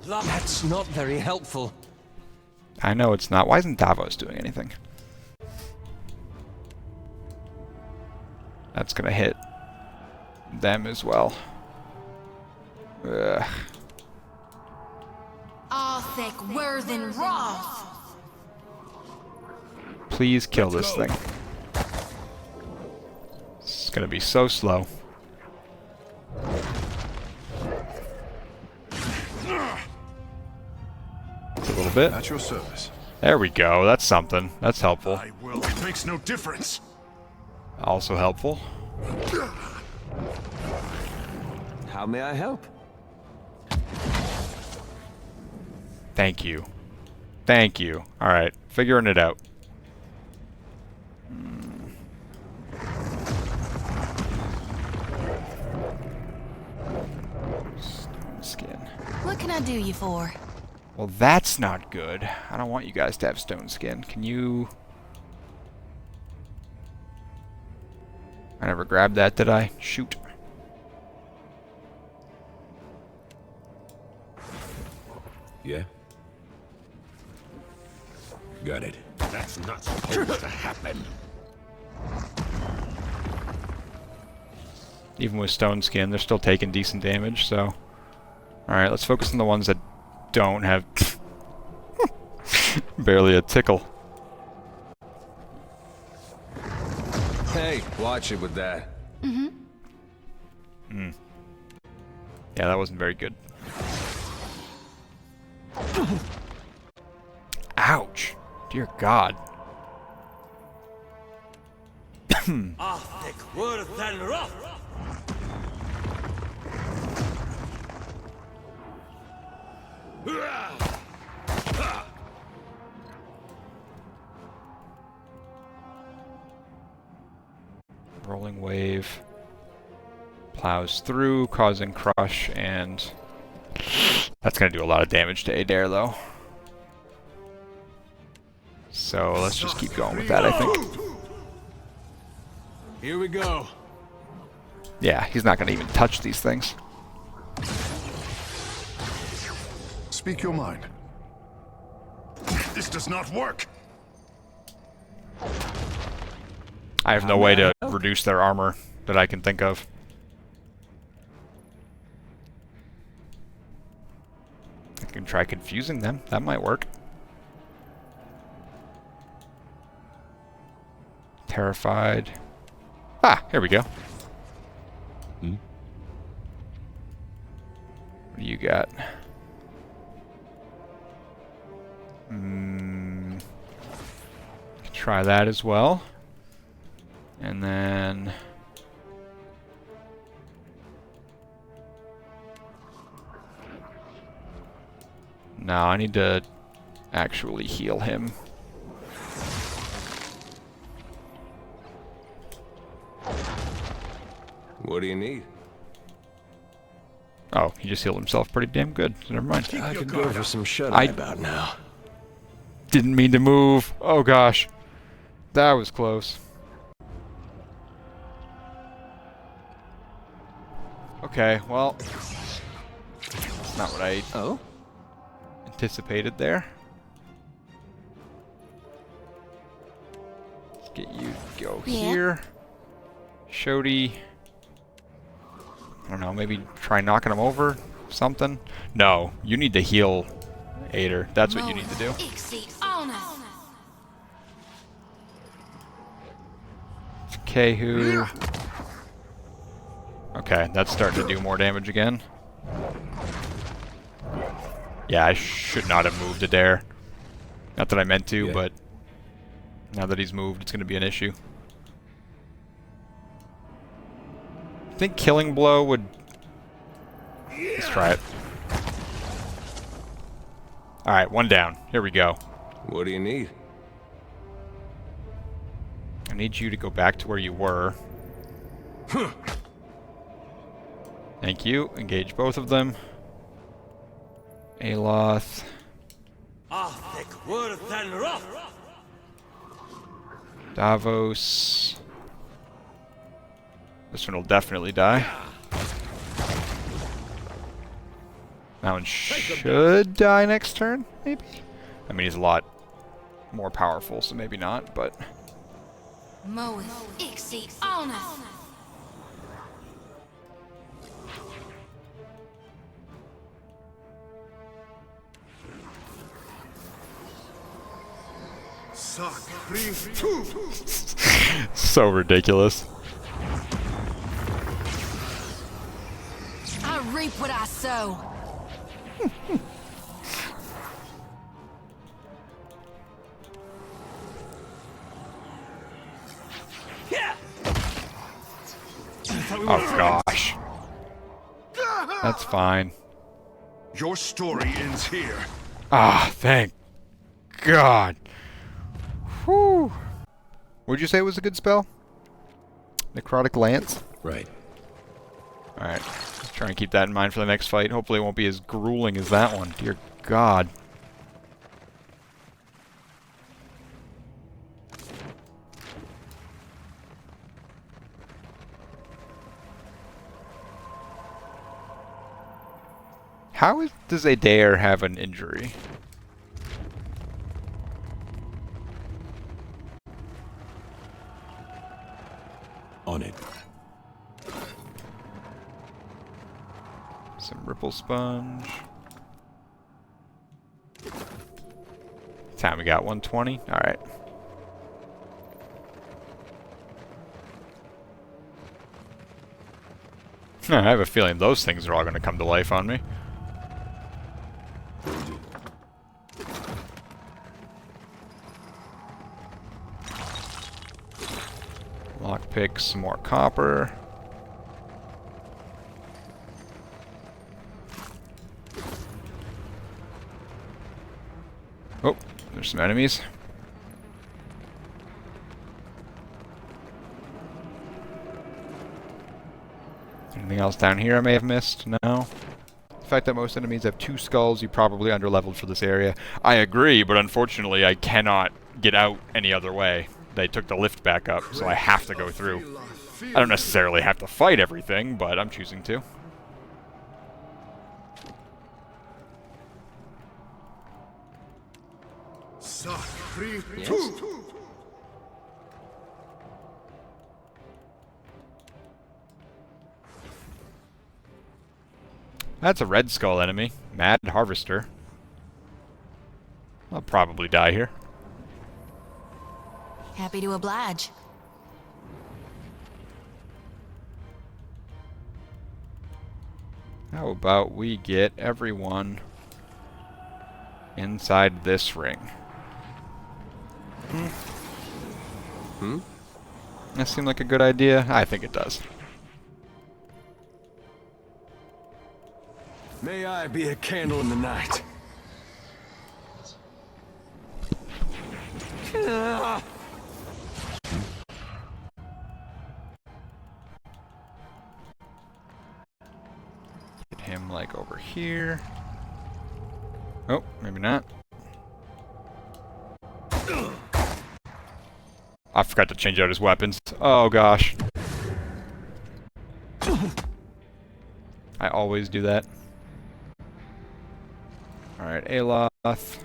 That's not very helpful.
I know it's not. Why isn't Davos doing anything? That's gonna hit them as well. Ugh.
Arthek Worthen Roth.
Please kill this thing. It's gonna be so slow. A little bit.
At your service.
There we go. That's something. That's helpful.
Well, it makes no difference.
Also helpful.
How may I help?
Thank you. Thank you. Alright. Figuring it out. Stone skin.
What can I do you for?
Well, that's not good. I don't want you guys to have stone skin. Can you... I never grabbed that, did I? Shoot.
Yeah? Got it. That's not supposed to happen.
Even with stone skin, they're still taking decent damage, so... Alright, let's focus on the ones that don't have... barely a tickle.
Hey, watch it with that.
Mm-hmm.
Hmm. Yeah, that wasn't very good. Ouch! Dear God.
Arthek Worthen Roth.
Rolling wave. Plows through, causing crush, and... That's gonna do a lot of damage to Adair, though. So let's just keep going with that, I think.
Here we go.
Yeah, he's not gonna even touch these things.
Speak your mind.
This does not work.
I have no way to reduce their armor that I can think of. I can try confusing them. That might work. Terrified. Ah, here we go.
Hmm?
What do you got? Try that as well. And then... No, I need to actually heal him.
What do you need?
Oh, he just healed himself pretty damn good, so never mind.
I could go for some shut-eye about now.
Didn't mean to move. Oh gosh. That was close. Okay, well. That's not what I anticipated there. Let's get you to go here. Shody. I don't know, maybe try knocking him over? Something? No, you need to heal Ader. That's what you need to do. Kehu. Okay, that's starting to do more damage again. Yeah, I should not have moved Adair. Not that I meant to, but now that he's moved, it's going to be an issue. I think Killing Blow would... Let's try it. Alright, one down. Here we go.
What do you need?
I need you to go back to where you were. Thank you. Engage both of them. Aloth. Davos. This one will definitely die. That one should die next turn, maybe? I mean, he's a lot more powerful, so maybe not, but... So ridiculous.
I reap what I sow.
Oh gosh. That's fine.
Your story ends here.
Ah, thank God. Whew. Would you say it was a good spell? Necrotic Lance?
Right.
Alright. Try and keep that in mind for the next fight. Hopefully it won't be as grueling as that one. Dear God. Does Adair have an injury?
On it.
Some Ripple Sponge. Time we got 120. Alright. I have a feeling those things are all going to come to life on me. Lockpick, some more copper. Oh, there's some enemies. Anything else down here I may have missed? No. The fact that most enemies have 2 skulls, you probably underleveled for this area. I agree, but unfortunately I cannot get out any other way. They took the lift back up, so I have to go through. I don't necessarily have to fight everything, but I'm choosing to.
Yes.
That's a red skull enemy. Mad Harvester. I'll probably die here.
Happy to oblige.
How about we get everyone inside this ring? That seemed like a good idea? I think it does.
May I be a candle in the night.
Get him, like, over here. Oh, maybe not. I forgot to change out his weapons. Oh, gosh. I always do that. Alright, Aloth.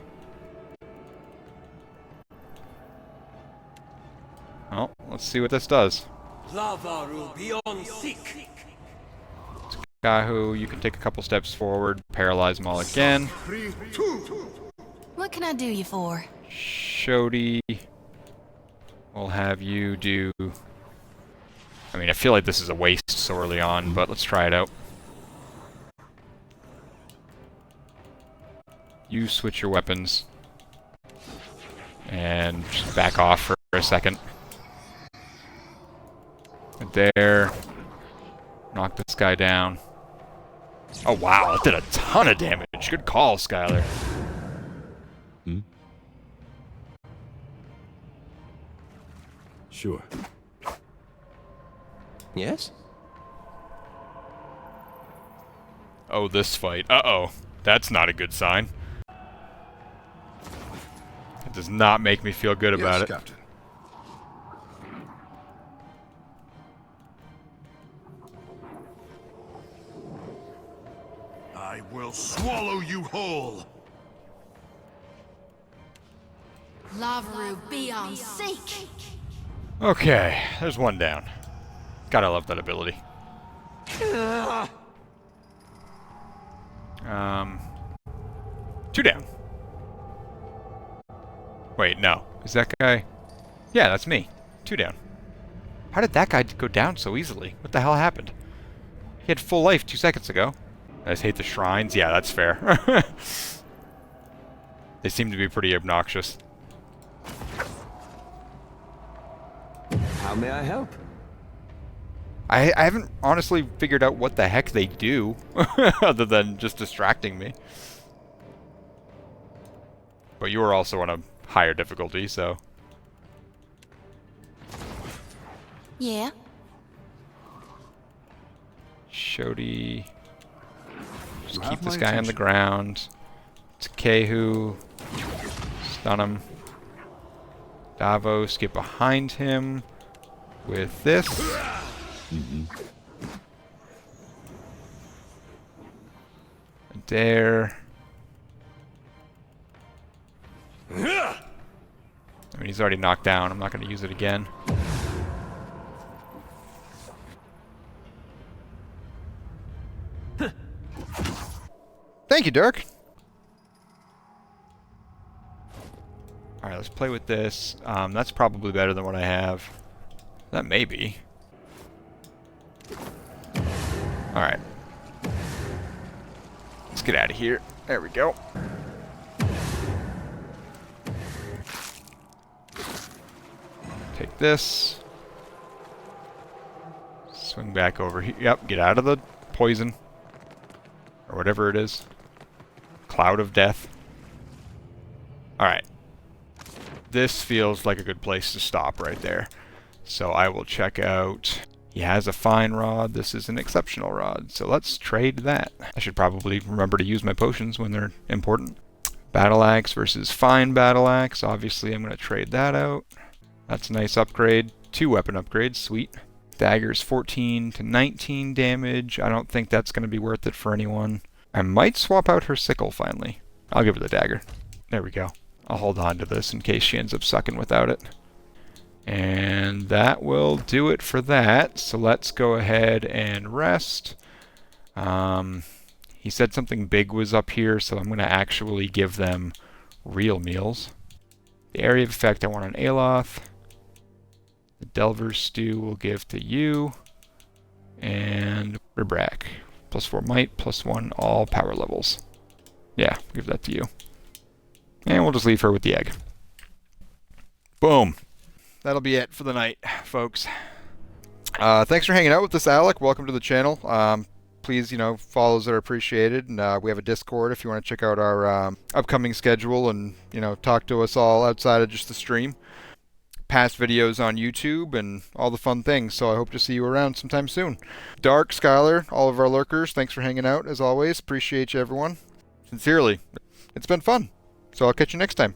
Oh, let's see what this does. Guy who you can take a couple steps forward, paralyze them all again.
What can I do you for?
Shodi. We'll have you do... I mean, I feel like this is a waste so early on, but let's try it out. You switch your weapons. And just back off for a second. There. Knock this guy down. Oh wow, that did a ton of damage. Good call, Skylar.
Hmm? Sure. Yes?
Oh, this fight. Uh-oh. That's not a good sign. It does not make me feel good about it.
Captain.
I will swallow you whole.
Lavaru, be on seek.
Okay, there's one down. Gotta love that ability. Two down. Wait, no. Is that guy... Yeah, that's me. Two down. How did that guy go down so easily? What the hell happened? He had full life 2 seconds ago. I just hate the shrines. Yeah, that's fair. They seem to be pretty obnoxious.
How may I help?
I haven't honestly figured out what the heck they do, other than just distracting me. But you are also on a higher difficulty, so...
Yeah?
Shodi... Just keep this guy on the ground. Takehu... Stun him. Davos, get behind him with this. There. I mean, he's already knocked down. I'm not going to use it again. Thank you, Dirk. Alright, let's play with this. That's probably better than what I have. That may be. Alright. Let's get out of here. There we go. Take this. Swing back over here. Yep, get out of the poison. Or whatever it is. Cloud of death. Alright. This feels like a good place to stop right there. So I will check out... He has a fine rod. This is an exceptional rod. So let's trade that. I should probably remember to use my potions when they're important. Battle Axe versus Fine Battle Axe. Obviously, I'm going to trade that out. That's a nice upgrade. 2 weapon upgrades. Sweet. Dagger's 14 to 19 damage. I don't think that's going to be worth it for anyone. I might swap out her sickle finally. I'll give her the dagger. There we go. I'll hold on to this in case she ends up sucking without it. And that will do it for that. So let's go ahead and rest. He said something big was up here, so I'm going to actually give them real meals. The area of effect I want on Aloth. The Delver's Stew we'll give to you. And Ribrak. +4 might, +1 all power levels. Yeah, give that to you. And we'll just leave her with the egg. Boom. That'll be it for the night, folks. Thanks for hanging out with us, Alec. Welcome to the channel. please, follows are appreciated. And we have a Discord if you want to check out our upcoming schedule and, talk to us all outside of just the stream. Past videos on YouTube and all the fun things. So I hope to see you around sometime soon. Dark, Skylar, all of our lurkers, thanks for hanging out as always. Appreciate you, everyone. Sincerely. It's been fun. So I'll catch you next time.